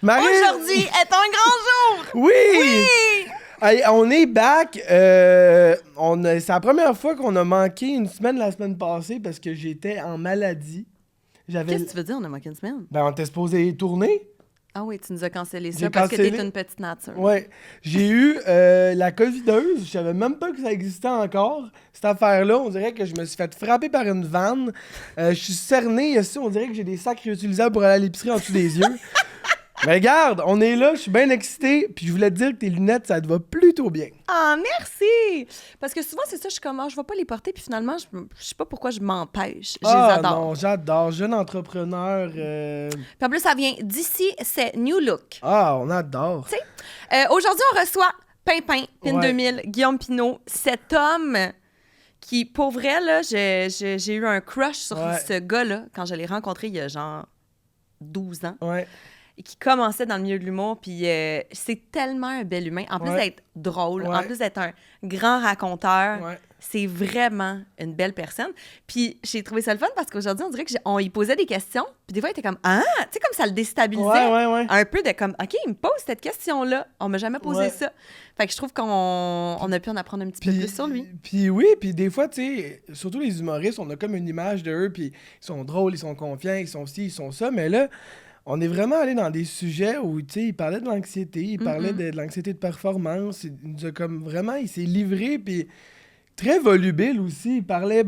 Marie... Aujourd'hui est un grand jour! Oui! Oui! Hey, on est back. C'est la première fois qu'on a manqué une semaine la semaine passée parce que j'étais en maladie. Qu'est-ce que tu veux dire, on a manqué une semaine? Ben, on était supposé tourner. Ah oui, tu nous as cancellé J'ai ça parce cancellé. que t'es une petite nature. Ouais. J'ai eu la covideuse. Je savais même pas que ça existait encore. Cette affaire-là, on dirait que je me suis fait frapper par une vanne. Je suis cerné ici. On dirait que j'ai des sacs réutilisables pour aller à l'épicerie en dessous des yeux. Mais regarde, on est là, je suis bien excité. Puis je voulais te dire que tes lunettes, ça te va plutôt bien. Ah, merci! Parce que souvent, c'est ça, je suis comme, je vais pas les porter, puis finalement, je sais pas pourquoi je m'empêche. Je les adore. Non, j'adore. Jeune entrepreneur. Puis en plus, ça vient d'ici, c'est New Look. Ah, on adore. Tu sais, aujourd'hui, on reçoit Pimpin, Pin Ouais. 2000, Guillaume Pinault, cet homme qui, pour vrai, là, j'ai eu un crush sur Ouais. ce gars-là quand je l'ai rencontré il y a genre 12 ans. Ouais. Et qui commençait dans le milieu de l'humour, puis c'est tellement un bel humain. En plus Ouais. d'être drôle, Ouais. en plus d'être un grand raconteur, Ouais. c'est vraiment une belle personne. Puis j'ai trouvé ça le fun parce qu'aujourd'hui, on dirait qu'on y posait des questions, puis des fois, il était comme « Ah! » Tu sais, comme ça le déstabilisait. Ouais. Un peu de comme « OK, il me pose cette question-là. On m'a jamais posé Ouais. ça. » Fait que je trouve qu'on a pu en apprendre un petit peu plus sur lui. Puis oui, puis des fois, tu sais, surtout les humoristes, on a comme une image d'eux, puis ils sont drôles, ils sont confiants, ils sont ci, ils sont ça, mais là, on est vraiment allé dans des sujets où, tu sais, il parlait de l'anxiété, il parlait de l'anxiété de performance, il nous a comme vraiment, il s'est livré, puis très volubile aussi, il parlait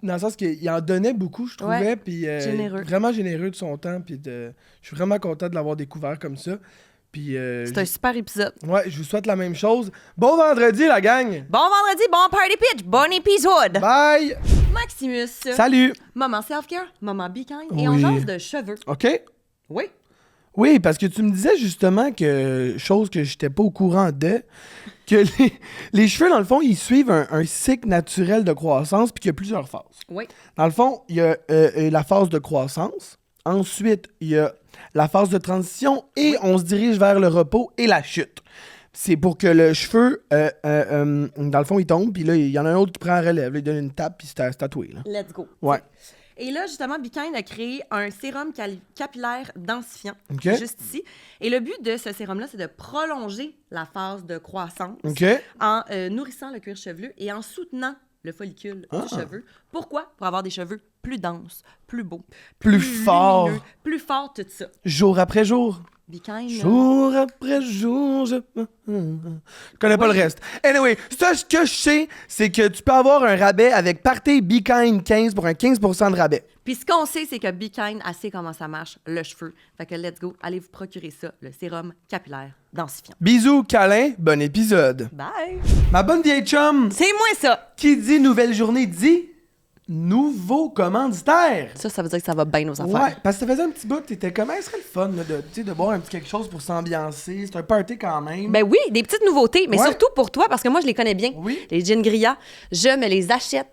dans le sens qu'il en donnait beaucoup, je trouvais, Ouais, puis généreux. vraiment généreux de son temps, puis je suis vraiment content de l'avoir découvert comme ça. Puis, C'est un super épisode. ouais, je vous souhaite la même chose. Bon vendredi, la gang! Bon vendredi, bon party pitch, bon épisode! Bye! Maximus, Salut! moment self-care, moment be kind, et on Oui. jase de cheveux. OK? Oui. Oui, parce que tu me disais justement que, chose que j'étais pas au courant de, que les cheveux, dans le fond, ils suivent un cycle naturel de croissance, puis qu'il y a plusieurs phases. Oui. Dans le fond, il y a la phase de croissance, ensuite, il y a la phase de transition, et on se dirige vers le repos et la chute. C'est pour que le cheveu, dans le fond, il tombe, puis là, il y en a un autre qui prend la relève, là, il donne une tape, puis c'est tatoué. Là. Let's go. Ouais. Et là, justement, Be Kind a créé un sérum capillaire densifiant, OK. juste ici. Et le but de ce sérum-là, c'est de prolonger la phase de croissance OK? en nourrissant le cuir chevelu et en soutenant le follicule du cheveu. Pourquoi? Pour avoir des cheveux plus denses, plus beaux, Plus forts. lumineux, plus forts, tout ça. Jour après jour. Be Kind. Jour après jour, je connais pas le reste. Anyway, ça, ce que je sais, c'est que tu peux avoir un rabais avec Partez Be Kind 15 pour un 15% de rabais. Puis ce qu'on sait, c'est que Be Kind, elle sait comment ça marche, le cheveu. Fait que let's go, allez vous procurer ça, le sérum capillaire densifiant. Bisous, câlin, bon épisode. Bye! Ma bonne vieille chum, C'est moi ça! qui dit nouvelle journée dit nouveau commanditaire. Ça veut dire que ça va bien nos affaires. Ouais, parce que ça faisait un petit bout que t'étais comme, ce serait le fun là, de boire un petit quelque chose pour s'ambiancer. C'est un party quand même. Ben oui, des petites nouveautés, mais Ouais. surtout pour toi, parce que moi, je les connais bien. Oui. Les gin grilla, je me les achète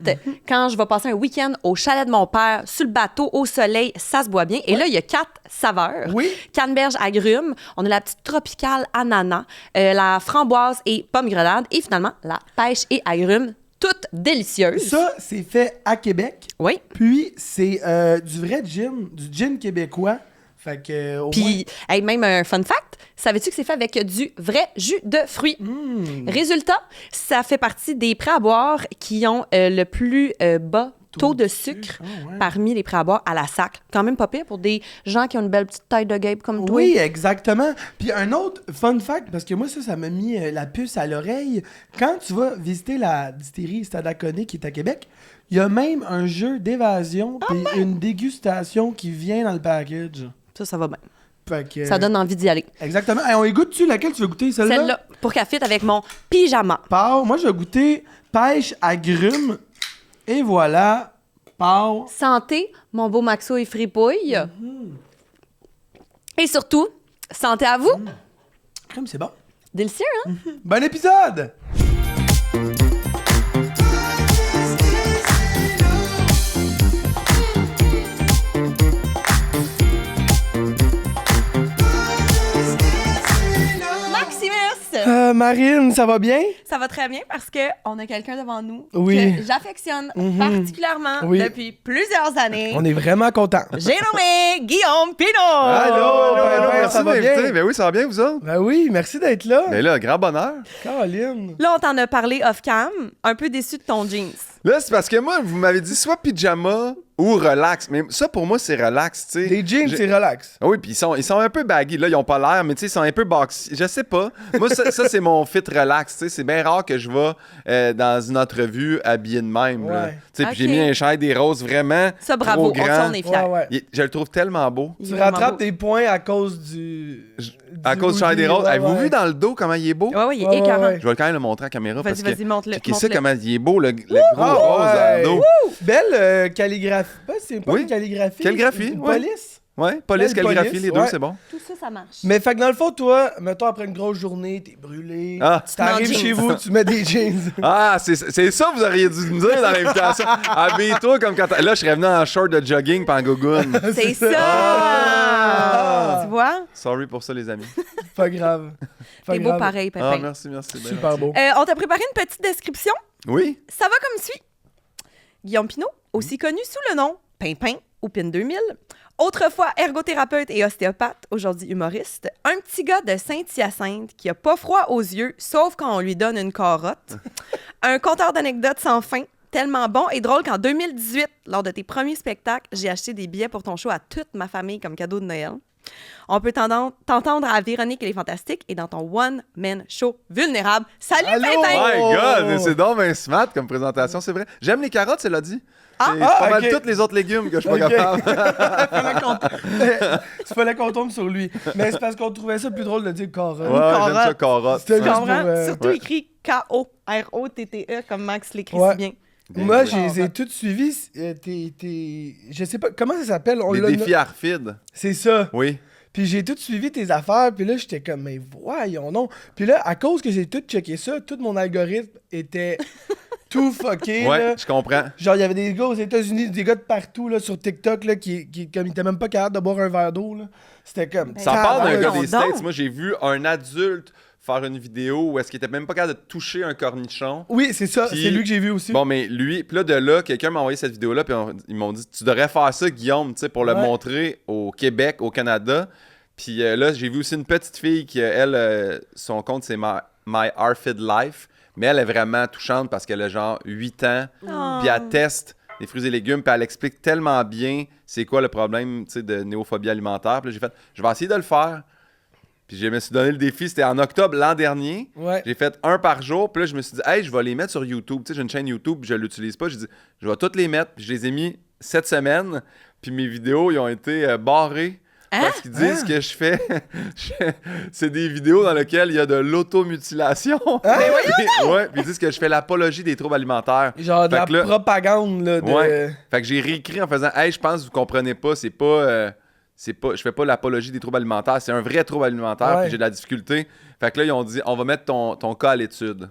quand je vais passer un week-end au chalet de mon père, sur le bateau, au soleil, ça se boit bien. Et là, il y a 4 saveurs. Oui. Canneberge agrumes, on a la petite tropicale ananas, la framboise et pomme grenade, et finalement, la pêche et agrumes, toutes délicieuses. Ça, c'est fait à Québec. Oui. Puis, c'est du vrai gin, du gin québécois. Fait que, au moins... Puis, hey, même un fun fact, savais-tu que c'est fait avec du vrai jus de fruits? Résultat, ça fait partie des prêts à boire qui ont le plus bas taux de sucre parmi les prêts à boire à la sac. Quand même pas pire pour des gens qui ont une belle petite taille de guêpe comme toi. Oui, exactement. Puis un autre fun fact, parce que moi, ça m'a mis la puce à l'oreille. Quand tu vas visiter la distillerie Stade Acconé qui est à Québec, il y a même un jeu d'évasion puis une dégustation qui vient dans le package. Ça va bien. Fait que, Ça donne envie d'y aller. Exactement. Hey, on y goûte-tu? Laquelle tu veux goûter? Celle-là? Celle-là, pour qu'elle fitte avec mon pyjama. Pau. Moi, je vais goûter pêche agrumes. Et voilà. Pau. Santé, mon beau Maxo et fripouille. Et surtout, santé à vous. Crème, c'est bon. Délicieux, hein? Bon épisode! Maximus! Marine, ça va bien? Ça va très bien parce qu'on a quelqu'un devant nous Oui. que j'affectionne particulièrement depuis plusieurs années. On est vraiment contents. J'ai nommé Guillaume Pinot! Allô, merci ça de va bien? m'inviter. Ben oui, ça va bien, vous autres? Ben oui, merci d'être là. Ben là, grand bonheur. Caroline. Là, on t'en a parlé off-cam, un peu déçu de ton jeans. Là, c'est parce que moi, vous m'avez dit soit pyjama ou relax. Mais ça, pour moi, c'est relax, tu sais. Les jeans, c'est relax. Ah oui, puis ils sont un peu baggy. Là, ils ont pas l'air, mais tu sais, ils sont un peu boxy. Je sais pas. Moi, ça c'est mon fit relax, tu sais. C'est bien rare que je vais dans une entrevue habillé de même, là. Ouais. Tu sais, puis j'ai Ok. mis un chandail des roses vraiment Ça, bravo, trop grand. on est fiers. Ouais. Je le trouve tellement beau. Il est Tu vraiment rattrapes beau. tes points à cause À cause du chandail des roses. Avez-vous vu dans le dos comment il est beau? Ouais, il est Ouais, écœurant. ouais. Je vais quand même le montrer à la caméra parce que... Vas-y, montre-le. Checkez ça, montre-le. comment il est beau, le gros Ah, rose dans ouais. le dos. Belle calligraphie. C'est pas Oui. une calligraphie. Calligraphie, Une ouais. police. Ouais, police, Belle calligraphie, police, les deux, ouais. c'est bon. Tout ça, ça marche. Mais fait que dans le fond, toi, mettons après une grosse journée, t'es brûlé. Ah. T'arrives Tu mets en chez jeans. vous, tu mets des jeans. Ah, c'est ça que vous auriez dû me dire dans l'invitation. Habille-toi comme quand... Là, je serais venu en short de jogging pis en gogoune. C'est ça! Ah. Tu vois? Sorry pour ça, les amis. Pas grave. Pas T'es beau grave. pareil, Ah, Pépin. merci. Ben Super beau. On t'a préparé une petite description. Oui? Ça va comme suit. Guillaume Pinot, aussi connu sous le nom Pimpin ou Pin 2000, autrefois ergothérapeute et ostéopathe, aujourd'hui humoriste, un petit gars de Saint-Hyacinthe qui a pas froid aux yeux, sauf quand on lui donne une carotte, un conteur d'anecdotes sans fin, tellement bon et drôle qu'en 2018, lors de tes premiers spectacles, j'ai acheté des billets pour ton show à toute ma famille comme cadeau de Noël. On peut t'entendre à Véronique et les Fantastiques et dans ton one-man show vulnérable. Salut, Allô? Pimpin! My Oh! God, c'est donc ben smart comme présentation, c'est vrai. J'aime les carottes, c'est l'a dit. C'est pas mal ok. tous les autres légumes que je suis pas Ok. capable. Il fallait qu'on tombe sur lui. Mais c'est parce qu'on trouvait ça plus drôle de dire carotte. Ouais, j'aime ça, carottes. C'était Tu juste comprends? pour, Surtout ouais. écrit K-O-R-O-T-T-E, comme Max l'écrit Ouais. si bien. Moi, je les ai toutes suivies. Je sais pas, comment ça s'appelle? On Les l'a- défis Arfid. C'est ça. Oui. Puis j'ai tout suivi tes affaires, puis là, j'étais comme, mais voyons non. Puis là, à cause que j'ai tout checké ça, tout mon algorithme était tout fucké, Ouais, là. je comprends. Genre, il y avait des gars aux États-Unis, des gars de partout, là, sur TikTok, là, qui comme, ils étaient même pas capables de boire un verre d'eau, là. C'était comme... Ça part d'un gars voyons des donc. States. Moi, j'ai vu un adulte faire une vidéo où est-ce qu'il était même pas capable de toucher un cornichon. Oui, c'est ça, Puis- c'est lui que j'ai vu aussi. Bon, mais lui, puis là, de là, quelqu'un m'a envoyé cette vidéo-là, puis ils m'ont dit, tu devrais faire ça, Guillaume, tu sais, pour le Ouais. montrer au Québec, au Canada. Puis là, j'ai vu aussi une petite fille qui, elle, son compte, c'est My Arfid Life, mais elle est vraiment touchante parce qu'elle a genre 8 ans, Oh. puis elle teste les fruits et légumes, puis elle explique tellement bien c'est quoi le problème, tu sais, de néophobie alimentaire. Puis là, j'ai fait, je vais essayer de le faire. Puis je me suis donné le défi, c'était en octobre l'an dernier. Ouais. J'ai fait un par jour, puis là, je me suis dit, hey, je vais les mettre sur YouTube. Tu sais, j'ai une chaîne YouTube, puis je l'utilise pas. J'ai dit, je vais toutes les mettre, puis je les ai mis cette semaine, puis mes vidéos, ils ont été barrées. Parce qu'ils disent que je fais. C'est des vidéos dans lesquelles il y a de l'automutilation. Ouais, puis ils disent que je fais l'apologie des troubles alimentaires. Genre de Fait la que là- propagande, là, de... Ouais. Fait que j'ai réécrit en faisant, hey, je pense que vous comprenez pas, c'est pas. Je fais pas l'apologie des troubles alimentaires, c'est un vrai trouble alimentaire, Ouais. puis j'ai de la difficulté. Fait que là, ils ont dit, on va mettre ton cas à l'étude.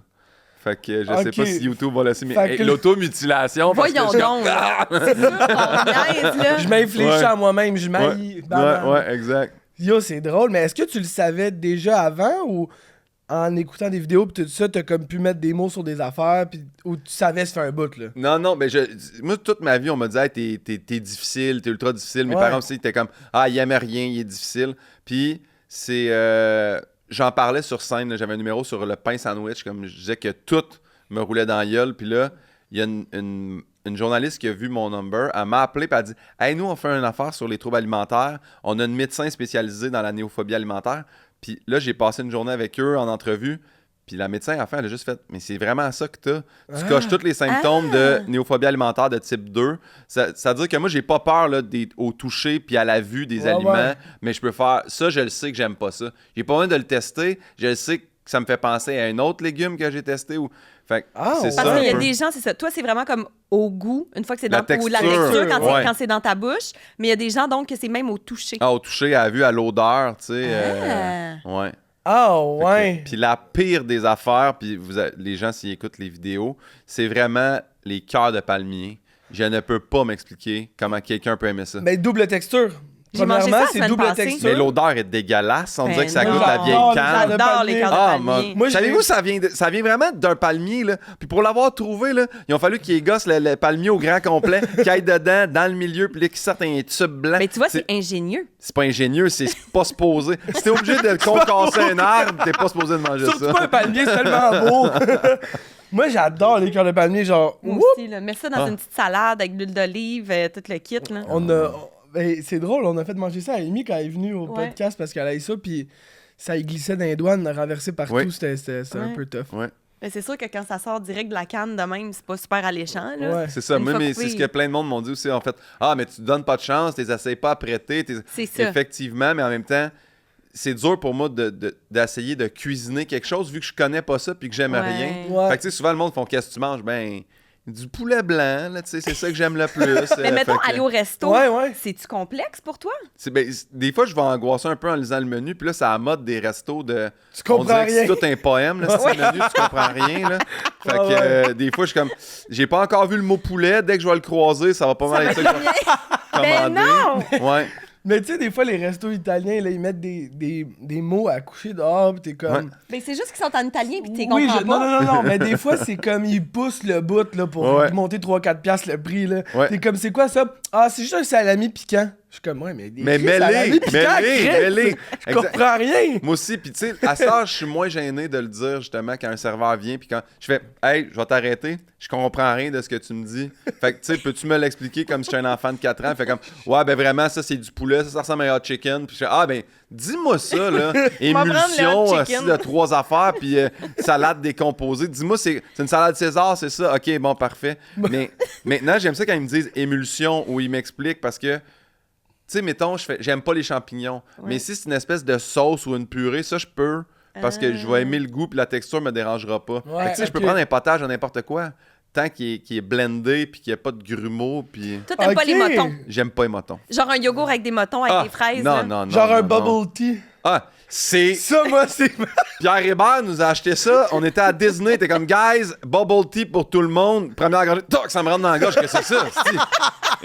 Fait que je sais Ok. pas si YouTube va laisser, mais Fait hey, que- l'automutilation. parce que Voyons je suis comme- donc. C'est sûr qu'on niaise, là. Je m'inflige Ouais. ça à moi-même, je Ouais, m'aille... banane. ouais, exact. Yo, c'est drôle, mais est-ce que tu le savais déjà avant ou en écoutant des vidéos pis tout ça, t'as comme pu mettre des mots sur des affaires pis ou tu savais se faire un bout, là? Non, mais moi, toute ma vie, on m'a dit, hey, t'es difficile, t'es ultra difficile. Mes Ouais. parents aussi étaient comme, ah, il aimait rien, il est difficile. Puis, c'est. J'en parlais sur scène, là, j'avais un numéro sur le pain sandwich, comme je disais que tout me roulait dans la gueule. Puis là, il y a une journaliste qui a vu mon number, elle m'a appelé et elle a dit, hey, nous, on fait une affaire sur les troubles alimentaires. On a une médecin spécialisée dans la néophobie alimentaire. Puis là, j'ai passé une journée avec eux en entrevue. Puis la médecin, à la fin, elle a juste fait, mais c'est vraiment ça que t'as. Tu coches tous les symptômes de néophobie alimentaire de type 2. Ça veut dire que moi, j'ai pas peur là, au toucher puis à la vue des Ouais, aliments, ouais. mais je peux faire ça, je le sais que j'aime pas ça. J'ai pas besoin de le tester, je le sais que ça me fait penser à un autre légume que j'ai testé. Fait que Ah, c'est ouais. ça. Parce qu'il y un a peu. des gens, c'est ça. Toi, c'est vraiment comme au goût, une fois que c'est La dans ou la texture, texture quand, ouais. quand c'est dans ta bouche. Mais il y a des gens, donc, que c'est même au toucher. Ah, au toucher, à la vue, à l'odeur, tu sais. Ouais. Ah, Fait que- ouais. Puis la pire des affaires, puis les gens, s'ils écoutent les vidéos, c'est vraiment les cœurs de palmier. Je ne peux pas m'expliquer comment quelqu'un peut aimer ça. Mais double texture. J'ai mangé ça Premièrement, la c'est semaine double passée. texture. Mais l'odeur est dégueulasse. On Ben dirait que ça non. goûte la vieille J'adore canne. les J'adore les cœurs de Ah, palmier. Moi, savez-vous, ça vient vraiment d'un palmier, là. Puis pour l'avoir trouvé, là, il a fallu qu'ils gossent le palmier au grand complet, qu'il aille dedans, dans le milieu, puis là, qu'ils sortent un tube blanc. Mais tu vois, c'est ingénieux. C'est pas ingénieux, c'est pas supposé. Si t'es obligé de concasser un arbre, t'es pas supposé de manger Surtout ça. pas un palmier, c'est tellement beau. Moi, j'adore les cœurs de palmier, genre... Moi whoop, aussi, là. Mets ça dans une petite salade avec de l'huile d'olive, tout le kit, là. Ben, c'est drôle, on a fait manger ça à Amy quand elle est venue au Ouais. podcast parce qu'elle a eu ça, puis ça y glissait dans les doigts, on a renversé partout, Oui. c'était un Ouais. peu tough. Ouais. Mais c'est sûr que quand ça sort direct de la canne de même, c'est pas super alléchant, là. Ouais. C'est ça. Une Moi, fois mais coupé. c'est ce que plein de monde m'ont dit aussi, en fait. Ah, mais tu te donnes pas de chance, t'es essayes pas à prêter. C'est ça. Effectivement, mais en même temps, c'est dur pour moi d'essayer de cuisiner quelque chose vu que je connais pas ça puis que j'aime Ouais. rien. Ouais. Fait que tu sais, souvent le monde font qu'est-ce que tu manges? Ben, du poulet blanc, là, tu sais, c'est ça que j'aime le plus. Mais mettons, Fait que- aller au resto, Ouais. c'est-tu complexe pour toi? des fois, je vais angoisser un peu en lisant le menu, puis là, c'est à la mode des restos de. Tu On comprends dirait que rien. c'est tout un poème, là, c'est le menu, tu comprends rien, là. Fait que Ouais. des fois, je suis comme. J'ai pas encore vu le mot poulet, dès que je vais le croiser, ça va pas mal être ça que je vais Ben commander. non! Ouais. Mais tu sais, des fois, les restos italiens, là, ils mettent des mots à coucher dehors, pis t'es comme... Ouais. Ben c'est juste qu'ils sont en italien puis t'es Oui, comprends pas. non, mais des fois, c'est comme ils poussent le bout là, pour Ouais. monter 3-4 piastres le prix. Là. Ouais. T'es comme, c'est quoi ça? Ah, c'est juste un salami piquant. Je suis comme, ouais, mais des Mais Christ, salami mêlé, piquant, Christ, mêlé. Je comprends rien. Moi aussi, puis tu sais, à ça, je suis moins gêné de le dire justement quand un serveur vient, puis quand je fais hey, je vais t'arrêter, je comprends rien de ce que tu me dis. Fait que tu sais, peux-tu me l'expliquer comme si j'étais un enfant de 4 ans? Fait comme ouais, ben vraiment, ça c'est du poulet, ça ressemble à un hot chicken. Puis je fais ah, ben dis-moi ça, là. prendre le Émulsion hot aussi chicken. de 3 affaires, puis salade décomposée. Dis-moi, c'est une salade César, c'est ça? Ok, bon, parfait. Mais maintenant, j'aime ça quand ils me disent émulsion ou ils m'expliquent parce que. Tu sais, mettons, j'aime pas les champignons. Ouais. Mais si c'est une espèce de sauce ou une purée, ça, je peux. Parce que je vais aimer le goût puis la texture me dérangera pas. Ouais, Fait que, tu sais, je peux ok. prendre un potage de n'importe quoi. Tant qu'il est blendé puis qu'il n'y a pas de grumeaux. Puis Toi, t'aimes pas Ok. les motons. j'aime pas les motons. Genre un yogourt avec des motons, avec Ah, des fraises. non, là. non, non. Genre non, un non. bubble tea. Ah, c'est. Ça, moi, c'est... Pierre Hébert nous a acheté ça. On était à Disney. T'es comme, guys, bubble tea pour tout le monde. Première gorgée, toc, ça me rentre dans la gorge. Qu'est-ce que c'est ça? c'est-tu?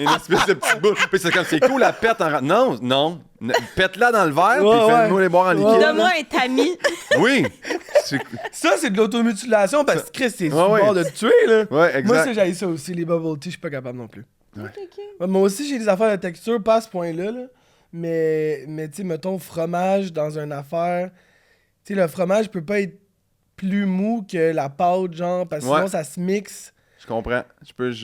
Une espèce de petite boule. Puis c'est comme, c'est cool, la pète en. Non. Pète-la dans le verre, Ouais, puis ouais. fais-nous les boire en liquide. Donne-moi un tamis. Oui. C'est- Ça, c'est de l'automutilation parce que Chris, c'est Ouais, ouais. super de te tuer, là. Ouais, exact. Moi, ça, j'ai ça aussi, les bubble tea, je suis pas capable non plus. Ok, ok. Ouais, moi aussi, j'ai des affaires de texture, pas à ce point-là, là. Mais tu sais, mettons, fromage dans une affaire. Tu sais, le fromage peut pas être plus mou que la pâte, genre, parce que Ouais. sinon, ça se mixe. Je comprends. Tu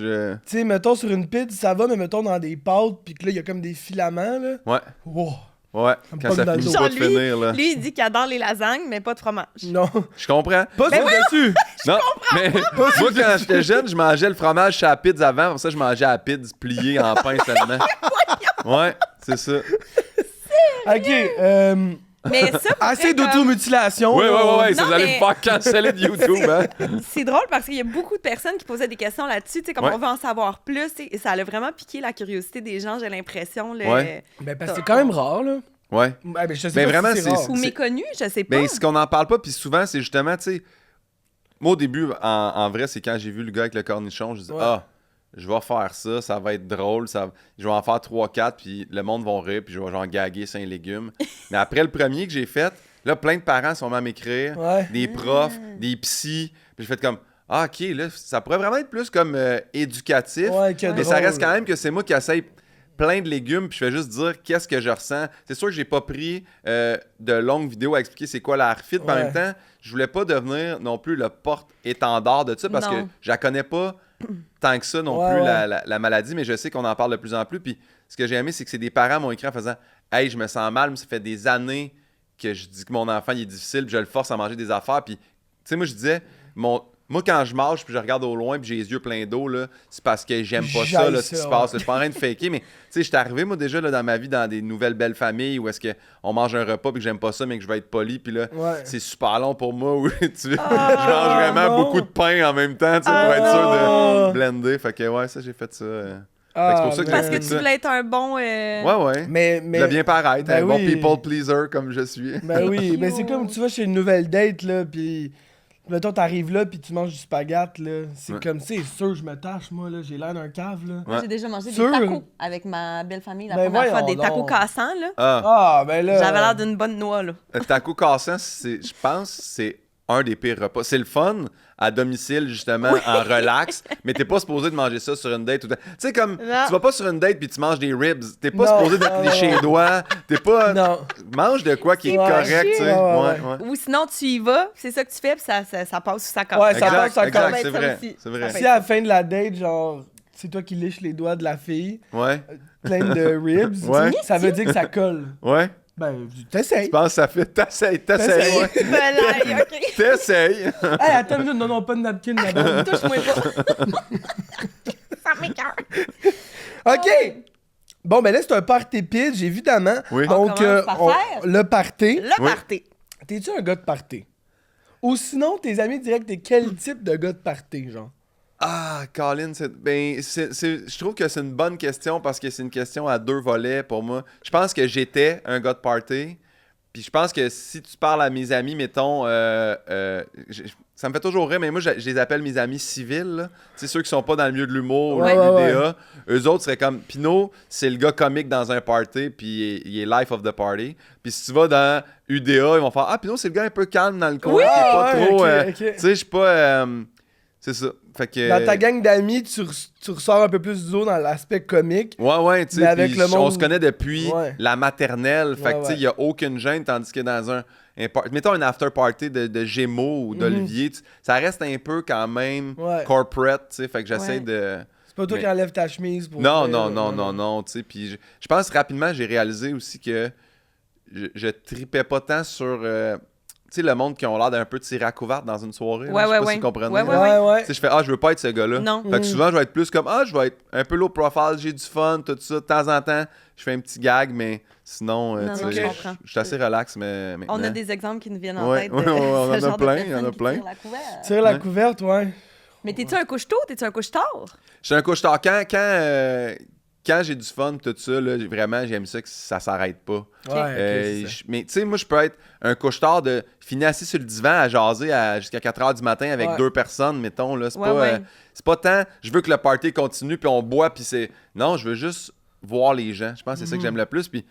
sais, mettons, sur une pizza, ça va, mais mettons dans des pâtes, puis que là, il y a comme des filaments, là. Ouais. Wow. Ouais. me Quand pogne ça dans le finit dos. pas Genre, de finir, là. Lui, il dit qu'il adore les lasagnes, mais pas de fromage. Non. Je comprends. Pas sur dessus. Non, mais moi, quand j'étais jeune, je mangeais le fromage sur la pizza avant. Pour ça, je mangeais la pizza pliée en pain seulement. Ouais, c'est ça. Ok, Mais ça, pour assez vrai, comme- d'automutilation. Ouais, là. ouais. Non, Ça, vous allez mais- me faire canceller de YouTube, hein. C'est drôle parce qu'il y a beaucoup de personnes qui posaient des questions là-dessus, tu sais, comme Ouais. on veut en savoir plus, tu sais, et ça a vraiment piqué la curiosité des gens, j'ai l'impression. Ouais. Ben, parce que c'est quand même rare, là. Ouais. Ouais, ben, je sais Ben, pas vraiment, si c'est rare. Ou méconnu, je sais pas. Ben, ce qu'on n'en parle pas, puis souvent, c'est justement, tu sais. Moi, au début, en vrai, c'est quand j'ai vu le gars avec le cornichon, je dis, Ouais. ah, je vais faire ça, ça va être drôle, je vais en faire 3-4, puis le monde va rire, puis je vais genre gaguer 5 légumes. Mais après le premier que j'ai fait, là, plein de parents sont même à m'écrire, Ouais. des profs, des psys, puis j'ai fait comme, ah, ok, là, ça pourrait vraiment être plus comme éducatif, Ouais, que mais drôle. ça reste quand même que c'est moi qui essaye plein de légumes, puis je fais juste dire qu'est-ce que je ressens. C'est sûr que j'ai pas pris de longues vidéos à expliquer c'est quoi la harfite, mais en Ouais. même temps, je voulais pas devenir non plus le porte-étendard de ça, parce que Non. je la connais pas tant que ça non Ouais, plus, ouais. la maladie, mais je sais qu'on en parle de plus en plus, puis ce que j'ai aimé, c'est que c'est des parents m'ont écrit en faisant « Hey, je me sens mal, mais ça fait des années que je dis que mon enfant il est difficile, puis je le force à manger des affaires, puis tu sais, moi je disais, moi quand je mange, puis je regarde au loin, puis j'ai les yeux pleins d'eau, là, c'est parce que j'aime pas ça, là, ce qui J'haïs se ça, passe. Je suis pas en train de faker, mais tu sais, j'étais arrivé, moi, déjà, là, dans ma vie, dans des nouvelles belles familles où est-ce qu'on mange un repas, puis que j'aime pas ça, mais que je vais être poli, puis là, Ouais. c'est super long pour moi, où je mange Ah, vraiment non. beaucoup de pain en même temps, tu sais, pour être sûr de blender. Fait que, ouais, ça, j'ai fait ça. Fait que c'est pour ça que Parce j'ai que fait tu ça. voulais être un bon... Ouais, ouais. Mais, Je voulais bien paraître, Ben un bon oui. people pleaser comme je suis. Ben oui, mais c'est Cute. comme tu vas chez une nouvelle date, là, puis Mettons, t'arrives là, puis tu manges du spaghette, là. C'est Ouais. comme, c'est sûr, je me tâche, moi, là. J'ai l'air d'un cave, là. Ouais. J'ai déjà mangé Sûr? des tacos avec ma belle famille la Ben première fois. voyons Des tacos donc. cassants, là. Ah, Ah, ben là. J'avais l'air d'une bonne noix, là. taco cassant, je pense, c'est un des pires repas. C'est le fun à domicile, justement, en relax, mais t'es pas supposé de manger ça sur une date. Tu sais, comme, Non. tu vas pas sur une date puis tu manges des ribs. T'es pas Non, supposé de non, lécher non. les doigts. T'es pas... Non. Mange de quoi qui est Ouais. correct, tu sais. Ouais, ouais, Ouais, ouais. ouais. Ou sinon, tu y vas, c'est ça que tu fais, puis ça passe ou ça casse. Ouais, ça Exact, passe, ça exact, casse. c'est Ça vrai, aussi. c'est vrai. Ça Si à la fin de la date, genre, c'est toi qui liches les doigts de la fille, Ouais, plein de ribs, Ouais. ça veut dire que ça colle. ouais. Ben, t'essayes. Je pense que ça fait... T'essayes, ouais. Volaille, OK. T'essayes. Hey, attends une minute, non, pas de napkin là-bas. Touche-moi pas. Ça m'écoeure. OK! Bon, ben là, c'est un party pitch, évidemment. Oui. Donc, On commence par faire. le party. Le Oui. party. T'es-tu un gars de party? Ou sinon, tes amis diraient que t'es quel type de gars de party, genre? Ah, Colin, je trouve que c'est une bonne question parce que c'est une question à deux volets pour moi. Je pense que j'étais un gars de party. Puis je pense que si tu parles à mes amis, mettons, ça me fait toujours rire, mais moi, je les appelle mes amis civils. Là. Tu sais, ceux qui sont pas dans le milieu de l'humour Ouais, ou de ouais, l'UDA. Eux autres seraient comme... Pinot, c'est le gars comique dans un party, puis il est life of the party. Puis si tu vas dans UDA, ils vont faire « Ah, Pinot, c'est le gars un peu calme dans le coin, qui est pas ouais, trop... ok, ok. Tu sais, je suis pas... c'est ça. Fait que... Dans ta gang d'amis, tu ressors un peu plus du lot dans l'aspect comique. Ouais, tu Mais sais, avec puis le on monde- se connaît depuis Ouais. la maternelle, fait que Ouais, tu sais, ouais. il y a aucune gêne, tandis que dans mettons un after party de Gémeaux ou d'Olivier, ça reste un peu quand même Mhm. Ouais. corporate, tu sais, fait que j'essaie Ouais. de... C'est pas toi Mais- qui enlèves ta chemise pour... Non, faire, non, tu sais, puis je pense rapidement, j'ai réalisé aussi que je tripais pas tant sur... tu sais, le monde qui ont l'air d'un peu tiré à couverte dans une soirée. Ouais, là, je sais ouais, pas ouais. si vous comprenez. Ouais, là. Ouais, ouais. Tu sais, je fais, je veux pas être ce gars-là. Non. Fait que souvent, je vais être plus comme, je vais être un peu low profile, j'ai du fun, tout ça. De temps en temps, je fais un petit gag, mais sinon, Non, tu non, sais, je comprends. je suis assez relax, mais maintenant. On a des exemples qui nous viennent en Ouais, tête. ouais, on en ce a genre de plein, personnes il y en a qui plein. tirent la couverte. Tire la Ouais. couverte, ouais. Mais t'es-tu un couche-tôt? T'es-tu un couche-tard? Je suis un couche-tard. Quand j'ai du fun, tout ça, là, vraiment, j'aime ça que ça s'arrête pas. Ouais, ok, c'est ça. Mais tu sais, moi, je peux être un couche-tard de finir assis sur le divan à jaser jusqu'à 4 h du matin avec Ouais. 2 personnes, mettons. Là, c'est Ouais, pas, ouais. c'est pas tant, je veux que le party continue, puis on boit, puis c'est... Non, je veux juste voir les gens. Je pense que c'est ça que j'aime le plus, puis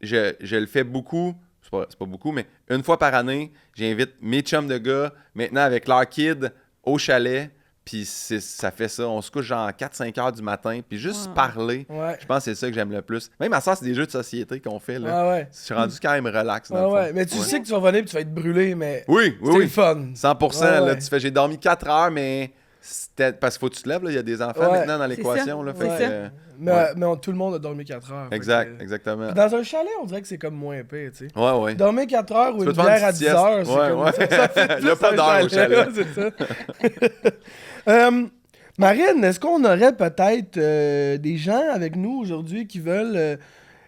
je le fais beaucoup. C'est pas beaucoup, mais une fois par année, j'invite mes chums de gars, maintenant avec leur kid, au chalet. Puis ça fait ça. On se couche genre 4-5 heures du matin. Puis juste Wow. parler. Ouais. Je pense que c'est ça que j'aime le plus. Même à ça, c'est des jeux de société qu'on fait. Là. Ah ouais. Je suis rendu quand même relax. Dans Ah le fond. ouais. Mais tu sais que tu vas venir et tu vas être brûlé, mais Oui, c'est le oui. fun. 100%. Ouais, Là, ouais. tu fais, j'ai dormi 4 heures, mais c'était parce qu'il faut que tu te lèves. Là. Il y a des enfants Ouais. maintenant dans C'est l'équation. ça. Là, C'est fait ça. que, Mais, ouais. mais tout le monde a dormi 4 heures. fait Exact, que- exactement. Puis dans un chalet, on dirait que c'est comme moins épais, tu sais. Ouais, ouais. Dormir 4 heures ou Tu peux une te faire une bière à petite 10 heures, c'est sieste. Ouais, comme ouais. ça fait Il y a plus pas un d'heure au chalet. c'est ça. Marine, est-ce qu'on aurait peut-être des gens avec nous aujourd'hui qui veulent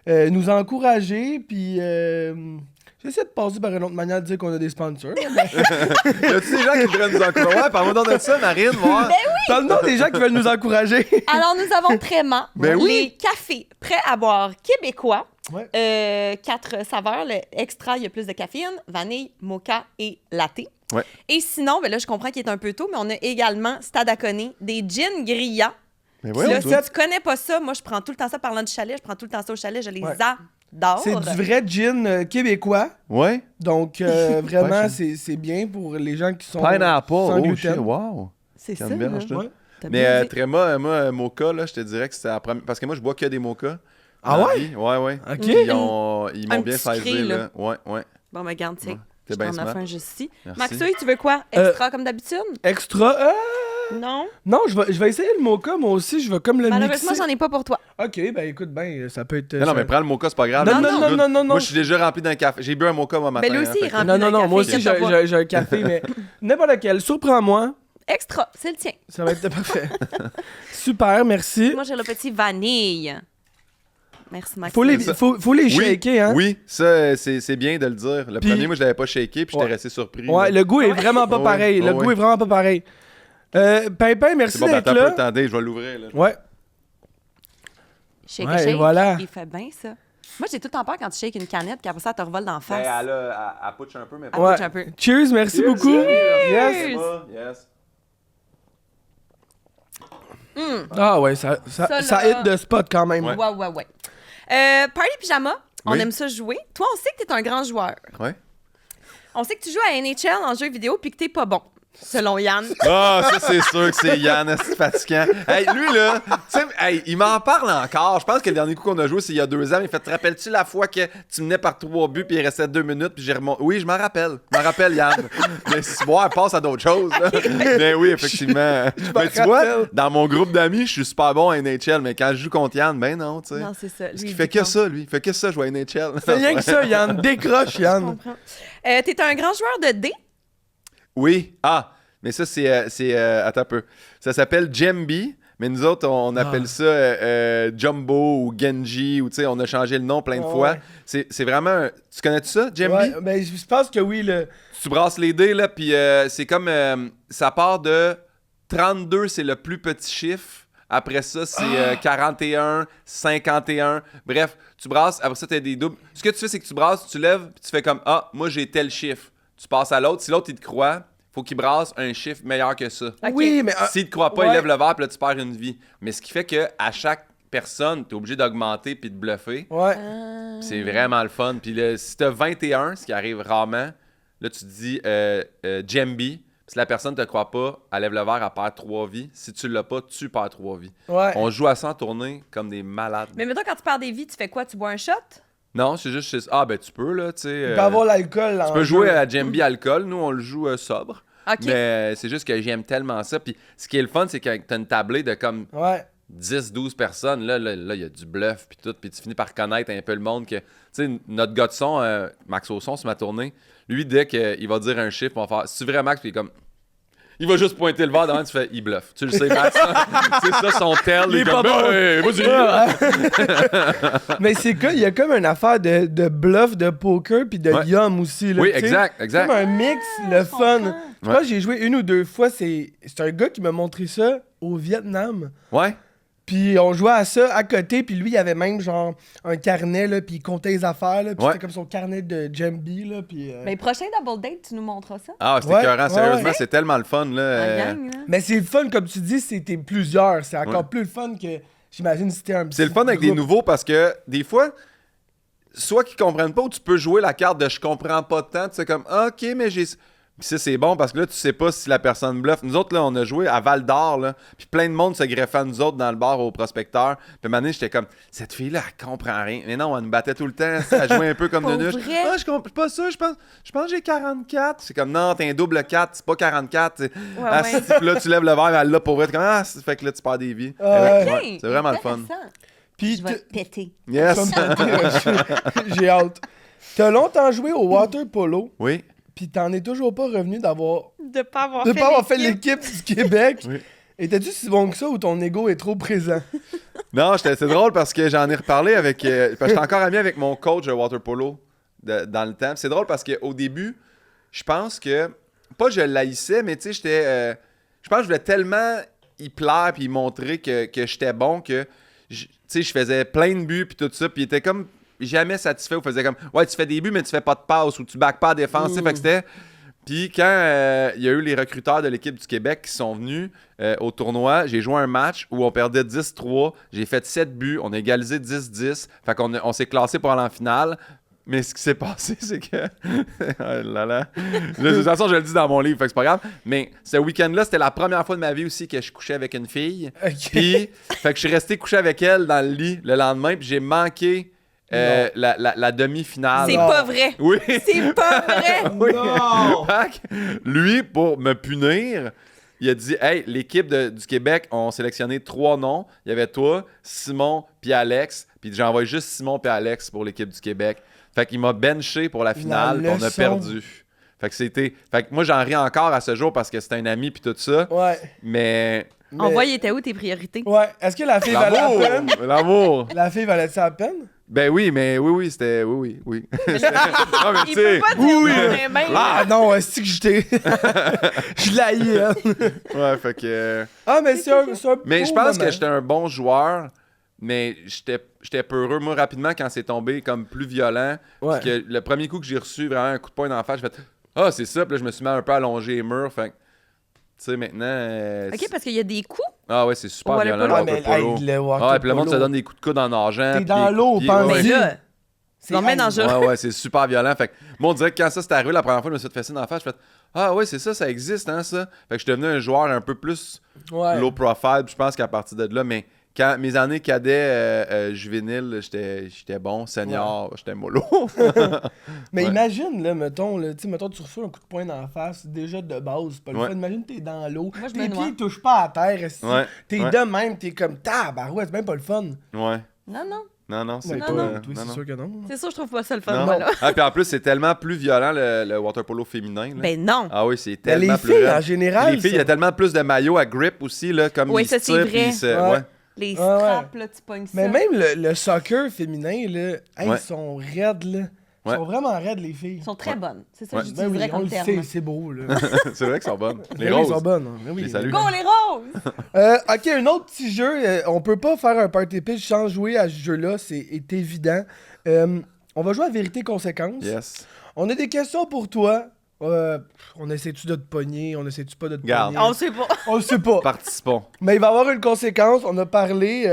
nous encourager, puis j'essaie de passer par une autre manière de dire qu'on a des sponsors. Y a-tu des gens qui voudraient nous encourager? Ouais, parle-moi donc de ça, Marine. Voir. Parle-nous des gens qui veulent nous encourager. Alors, nous avons Tréma, Ben oui. les cafés prêts à boire québécois. Ouais. 4 saveurs. Le extra, il y a plus de caféine, vanille, mocha et latte. Ouais. Et sinon, ben là, je comprends qu'il est un peu tôt, mais on a également Stadaconé, des gins grillants. Mais Là, voyons, si toi. tu connais pas ça, moi, je prends tout le temps ça parlant du chalet. Je prends tout le temps ça au chalet. Je les Ouais. adore. C'est du vrai gin québécois. Ouais. Donc, vraiment, Ouais, c'est bien pour les gens qui sont Pineapple. sans Oh, gluten. shit. Wow. C'est ça. Canneberge, là. toi. Ouais. T'as Mais bien dit. Tréma, moi, mocha, là, je te dirais que c'était la première. Parce que moi, je bois que des mochas. Ah dans la ouais? vie. Ouais, ouais. OK. Puis ils m'ont Un bien petit saisi, sucré, là. là. Ouais, ouais. Bon, ben, garde, tu sais. Ouais. T'es Je bien t'en smart. offre un juste ici. Merci. Maxouille, tu veux quoi? Extra comme d'habitude? Extra. Non? Non, je vais essayer le mocha, moi aussi. Je vais comme le Malheureusement, mixer. j'en ai pas pour toi. OK, ben écoute, ben, ça peut être... Non, mais prends le mocha, c'est pas grave. Non, là. non, non, non, non. Moi, je suis déjà rempli d'un café. J'ai bu un mocha moi matin. Ben, lui aussi, hein, il fait que- remplit. Non, non, non, moi aussi, café, j'ai un café, mais n'importe lequel. Surprends-moi. Extra, c'est le tien. Ça va être parfait. Super, merci. Moi, j'ai le petit vanille. Merci, Maxime. Faut les shaker, hein? Oui, ça, c'est bien de le dire. Le Puis- premier, moi, je l'avais pas shaké, puis j'étais Ouais. resté surpris. Ouais, là. le goût est vraiment pas Ouais, pareil. ouais, Le ouais. goût est vraiment pas pareil. Pimpin, merci C'est bon, ben, d'être attends un peu, là. attendez, je vais l'ouvrir. Là. Shake, Ouais. Ouais, shake. voilà. Il fait bien, ça. Moi, j'ai tout le temps peur quand tu shakes une canette, qu'après ça, elle te revole d'en face. Elle putsch un peu, mais... Elle putsch un peu. Cheers, merci beaucoup. Yes. Yes. Ah ouais, ça Ça, hit de spot quand même. Ouais. Party Pyjama, on Oui. aime ça jouer. Toi, on sait que t'es un grand joueur. Ouais. On sait que tu joues à NHL en jeu vidéo puis que t'es pas bon, selon Yann. Ah, ça, c'est sûr que c'est Yann, c'est fatigant. Hey, lui, là, tu sais, hey, il m'en parle encore. Je pense que le dernier coup qu'on a joué, c'est il y a 2 ans. Il fait, te rappelles-tu la fois que tu menais par 3 buts puis il restait 2 minutes puis j'ai remonté? Oui, je m'en rappelle. Je m'en rappelle, Yann. Mais si elle passe à d'autres choses, là. Mais oui, effectivement. Mais tu vois, dans mon groupe d'amis, je suis super bon à NHL, mais quand je joue contre Yann, ben non, tu sais. Non, c'est ça. Parce Lui, qu'il il fait dit que non. ça, lui. Il fait que ça, jouer à NHL. C'est rien que ça, Yann. Décroche, Je Yann. comprends. T'es un grand joueur de dés. Oui. Ah, mais ça, c'est attends un peu. Ça s'appelle Jambi, mais nous autres, on appelle ça Jumbo ou Genji, ou tu sais, on a changé le nom plein de fois. Ouais. C'est vraiment... Tu connais-tu ça, Jambi? Ouais, ben, je pense que oui. Tu brasses les dés, là, puis c'est comme... ça part de 32, c'est le plus petit chiffre. Après ça, c'est 41, 51. Bref, tu brasses. Après ça, tu as des doubles. Ce que tu fais, c'est que tu brasses, tu lèves, puis tu fais comme, ah, moi, j'ai tel chiffre. Tu passes à l'autre. Si l'autre, il te croit, faut qu'il brasse un chiffre meilleur que ça. Ok. Oui, mais... S'il te croit pas, il lève le verre, puis là, tu perds une vie. Mais ce qui fait que à chaque personne, tu es obligé d'augmenter puis de bluffer. Ouais. Ah. C'est vraiment le fun. Puis là, si tu as 21, ce qui arrive rarement, là, tu te dis Jambi. Si la personne ne te croit pas, elle lève le verre, elle perd 3 vies. Si tu l'as pas, tu perds 3 vies. Ouais. On joue à 100 tournées comme des malades. Mais mettons, quand tu perds des vies, tu fais quoi? Tu bois un shot? Non, c'est juste... Ah, ben tu peux, là, tu sais... Il peut avoir l'alcool. tu peux jouer à Jambi alcool. Nous, on le joue sobre. OK. Mais c'est juste que j'aime tellement ça. Puis ce qui est le fun, c'est que t'as une tablée de comme Ouais. 10-12 personnes. Là, il y a du bluff puis tout. Puis tu finis par connaître un peu le monde. Que, tu sais, notre gars de son, Max Ausson, sur ma tournée, lui, dès qu'il va dire un chiffre, on va faire... C'est vrai, Max? Puis il est comme... Il va juste pointer le verre devant, tu fais, il bluffe. Tu le sais, Max. C'est ça son tel. Il est comme, pas bon. Hey, vas-y. Mais c'est quoi? Il y a comme une affaire de bluff, de poker, puis de Ouais. yum aussi. Là, Oui, tu sais. exact. C'est comme un mix, le fun. Je Ouais. pense que j'ai joué 1 ou 2 fois. C'est un gars qui m'a montré ça au Vietnam. Ouais. Puis on jouait à ça à côté, puis lui, il avait même genre un carnet, là, puis il comptait les affaires, là, puis Ouais. c'était comme son carnet de Jambi, là, puis... Mais prochain double date, tu nous montres ça? Ah, c'était Ouais, écœurant. ouais, Sérieusement, ouais. c'est tellement le fun, là. En gang, là. Mais c'est le fun, comme tu dis, c'était plusieurs. C'est encore Ouais. plus le fun que, j'imagine, si c'était un petit C'est le fun avec des groupe. nouveaux parce que des fois, soit qu'ils comprennent pas ou tu peux jouer la carte de je comprends pas tant. Tu sais, comme OK, mais j'ai. Puis ça, c'est bon parce que là, tu sais pas si la personne bluffe. Nous autres, là, on a joué à Val d'Or, là. Puis plein de monde se greffait à nous autres dans le bar au prospecteur. Puis à un moment donné, j'étais comme, cette fille-là, elle comprend rien. Mais non, elle nous battait tout le temps. Elle jouait un peu comme de Pour nuche. vrai? Ah, je comprends pas ça. Je pense que j'ai 44. C'est comme, non, t'as un double 4. C'est pas 44. Ouais, Ah, ouais. si, puis là, tu lèves le verre, elle l'a pour vrai. T'es comme, ah, ça fait que là, tu perds des vies. Ouais, c'est vraiment le fun. Intéressant. Puis Je vais péter. Yes. j'ai hâte. T'as longtemps joué au water polo, Oui. puis t'en es toujours pas revenu d'avoir... De pas avoir De fait pas avoir fait l'équipe. l'équipe du Québec. Oui. Étais-tu si bon que ça ou ton ego est trop présent? Non, c'est drôle parce que j'en ai reparlé avec. Parce que j'étais encore ami avec mon coach de water polo dans le temps. Puis c'est drôle parce qu'au début, je pense que. Pas je l'haïssais, mais tu sais, j'étais. Je pense que je voulais tellement y plaire puis y montrer que j'étais bon que. Tu sais, je faisais plein de buts puis tout ça. Puis il était comme jamais satisfait ou faisait comme. Ouais, tu fais des buts, mais tu fais pas de passe ou tu back pas à défense. Tu sais, fait que c'était. Puis quand il y a eu les recruteurs de l'équipe du Québec qui sont venus au tournoi, j'ai joué un match où on perdait 10-3. J'ai fait 7 buts. On a égalisé 10-10. Fait qu'on on s'est classé pour aller en finale. Mais ce qui s'est passé, c'est que... oh là là. De toute façon, je le dis dans mon livre, fait que c'est pas grave. Mais ce week-end-là, c'était la première fois de ma vie aussi que je couchais avec une fille. Ok. Puis, fait que je suis resté couché avec elle dans le lit le lendemain. Puis j'ai manqué la demi-finale. C'est Non. pas vrai. Oui. C'est pas vrai. Oui. Non! Fait que lui, pour me punir, il a dit, hey, l'équipe du Québec ont sélectionné 3 noms. Il y avait toi, Simon, puis Alex. Puis j'ai envoyé juste Simon puis Alex pour l'équipe du Québec. Fait qu'il m'a benché pour la finale, puis on a leçon. perdu. Fait que moi, j'en ris encore à ce jour parce que c'est un ami puis tout ça. Ouais. Mais Envoie, il était où tes priorités? Ouais. Est-ce que la fille valait la peine? L'amour. La fille valait ça la peine? Ben oui, mais oui, c'était... Oui. Non, mais tu Il sais... peut pas dire oui. non, mais même. Ah non, c'est que j'étais... Je l'haïs, elle. Ouais, fait que... Ah, mais c'est un Mais beau je pense moment. que j'étais un bon joueur Mais j'étais peureux. Moi, rapidement, quand c'est tombé comme plus violent, Ouais. puis que le premier coup que j'ai reçu vraiment un coup de poing dans la face, j'ai fait « Ah, c'est ça! » Puis là, je me suis mis un peu allongé les murs. Fait que, tu sais, maintenant... OK, parce qu'il y a des coups. Ah ouais, c'est super Au water violent, polo. le water polo. le water Ah, et puis le monde polo. se donne des coups de coude en argent. T'es puis dans des l'eau, coups de pied. pense-y. Mais Ouais, là, c'est vraiment dangereux. ouais, c'est super violent. Fait que, moi, on dirait que quand ça s'est arrivé la première fois, je me suis fait fesser dans la face. Je fait Ah ouais, c'est ça, ça existe, hein, ça. Fait que je suis devenu un joueur un peu plus Ouais. low profile. Puis je pense qu'à partir de là, mais quand mes années cadets juvéniles, j'étais bon. Senior, j'étais mollo. Mais Ouais. imagine, là, mettons, tu reçois un coup de poing dans la face, déjà de base, c'est pas le Ouais. fun. Imagine, t'es dans l'eau, Moi, je tes me noie. pieds touchent pas à terre, esti. Ouais, T'es ouais. de même, t'es comme tabarouette, c'est même pas le fun. Ouais. Non, non. Non, c'est Ouais, pas... toi, non. toi, non, c'est non. sûr que non. C'est sûr, je trouve pas ça le fun, Non. moi, là. Ah, puis en plus, c'est tellement plus violent le water polo féminin. Là. Ben non. Ah oui, c'est Mais tellement les plus filles, raide. en général, Les filles, il y a tellement plus de maillots à grip aussi, là, comme Oui, ils ça, se c'est tirent, vrai. puis ils se... Ouais. ouais. Les Ouais, ouais. straps, là, tu pognes ça. Mais même le soccer féminin, là, hey, Ouais. ils sont raides, là. Ils Ouais. sont vraiment raides, les filles. Ils sont très bonnes. C'est ça Ouais. que Ben oui, j'utiliserais on comme le terme. sait, c'est beau, là. C'est vrai qu'elles sont bonnes. Les Ben oui, roses. Ils sont bonnes. Hein. Ben oui, Je les salue. Go, les roses! Ok, un autre petit jeu. On peut pas faire un party pitch sans jouer à ce jeu-là, c'est évident. On va jouer à vérité-conséquence. Yes. On a des questions pour toi. On essaie-tu de te pogner? On essaie-tu pas de te Garde. pogner? On sait pas. On le sait pas. Participons. Mais il va y avoir une conséquence. On a parlé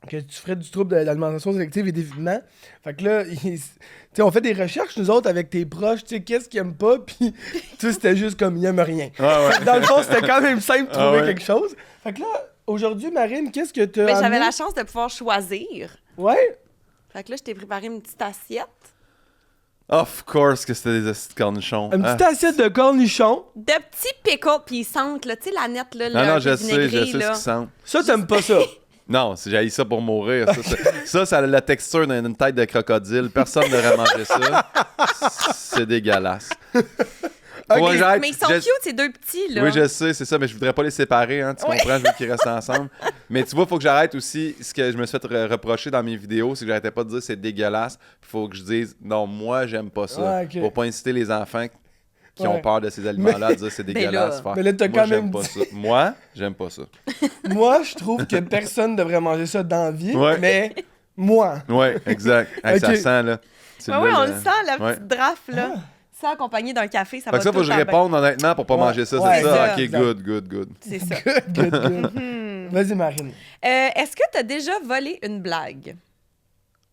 que tu ferais du trouble de l'alimentation sélective et d'évitement. Fait que là, tu sais, on fait des recherches, nous autres, avec tes proches. Tu sais, qu'est-ce qu'ils aiment pas? Puis, tu sais, c'était juste comme, il aime rien. Ouais, ouais. Dans le fond, c'était quand même simple de trouver Ah ouais. quelque chose. Fait que là, aujourd'hui, Marine, qu'est-ce que tu as Mais j'avais amené? la chance de pouvoir choisir. Ouais? Fait que là, je t'ai préparé une petite assiette Of course que c'était des acides cornichons. Une Ah. petite assiette de cornichons. de petits pickles, puis ils sentent, là, tu sais, la nette, là, Non, le non, je peu sais ce vinaigré, là. qu'ils sentent. Ça, t'aimes pas ça. Non, si j'ai ça pour mourir. Ça a la texture d'une tête de crocodile. Personne ne devrait manger ça. C'est dégueulasse. Ok, Faut que j'arrête. Mais ils sont Je- cute, ces deux petits, là. Oui, je sais, c'est ça, mais je voudrais pas les séparer, hein, tu Ouais. comprends? Je veux qu'ils restent ensemble. Mais tu vois, il faut que j'arrête aussi. Ce que je me suis fait reprocher dans mes vidéos, c'est que j'arrêtais pas de dire c'est dégueulasse. Il faut que je dise non, moi, j'aime pas ça. Ouais, ok. Pour pas inciter les enfants qui Ouais. ont peur de ces aliments-là à dire c'est Ben dégueulasse. là. Faire, Mais là, t'as moi, quand j'aime même pas dit- ça. Moi, j'aime pas ça. Moi, je trouve que personne devrait manger ça dans la vie, Ouais. mais moi. Ouais, exact. Hey, Ok. Ça sent, là. C'est Ouais, ouais, là, on là. le sent, la Ouais. petite draft, là. Ça, accompagné d'un café, ça Fait va que ça, tout faut que je le temps bien. réponde honnêtement pour pas Ouais. manger ça, Ouais, c'est ça? ça. Ok, Exact. good. C'est ça. Good, good. Vas-y, Marine. Est-ce que t'as déjà volé une blague?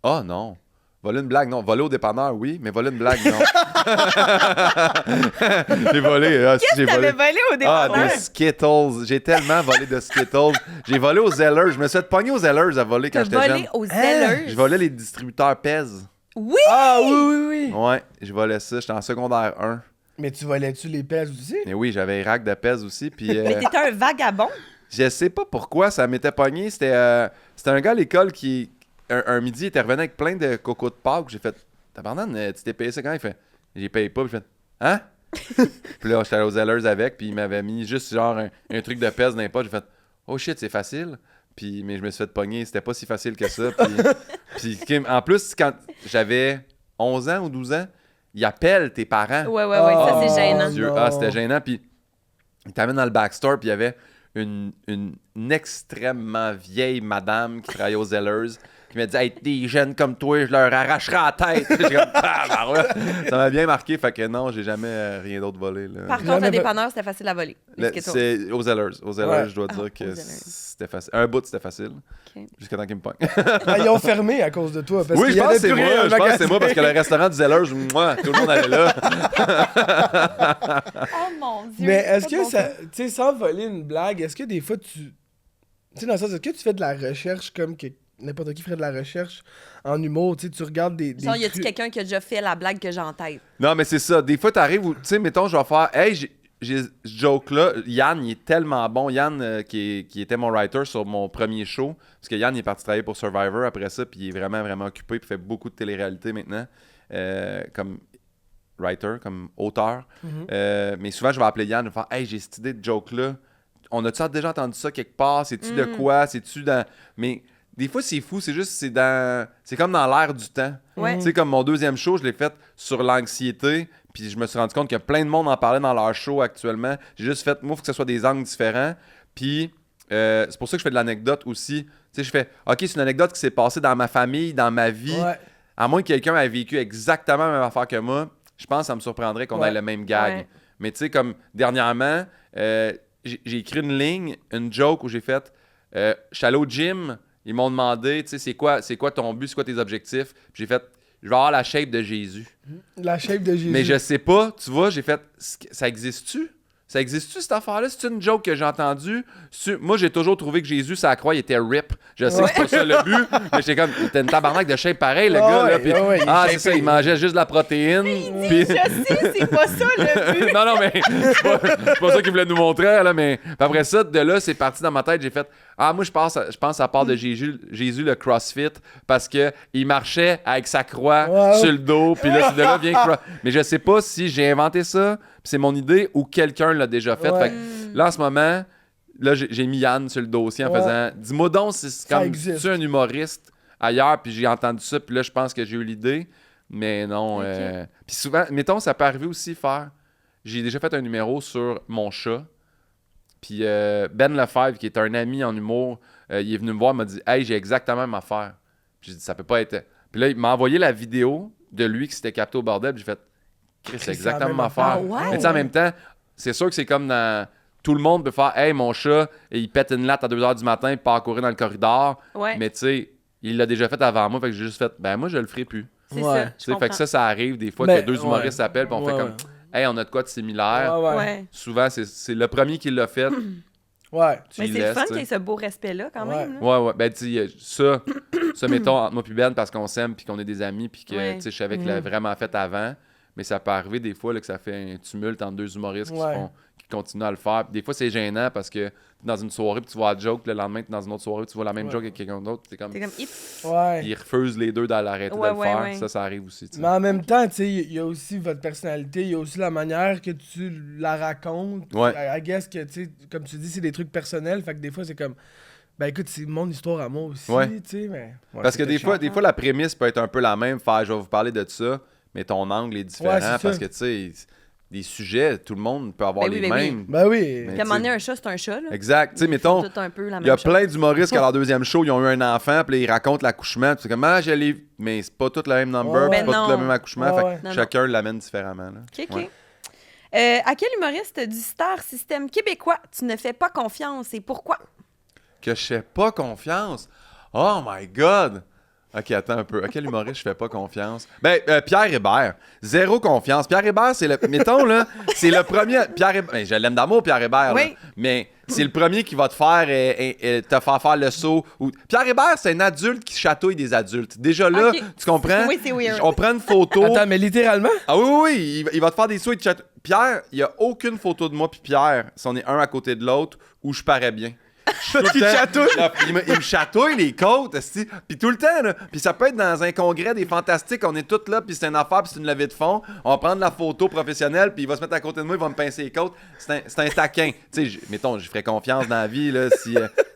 Oh non. Voler une blague, non. Voler au dépanneur, oui, mais voler une blague, non. J'ai volé. Ah, si, j'ai T'avais volé. volé au Ah, dépanneur? des Skittles. J'ai tellement volé de Skittles. J'ai volé aux Zellers. Je me suis fait pogner aux Zellers à voler quand T'as j'étais volé jeune. aux Zellers? Je volais les distributeurs Pez. Oui! Ah, oui. Ouais, je volais ça. J'étais en secondaire 1. Mais tu volais-tu les pèses aussi? Mais oui, j'avais un rack de Pez aussi. Puis Mais t'étais un vagabond? je sais pas pourquoi ça m'était pogné. C'était un gars à l'école qui, un midi, était revenu avec plein de cocos de Pâques. J'ai fait, tabarnak, tu t'es payé ça quand? Il fait, j'ai payé pas. Puis j'ai fait, hein? Puis là, j'étais allé aux Zellers avec. Puis il m'avait mis juste genre un truc de Pez dans les poches. J'ai fait, oh shit, c'est facile. Puis, mais je me suis fait pogner. C'était pas si facile que ça. Puis en plus, quand j'avais 11 ans ou 12 ans, ils appellent tes parents. Ouais, ça, c'est Oh, gênant. Dieu. non. Ah, c'était gênant. Puis, il t'amène dans le backstore, puis il y avait une extrêmement vieille madame qui travaillait aux Zellers qui m'a dit hey, des jeunes comme toi, je leur arracherai la tête. J'ai comme, ça m'a bien marqué, fait que non, j'ai jamais rien d'autre volé. Là. Par contre, Jamais le dépanneur, c'était facile à voler. Les Skittles. C'est aux Zellers. Aux Zellers, Ouais. je dois Ah, dire aux que Zellers. c'était facile. Un bout, c'était facile. Ok. Jusqu'à temps qu'ils me pognent. Ah, ils ont fermé à cause de toi. Parce Oui, qu'il je y pense avait que c'est plus rien moi. au Je pense que c'est magasin. moi parce que le restaurant du Zellers, moi, tout le monde allait là. Oh mon Dieu! Mais est-ce pas que de bon ça. sens. Tu sais, sans voler une blague, est-ce que des fois tu. Tu sais, dans le sens, est-ce que tu fais de la recherche comme que n'importe qui ferait de la recherche en humour? Tu sais, tu regardes des. Genre, y a-tu trucs- quelqu'un qui a déjà fait la blague que j'ai en tête? Non, mais c'est ça. Des fois, t'arrives où, tu sais, mettons, je vais faire, hey, j'ai ce joke-là. Yann, il est tellement bon. Yann, qui était mon writer sur mon premier show, parce que Yann, il est parti travailler pour Survivor après ça, puis il est vraiment, vraiment occupé, puis fait beaucoup de télé-réalité maintenant, comme writer, comme auteur. Mais souvent, je vais appeler Yann, je vais faire, hey, j'ai cette idée de joke-là. On a-tu déjà entendu ça quelque part? C'est-tu de quoi? C'est-tu dans. Mais. Des fois, c'est fou, c'est juste, c'est comme dans l'air du temps. Ouais. Tu sais, comme mon deuxième show, je l'ai fait sur l'anxiété, puis je me suis rendu compte que plein de monde en parlait dans leur show actuellement. J'ai juste fait, moi, il faut que ce soit des angles différents. Puis, c'est pour ça que je fais de l'anecdote aussi. Tu sais, je fais, OK, c'est une anecdote qui s'est passée dans ma famille, dans ma vie. Ouais. À moins que quelqu'un ait vécu exactement la même affaire que moi, je pense que ça me surprendrait qu'on ait le même gag. Ouais. Mais tu sais, comme dernièrement, j'ai écrit une ligne, une joke où j'ai fait je suis allé au gym, ils m'ont demandé, tu sais, c'est quoi ton but, c'est quoi tes objectifs? Puis j'ai fait, je vais avoir la shape de Jésus. La shape de Jésus. Mais je sais pas, tu vois, j'ai fait, ça existe-tu? Ça existe-tu, cette affaire-là? C'est une joke que j'ai entendue? Moi, j'ai toujours trouvé que Jésus, sa croix, il était rip. Je sais que c'est pas ça le but, mais j'étais comme, t'as une tabarnak de shape pareil, le gars, là. Puis, c'est ça, il mangeait juste de la protéine. Puis... Je sais, c'est pas ça le but. non, mais c'est pas ça qu'il voulait nous montrer, là, mais après ça, de là, c'est parti dans ma tête, j'ai fait, moi, je pense à ça part de Jésus, le CrossFit, parce que il marchait avec sa croix sur le dos, puis là, c'est de là vient mais je sais pas si j'ai inventé ça, puis c'est mon idée, ou quelqu'un l'a déjà fait. Fait que là, en ce moment, là, j'ai mis Yann sur le dossier en faisant, dis-moi donc, c'est comme, tu es un humoriste ailleurs, puis j'ai entendu ça, puis là, je pense que j'ai eu l'idée, mais non. Puis souvent, mettons, ça peut arriver aussi j'ai déjà fait un numéro sur mon chat. Puis Ben Lefebvre, qui est un ami en humour, il est venu me voir, il m'a dit « Hey, j'ai exactement la même affaire. » Puis j'ai dit « Ça peut pas être... » Puis là, il m'a envoyé la vidéo de lui qui s'était capté au bordel, puis j'ai fait « Chris, c'est exactement la même affaire. » Mais tu sais, en même temps, c'est sûr que c'est comme dans... Tout le monde peut faire « Hey, mon chat, il pète une latte à 2h du matin, il part courir dans le corridor. » Mais tu sais, il l'a déjà fait avant moi, fait que j'ai juste fait « Ben moi, je le ferai plus. » C'est ça, Fait que ça arrive des fois que deux humoristes s'appellent, puis on fait comme... Hey, on a de quoi de similaire. Souvent, c'est le premier qui l'a fait. Ouais. Mais c'est le fun qu'il y ait ce beau respect-là, quand même. Ouais. Ben, tu sais, ça, mettons, entre moi et Ben, parce qu'on s'aime puis qu'on est des amis puis que, tu sais, je savais qu'il l'avait vraiment fait avant. Mais ça peut arriver des fois là, que ça fait un tumulte entre deux humoristes qui continuent à le faire. Puis des fois, c'est gênant parce que t'es dans une soirée puis tu vois la joke, le lendemain, t'es dans une autre soirée puis tu vois la même joke avec quelqu'un d'autre. T'es comme ils refusent les deux d'arrêter de le faire. Ça arrive aussi. T'sais. Mais en même temps, tu sais, il y a aussi votre personnalité, il y a aussi la manière que tu la racontes. I guess que, tu sais, comme tu dis, c'est des trucs personnels. Fait que des fois, c'est comme, ben écoute, c'est mon histoire à moi aussi, tu sais. Mais parce que des fois, la prémisse peut être un peu la même. Faire, je vais vous parler de ça, mais ton angle est différent parce que, tu sais, des sujets, tout le monde peut avoir les mêmes. Ben oui. Puis à un moment donné, un chat, c'est un chat. Là. Exact. Tu sais, mettons, il y a plein d'humoristes qui, à leur deuxième show, ils ont eu un enfant, puis ils racontent l'accouchement. Puis c'est comme, je l'ai... Mais c'est pas tout le même number, puis pas tout le même accouchement. Fait que chacun l'amène différemment. Là. OK. À quel humoriste du star système québécois tu ne fais pas confiance et pourquoi? Que je fais pas confiance? Oh my God! OK, attends un peu. À quel humoriste je fais pas confiance? Ben, Pierre Hébert. Zéro confiance. Pierre Hébert, c'est le... Mettons, là, c'est le premier... Pierre Hébert... Ben, je l'aime d'amour, Pierre Hébert, là. Mais c'est le premier qui va te faire faire le saut. Pierre Hébert, c'est un adulte qui chatouille des adultes. Déjà là, tu comprends? Oui, c'est weird. On prend une photo... Attends, mais littéralement? Ah oui, il va te faire des sauts et chatouiller. Pierre, il n'y a aucune photo de moi puis Pierre, si on est un à côté de l'autre, où je parais bien. Parce qu'il chatouille. Il me chatouille les côtes, puis tout le temps, là. Puis ça peut être dans un congrès des fantastiques, on est tous là, puis c'est une affaire, puis c'est une levée de fond. On va prendre la photo professionnelle, puis il va se mettre à côté de moi, il va me pincer les côtes. C'est un taquin. Tu sais, mettons, je ferais confiance dans la vie, là,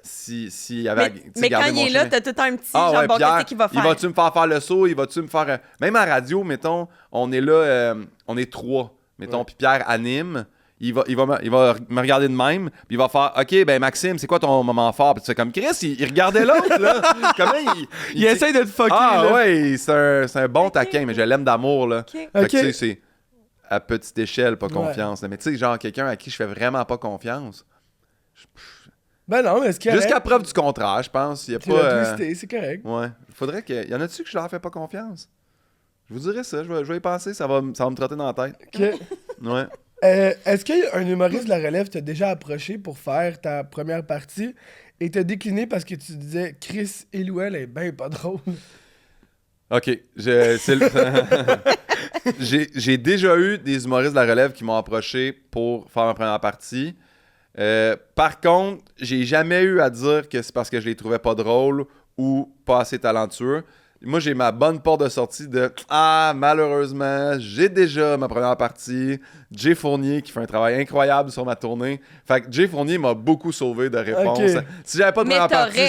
si y avait. Mais quand il est là, t'as tout un petit genre, bon, qu'est-ce qu'il va faire? Il va-tu me faire le saut? Il va-tu me faire. Même à radio, mettons, on est là, on est 3. Mettons, puis Pierre anime. Il va me regarder de même, puis il va faire « OK, ben Maxime, c'est quoi ton moment fort? » Puis tu fais comme Chris, il regardait l'autre, là. Comment il essaie de te fucker, là. Ouais, c'est un bon taquin, mais je l'aime d'amour, là. Fait que tu sais, c'est à petite échelle, pas confiance. Mais tu sais, genre quelqu'un à qui je fais vraiment pas confiance. Ben non, mais c'est correct. Jusqu'à preuve du contraire, je pense. Il y a pas... c'est correct. Ouais. Faudrait que... Y en a-tu que je leur fais pas confiance? Je vous dirais ça, je vais y penser, ça va me trotter dans la tête. OK. Ouais. Est-ce qu'un humoriste de la relève t'a déjà approché pour faire ta première partie et t'a décliné parce que tu disais « Chris, il ou elle est ben pas drôle ». OK. J'ai déjà eu des humoristes de la relève qui m'ont approché pour faire ma première partie. Par contre, j'ai jamais eu à dire que c'est parce que je les trouvais pas drôles ou pas assez talentueux. Moi, j'ai ma bonne porte de sortie de « Ah, malheureusement, j'ai déjà ma première partie. » Jay Fournier qui fait un travail incroyable sur ma tournée. Fait que Jay Fournier m'a beaucoup sauvé de réponses. Okay. Si j'avais pas de première partie,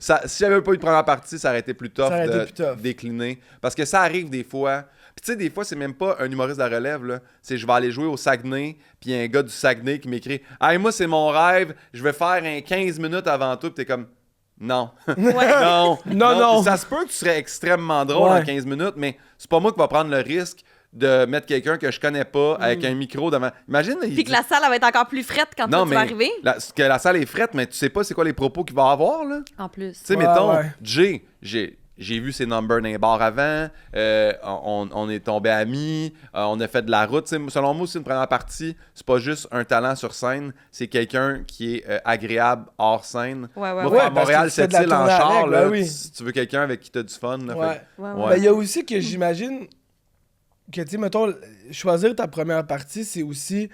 si j'avais pas eu de première partie, ça aurait été plus tough de décliner. Parce que ça arrive des fois. Puis tu sais, des fois, c'est même pas un humoriste de la relève, là. C'est je vais aller jouer au Saguenay, puis il y a un gars du Saguenay qui m'écrit « Hey, moi, c'est mon rêve, je vais faire un 15 minutes avant toi. » Puis t'es comme « Non. non. Non. Ça se peut que tu serais extrêmement drôle en 15 minutes, mais c'est pas moi qui va prendre le risque de mettre quelqu'un que je connais pas avec un micro devant. Imagine. Puis que la salle elle va être encore plus frette quand tu vas arriver. Que la salle est frette, mais tu sais pas c'est quoi les propos qu'il va avoir, là. En plus. Tu sais, mettons, Jay, j'ai vu ses numbers dans les bars avant, on est tombés amis, on a fait de la route. T'sais, selon moi aussi, une première partie, c'est pas juste un talent sur scène, c'est quelqu'un qui est agréable hors scène. Ouais, moi, à Montréal, cette île en char, avec, là, oui. si tu veux quelqu'un avec qui t'as du fun. Là, Ben, il y a aussi que j'imagine que, tu sais, mettons, choisir ta première partie, c'est aussi,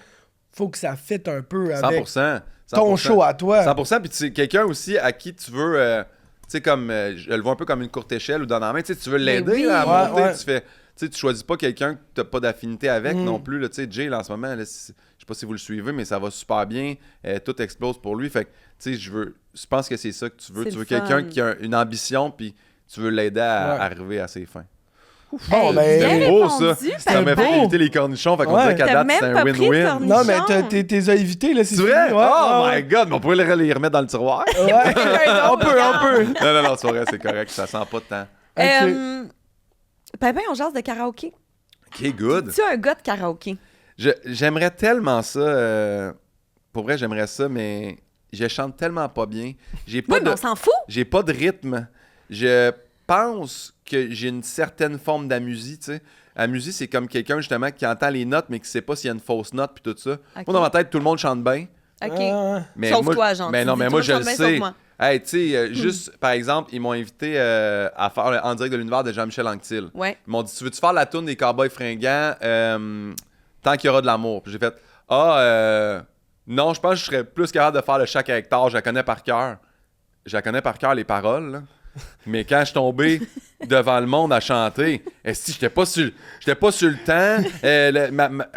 faut que ça fitte un peu avec 100%, ton show à toi. 100%, puis c'est quelqu'un aussi à qui tu veux... tu sais, comme, je le vois un peu comme une courte échelle ou dans la main. Tu sais, tu veux l'aider à monter. Tu choisis pas quelqu'un que tu n'as pas d'affinité avec non plus. Tu sais, Jay, là, en ce moment, là, je sais pas si vous le suivez, mais ça va super bien. Tout explose pour lui. Fait que, tu sais, je pense que c'est ça que tu veux. Tu veux quelqu'un qui a une ambition, puis tu veux l'aider à arriver à ses fins. Bon, c'est beau, ça. Ça m'a fait éviter les cornichons. Fait qu'on dirait qu'à date, c'est un win-win. Non, mais t'es évités, là, c'est vrai? Oh my God, mais on pourrait les remettre dans le tiroir. On peut. Non, c'est vrai, c'est correct. Ça sent pas de temps. Pimpin, on jase de karaoké. OK, good. Tu es un gars de karaoké? J'aimerais tellement ça. Pour vrai, j'aimerais ça, mais je chante tellement pas bien. Mais on s'en fout. J'ai pas de rythme. Je pense que j'ai une certaine forme d'amusie, tu sais. Amusie, c'est comme quelqu'un, justement, qui entend les notes, mais qui sait pas s'il y a une fausse note, puis tout ça. Okay. Moi, dans ma tête, tout le monde chante bien. OK. Mais sauf moi, toi, genre. Mais non, mais moi, je le sais. Moi. Hey, tu sais, juste, par exemple, ils m'ont invité à faire En direct de l'univers de Jean-Michel Anctil. Ouais. Ils m'ont dit, tu veux-tu faire la tourne des Cowboys fringants tant qu'il y aura de l'amour? Puis j'ai fait, non, je pense que je serais plus capable de faire le Chaque hectare. Je la connais par cœur. Je la connais par cœur, les paroles, là. Mais quand je suis tombé devant le monde à chanter, si j'étais pas sur le temps,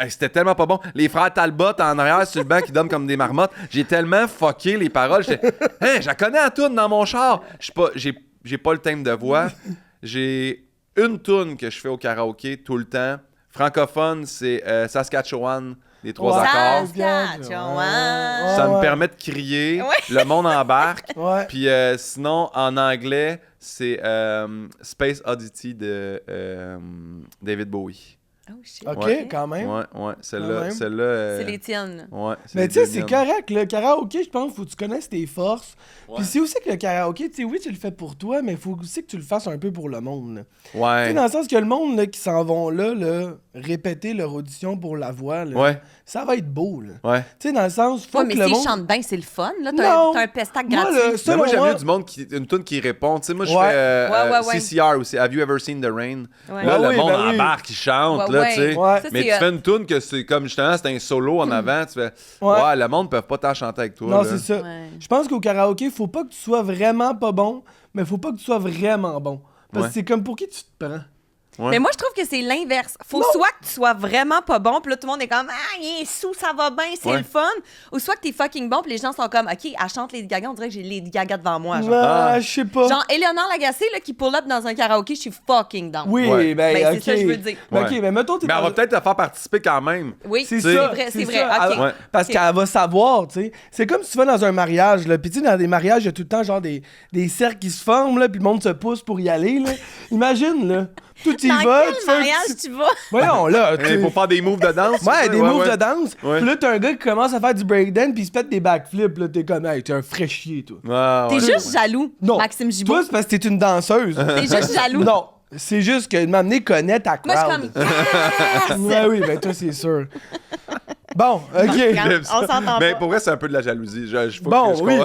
c'était tellement pas bon. Les frères Talbot en arrière sur le banc qui donnent comme des marmottes, j'ai tellement fucké les paroles. J'étais, je la connais à toune dans mon char. J'ai pas le thème de voix. J'ai une toune que je fais au karaoké tout le temps. Francophone, c'est Saskatchewan. Les 3 accords. Ça me permet de crier. Le monde embarque. Puis sinon, en anglais, c'est Space Oddity de David Bowie. Oh shit. OK, quand même. Ouais. Celle-là. C'est les tiennes. Ouais, mais tu sais, c'est correct. Le karaoké, je pense, faut que tu connaisses tes forces. Puis c'est aussi que le karaoké, tu sais, oui, tu le fais pour toi, mais il faut aussi que tu le fasses un peu pour le monde. Là. Ouais. Tu sais, dans le sens que le monde là, qui s'en vont là, répéter leur audition pour la voix, là, ça va être beau. Là. Ouais. Tu sais, dans le sens, faut que mais le s'ils monde... chantent bien, c'est le fun. Là, t'as un pestac gratuit. Moi, j'aime mieux du monde une tune qui répond. Tu sais, moi, je fais CCR aussi. Have you ever seen the rain? Là, le monde embarque, il chante, là, tu sais. Mais tu fais une tune que c'est comme, justement, c'est un solo en avant. Tu fais, le monde ne peut pas t'en chanter avec toi. Non, c'est ça. Je pense qu'au karaoké, faut pas que tu sois vraiment pas bon, mais faut pas que tu sois vraiment bon. Parce que c'est comme pour qui tu te prends. Ouais. Mais moi, je trouve que c'est l'inverse. Faut soit que tu sois vraiment pas bon, puis là, tout le monde est comme « Ah, il est sous, ça va bien, c'est le fun. » Ou soit que t'es fucking bon, puis les gens sont comme « OK, elle chante Lady Gaga, on dirait que j'ai Lady Gaga devant moi. » Je sais pas. Genre, Éléonore Lagacé, là, qui pull up dans un karaoké, je suis fucking down. Oui, ben OK. C'est ça que je veux dire. OK, mais mettons... Mais elle va peut-être te faire participer quand même. Oui, c'est vrai. OK. Parce qu'elle va savoir, tu sais. C'est comme si tu vas dans un mariage, là. Puis tu sais, dans des mariages, il y a tout le temps, genre, des cercles qui se forment, là, puis le monde se pousse pour y aller, là. Imagine, là. Tout y va. Dans quel mariage tu vas? Voyons, là. Pour faire des moves de danse. Ouais, des moves de danse. Puis là, t'as un gars qui commence à faire du breakdance, puis il se pète des backflips. Là, t'es comme, hey, t'es un fraîchier, toi. T'es juste jaloux, Maxime Gibault. Toi, c'est parce que t'es une danseuse. T'es juste jaloux. Non. C'est juste que m'amener connaît ta crowd. Moi, je suis comme, ouais, oui, ben toi, c'est sûr. Bon, OK. On s'entend Mais pas. pour vrai, c'est un peu de la jalousie. Oui, oui.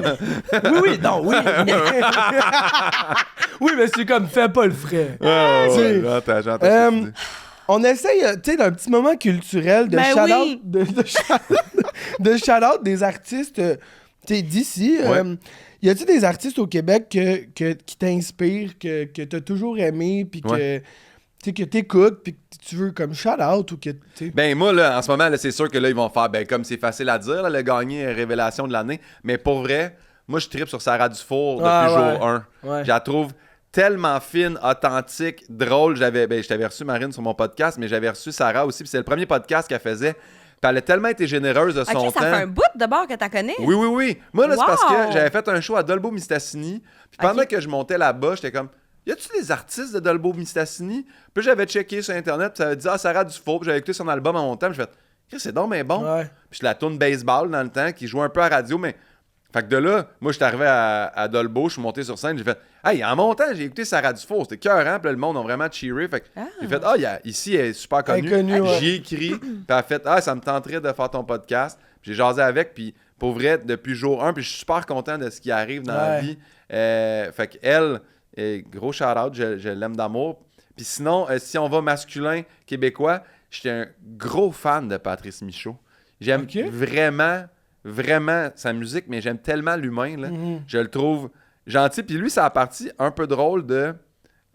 Oui, mais c'est comme, fais pas le frais. J'entends. On essaye, tu sais, d'un petit moment culturel de shout-out de shout-out des artistes d'ici. Y a-t-il des artistes au Québec qui t'inspirent, que t'as toujours aimé, puis que t'écoutes, puis que tu veux comme shout-out ou que... Ben moi, là, en ce moment, là, c'est sûr que là, ils vont faire, comme c'est facile à dire, là, le gagner révélation de l'année, mais pour vrai, moi, je trippe sur Sarah Dufour depuis jour 1. Je la trouve tellement fine, authentique, drôle. Je t'avais reçu, Marine, sur mon podcast, mais j'avais reçu Sarah aussi. Puis c'est le premier podcast qu'elle faisait. Puis elle a tellement été généreuse de son temps. Ça fait un bout de bord que t'en connais. Oui. Moi, là, c'est parce Wow! que j'avais fait un show à Dolbeau-Mistassini. Puis pendant que je montais là-bas, j'étais comme, y a-tu des artistes de Dolbeau-Mistassini? Puis j'avais checké sur Internet, puis ça avait dit, Sarah Dufault. Puis j'avais écouté son album en montant. Puis j'ai fait, c'est donc bien bon. Ouais. Puis je la tourne baseball dans le temps, qui jouait un peu à radio, mais. Fait que de là, moi, je suis arrivé à Dolbeau, je suis monté sur scène, j'ai fait, hey, en montant, j'ai écouté Sarah Dufault, c'était cœurant, puis là, le monde a vraiment cheeré. Fait que j'ai fait, ici, elle est super connue. Ouais. J'ai écrit, puis elle a fait, ça me tenterait de faire ton podcast. Puis j'ai jasé avec, puis pour vrai, depuis jour 1, puis je suis super content de ce qui arrive dans la vie. Fait qu'elle, gros shout-out, je l'aime d'amour. Puis sinon, si on va masculin québécois, j'étais un gros fan de Patrice Michaud. J'aime vraiment sa musique, mais j'aime tellement l'humain, là. Je le trouve gentil. Puis lui, ça a parti un peu drôle de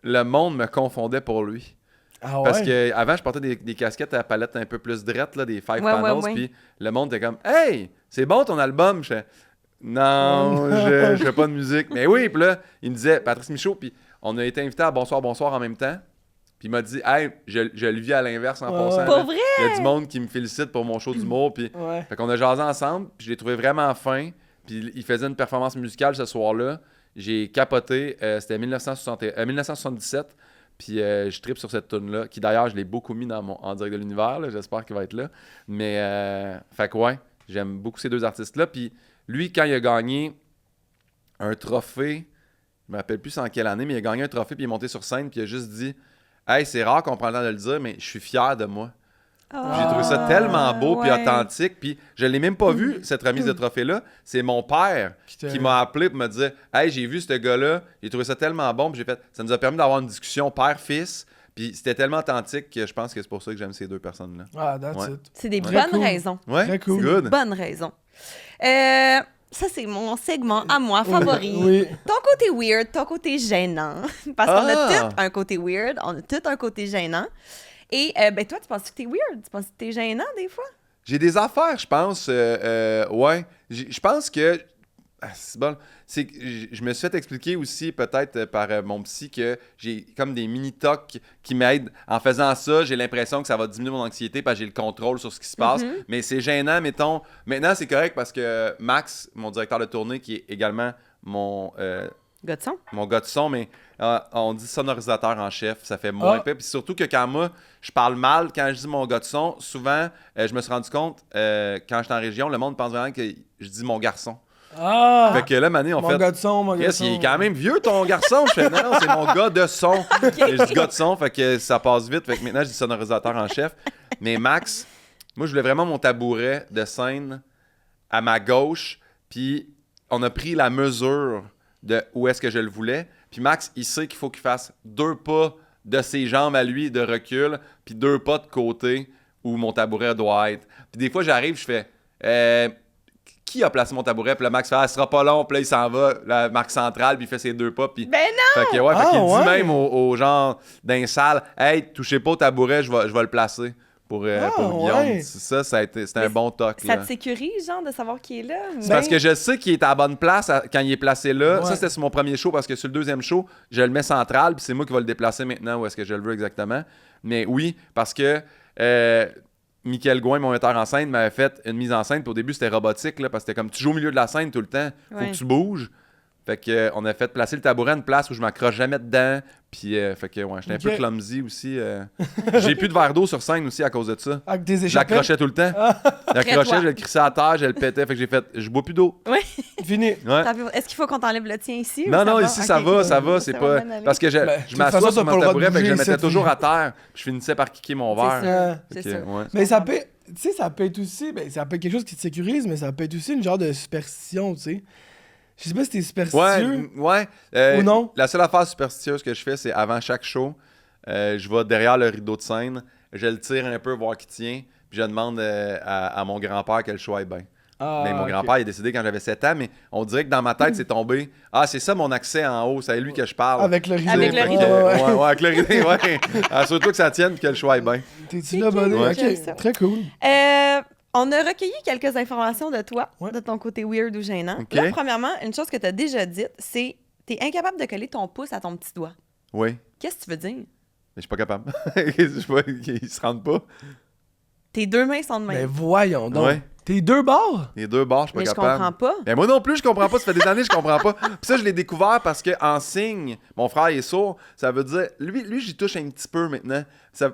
le monde me confondait pour lui. Ah ouais? Parce que avant je portais des casquettes à palette un peu plus drettes, là, des Five Panels, puis le monde était comme « Hey, c'est bon ton album! » Je fais « Non, je fais pas de musique. » Mais oui, puis là, il me disait, Patrice Michaud, puis on a été invités à Bonsoir en même temps. Puis il m'a dit, hey, je le vis à l'inverse en passant. Pour vrai? Il y a du monde qui me félicite pour mon show d'humour. Puis fait qu'on a jasé ensemble. Puis je l'ai trouvé vraiment fin. Puis il faisait une performance musicale ce soir-là. J'ai capoté. C'était 1977. Puis je trippe sur cette tune-là. Qui d'ailleurs, je l'ai beaucoup mis en direct de l'univers. Là. J'espère qu'il va être là. Mais fait que ouais, j'aime beaucoup ces deux artistes-là. Puis lui, quand il a gagné un trophée, je me rappelle plus en quelle année, mais il a gagné un trophée. Puis il est monté sur scène. Puis il a juste dit. Hey, c'est rare qu'on prend le temps de le dire, mais je suis fier de moi. J'ai trouvé ça tellement beau puis authentique. Puis je l'ai même pas vu, cette remise de trophée-là. C'est mon père qui m'a appelé pour me dire « Hey, j'ai vu ce gars-là, j'ai trouvé ça tellement bon. » Puis j'ai fait, ça nous a permis d'avoir une discussion père-fils. Puis c'était tellement authentique que je pense que c'est pour ça que j'aime ces deux personnes-là. Ah, that's it. C'est des bonnes raisons. Ouais, très cool. Good. Des bonnes raisons. Ça, c'est mon segment à moi, favori. Oui. Ton côté weird, ton côté gênant. Parce qu'on a tout un côté weird, on a tout un côté gênant. Et toi, tu penses que t'es weird? Tu penses que t'es gênant des fois? J'ai des affaires, je pense. Ouais. Je pense que... c'est bon. C'est que je me suis fait expliquer aussi, peut-être par mon psy, que j'ai comme des mini-tocs qui m'aident. En faisant ça, j'ai l'impression que ça va diminuer mon anxiété parce que j'ai le contrôle sur ce qui se passe. Mais c'est gênant, mettons. Maintenant, c'est correct parce que Max, mon directeur de tournée, qui est également mon... Gars de son? Mon gars de son, mais on dit sonorisateur en chef, ça fait moins peur. Puis surtout que quand moi, je parle mal, quand je dis mon gars de son, souvent, je me suis rendu compte, quand j'étais en région, le monde pense vraiment que je dis mon garçon. Ah! Fait que là, Mané, on mon fait. Gars de son, mon gars de Yes, son. il est quand même vieux, ton garçon. Je fais, non, c'est mon gars de son. Et je dis gars de son, fait que ça passe vite. Fait que maintenant, je dis sonorisateur en chef. Mais Max, moi, je voulais vraiment mon tabouret de scène à ma gauche. Puis, on a pris la mesure de où est-ce que je le voulais. Puis Max, il sait qu'il faut qu'il fasse 2 pas de ses jambes à lui de recul, puis 2 pas de côté où mon tabouret doit être. Puis des fois, j'arrive, je fais qui a placé mon tabouret? Puis le Max fait ce sera pas long, puis là, il s'en va, la marque centrale, puis il fait ses 2 pas. Puis... Ben non! Fait que, qu'il dit même aux gens d'un salle, hey, touchez pas au tabouret, je vais le placer. Pour Guillaume. Ça a été, c'était un bon toc. Ça te sécurise, genre, de savoir qui est là? C'est parce que je sais qu'il est à la bonne place quand il est placé là. Ouais. Ça, c'était sur mon premier show parce que sur le deuxième show, je le mets central, puis c'est moi qui vais le déplacer maintenant où est-ce que je le veux exactement. Mais oui, parce que Michael Gouin, mon metteur en scène, m'avait fait une mise en scène. Puis au début, c'était robotique, là, parce que c'était comme tu joues au milieu de la scène tout le temps. Faut que tu bouges. Fait que on a fait placer le tabouret à une place où je m'accroche jamais dedans. Puis fait que j'étais un peu clumsy aussi. J'ai plus de verre d'eau sur scène aussi à cause de ça. Avec des échappées. J'accrochais tout le temps. J'accrochais, je le crissais à terre, je le pétais. Fait que j'ai fait, je bois plus d'eau. Oui. Fini. Ouais. Est-ce qu'il faut qu'on t'enlève le tien ici? Non, ici ça va. C'est pas. Parce que je m'assois sur mon tabouret, fait que je le mettais toujours à terre. Puis je finissais par kicker mon verre. C'est ça. Mais ça peut. Tu sais, ça peut être aussi. Ça peut être quelque chose qui te sécurise, mais ça peut être aussi une genre de superstition, tu sais. Je sais pas si t'es superstitieux. Ouais. Ou non? La seule affaire superstitieuse que je fais, c'est avant chaque show, je vais derrière le rideau de scène, je le tire un peu, voir qui tient, puis je demande à mon grand-père que le show aille bien. Mais mon grand-père il est décédé quand j'avais 7 ans, mais on dirait que dans ma tête, c'est tombé. Ah, c'est ça mon accès en haut, c'est à lui que je parle. Avec le rideau. Avec le rideau. Ouais, avec le rideau, ouais. Assure-toi que ça tienne et que le show aille bien. T'es-tu là, bonne? Ouais. Ok, très cool. On a recueilli quelques informations de toi, Ouais. de ton côté weird ou gênant. Ok. Là, premièrement, une chose que tu as déjà dite, c'est T'es incapable de coller ton pouce à ton petit doigt. Oui. Qu'est-ce que tu veux dire? Mais je suis pas capable. Je sais pas, ils se rendent pas. Tes deux mains sont de Mais même. voyons donc. Ouais. T'es deux bords? Les deux bords, je suis pas Mais je capable. comprends pas. Ben moi non plus, je comprends pas. Ça fait des années que je comprends pas. Puis ça, je l'ai découvert parce que en signe, mon frère est sourd. Ça veut dire... Lui j'y touche un petit peu maintenant.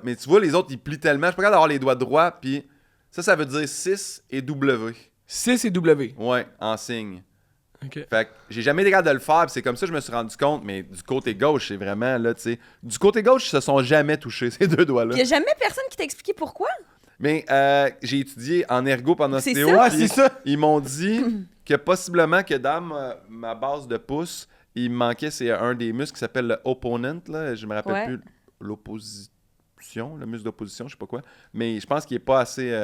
Mais tu vois, les autres, ils plient tellement. Je suis pas capable d'avoir les doigts droits. Puis ça veut dire 6 et W. 6 et W. Ouais, en signe. OK. Fait que j'ai jamais été capable de le faire, puis c'est comme ça que je me suis rendu compte, mais du côté gauche, c'est vraiment là, tu sais. Du côté gauche, ils se sont jamais touchés, ces deux doigts-là. Il y a jamais personne qui t'a expliqué pourquoi. Mais j'ai étudié en ergo pendant C'est ostéo, ça? Ouais, puis c'est ça. ils m'ont dit que possiblement que dans ma base de pouce, il me manquait, c'est un des muscles qui s'appelle le opponent, là, je me rappelle Ouais. plus, l'opposition, le muscle d'opposition, je sais pas quoi, mais je pense qu'il est pas assez...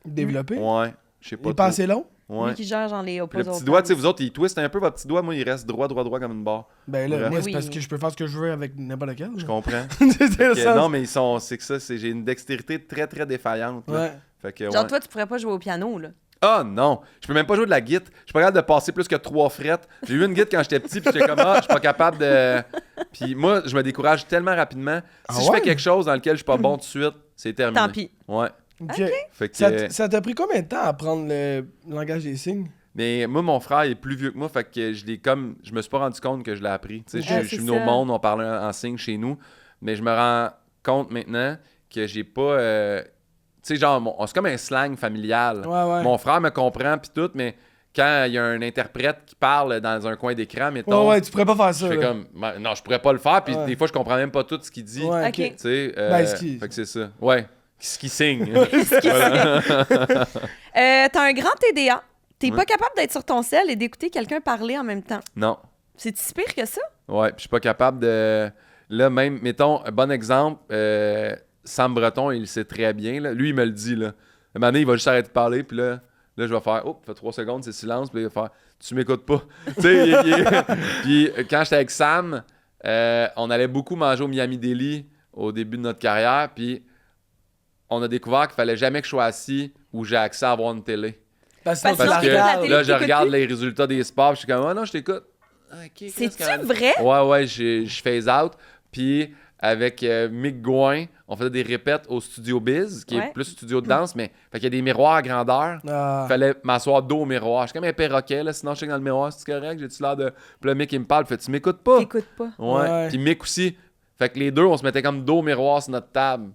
Développé. ouais, je sais Il pas est pas trop. assez long? Ouais. Lui qui gère genre les Puis opposés. le petit doigt, tu sais, vous autres, il twist un peu votre petit doigt, moi, il reste droit comme une barre. Ben là, Bref. moi, c'est Oui. parce que je peux faire ce que je veux avec n'importe lequel. Je comprends. C'est le Que sens. non, mais c'est que ça, j'ai une dextérité très, très défaillante. Là. Ouais. Fait que, Genre, ouais. toi, tu pourrais pas jouer au piano, là. Ah non, je peux même pas jouer de la guitare. Je suis pas capable de passer plus que 3 frettes. J'ai eu une guitare quand j'étais petit, puis j'étais comme, je suis pas capable de... Puis moi, je me décourage tellement rapidement. Si Ah je ouais? fais quelque chose dans lequel je suis pas bon tout de suite, c'est terminé. Tant pis. Ouais. OK. Fait que... Ça t'a pris combien de temps à apprendre le langage des signes? Mais moi, mon frère est plus vieux que moi, fait que je me suis pas rendu compte que je l'ai appris. Tu sais, je suis c'est venu au ça. monde, on parlait en signe chez nous, mais je me rends compte maintenant que j'ai pas... tu sais, genre, c'est comme un slang familial. Ouais, ouais. Mon frère me comprend puis tout, mais quand il y a un interprète qui parle dans un coin d'écran, mettons, Ouais, tu pourrais pas faire je ça. fais là. comme... Non, je pourrais pas le faire, puis Ouais. des fois, je comprends même pas tout ce qu'il dit. Ouais, Ok. Tu sais, Ben, ce qui- fait que c'est ça. Ouais, ce qui signe. T'as un grand TDA. T'es Ouais. pas capable d'être sur ton sel et d'écouter quelqu'un parler en même temps. Non. C'est si pire que ça? Ouais, puis je suis pas capable de... Là, même, mettons, un bon exemple, Sam Breton, il le sait très bien. Là. Lui, il me le dit. Là. Un moment donné, il va juste arrêter de parler, puis là, je vais faire... Oh, fait 3 secondes, c'est silence, puis il va faire... Tu m'écoutes pas. Tu sais, Puis quand j'étais avec Sam, on allait beaucoup manger au Miami Deli au début de notre carrière, puis on a découvert qu'il fallait jamais que je sois assis où j'ai accès à avoir une télé. Parce Parce que Parce que que la télé, là, je t'écoutes regarde plus? les résultats des sports, puis je suis comme... Ah non, je t'écoute. Ok, C'est-tu correct. vrai? Ouais, je phase out. Puis avec Mick Gouin, on faisait des répètes au Studio Biz, qui Ouais. est plus studio de danse, mais fait qu'il y a des miroirs à grandeur. Ah. Fallait m'asseoir dos au miroir. Je suis comme un perroquet, là, sinon je suis dans le miroir, c'est correct, j'ai-tu l'air de... Puis là, Mick, il me parle, fait, tu m'écoutes pas? T'écoutes pas. Ouais. Ouais. Puis Mick aussi. Fait que les deux, on se mettait comme dos au miroir sur notre table.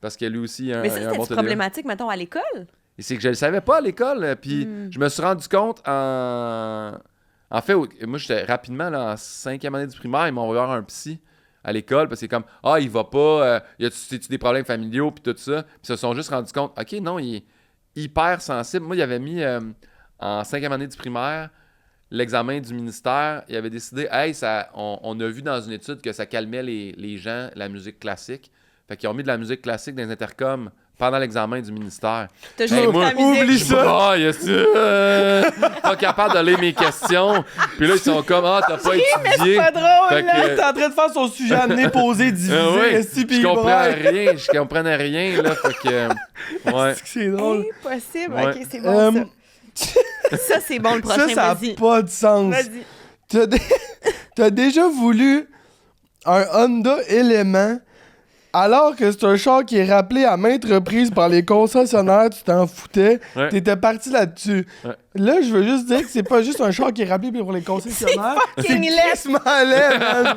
Parce que lui aussi, il a un, Mais ça, il a un bon c'était TDA. problématique, mettons, à l'école? Et c'est que je le savais pas à l'école. Puis je me suis rendu compte en fait, moi, j'étais rapidement, là, en 5e année du primaire, ils m'ont envoyé voir un psy à l'école parce que c'est comme, il va pas, y a-tu des problèmes familiaux, puis tout ça. Puis ils se sont juste rendus compte, OK, non, il est hyper sensible. Moi, il avait mis en 5e année du primaire l'examen du ministère. Il avait décidé, on a vu dans une étude que ça calmait les gens, la musique classique. Fait qu'ils ont mis de la musique classique dans les intercoms pendant l'examen du ministère. T'as Hey, juste moi, la musique. oublie ça. Pas capable de lire mes questions. Puis là, ils sont comme, t'as pas étudié. C'est pas drôle, Fait là. que- T'es en train de faire son sujet amené, posé, divisé, Oui, esti, puis je il comprends braille. rien. Je comprenais rien, là. Fait que, ouais. C'est drôle. Impossible. Ouais. OK, c'est bon, Euh, ça. Ça, c'est bon, le prochain. ça n'a Vas-y. pas de sens. Vas-y. T'as déjà voulu un Honda Element alors que c'est un char qui est rappelé à maintes reprises par les concessionnaires, tu t'en foutais, Ouais. t'étais parti là-dessus. Ouais. Là, je veux juste dire que c'est pas juste un char qui est rappelé pour les concessionnaires, c'est fucking laid. crissement laid, man.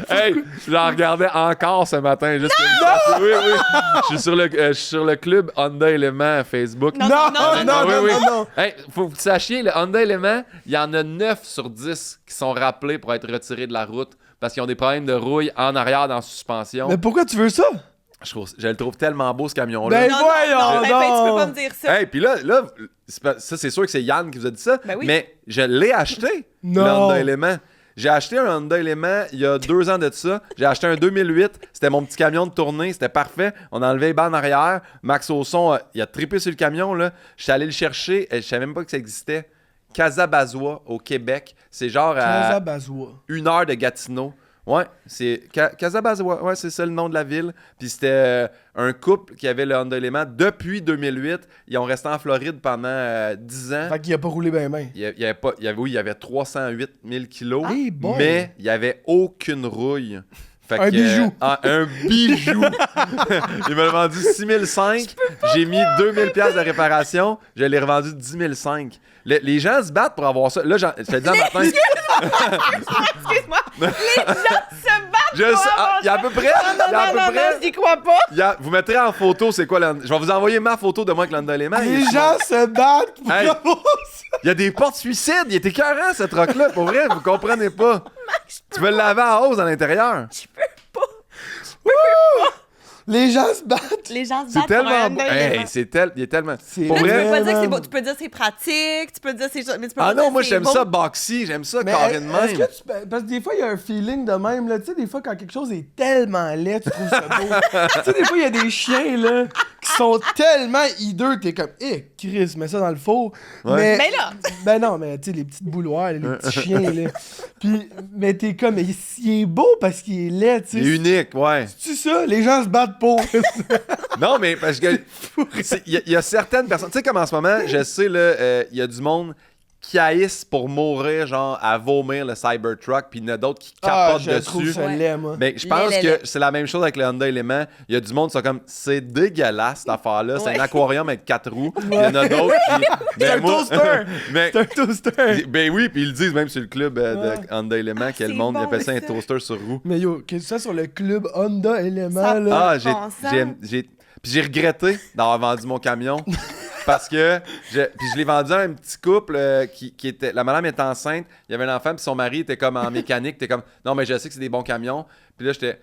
Hey, je la regardais encore ce matin. Juste pour oui, oui. Je suis sur le club Honda Element Facebook. Non, Non, non, non, oui, non, oui. non, non. Hey, faut que tu sachiez, le Honda Element, il y en a 9 sur 10 qui sont rappelés pour être retirés de la route parce qu'ils ont des problèmes de rouille en arrière dans la suspension. Mais pourquoi tu veux ça? Je le trouve tellement beau, ce camion-là. Ben Non, voyons non, ben, tu peux donc. pas me dire ça. Hey, puis là ça, c'est sûr que c'est Yann qui vous a dit ça, Ben oui. mais je l'ai acheté, Non. le Honda Element. J'ai acheté un Honda Element il y a 2 ans de ça. J'ai acheté un 2008. C'était mon petit camion de tournée. C'était parfait. On a enlevé les bancs en arrière. Max Ausson, il a trippé sur le camion. Là. Je suis allé le chercher. Je savais même pas que ça existait. Casabazois, au Québec. C'est genre à Casabazois. 1 heure de Gatineau. Ouais, c'est Casabazois, ouais, c'est ça le nom de la ville. Puis c'était un couple qui avait le Honda Element depuis 2008. Ils ont resté en Floride pendant 10 ans. Fait qu'il a pas roulé bien. Il y avait pas, il y avait 308 000 kilos, Hey boy. mais il n'y avait aucune rouille. Fait Un bijou. Un bijou. Il m'a vendu 6 500. J'ai mis 2 000 piastres de réparation. Je l'ai revendu 10 500. Les gens se battent pour avoir ça. Là, je te dis en matin. Excuse-moi. Les gens se battent pour avoir Il y a à peu près. Non, j'y crois pas. Vous mettrez en photo, c'est quoi Je vais vous envoyer ma photo de moi avec l'Honda Element. Les gens se battent pour Hey. avoir ça. Il y a des portes suicides. Il était écœurant, cette rock-là. Pour vrai, vous comprenez pas. Tu veux le laver à hausse à l'intérieur. Je peux pas. Les gens se battent. Les gens se C'est battent pour un tellement Honda bon. Element. Hey, il est tellement. C'est Pour Là, tu vrai. peux pas dire que c'est beau. man. Tu peux dire que c'est pratique, tu peux dire que c'est... Mais tu peux Ah pas non, dire moi que c'est j'aime beau. ça boxy, j'aime ça Mais carré de est-ce même. que tu... Parce que des fois, il y a un feeling de même, là. Tu sais, des fois, quand quelque chose est tellement laid, tu trouves ça beau. Tu sais, des fois, il y a des chiens, là, qui sont tellement hideux, t'es comme, Chris, mets ça dans le four. Ouais. Mais là... Ben non, mais tu sais, les petites bouloirs, les petits chiens, là. Puis, mais t'es comme, mais il est beau parce qu'il est laid, tu sais. Il est unique, ouais. C'est-tu ça? Les gens se battent pour. Non, mais parce que il y a certaines personnes, tu sais comme en ce moment, je sais là, il y a du monde qui haïssent pour mourir, genre à vomir le Cybertruck, puis il y en a d'autres qui capotent je trouve dessus. ça laid, moi. Mais je pense Les. que c'est la même chose avec le Honda Element. Il y a du monde qui sont comme, c'est dégueulasse cette affaire-là. C'est Ouais. un aquarium avec 4 roues. Puis il y en a d'autres qui. C'est un toaster! mais, C'est un toaster! ben oui, puis ils le disent même sur le club Ouais. de Honda Element, que le c'est monde bon, appelle ça un ça. toaster sur roue. Mais yo, qu'est-ce que ça sur le club Honda Element, Ça là? Ah, bon sens. puis j'ai regretté d'avoir vendu mon camion parce que puis je l'ai vendu à un petit couple qui était la madame était enceinte, il y avait un enfant puis son mari était comme en mécanique, était comme non mais je sais que c'est des bons camions. Puis là j'étais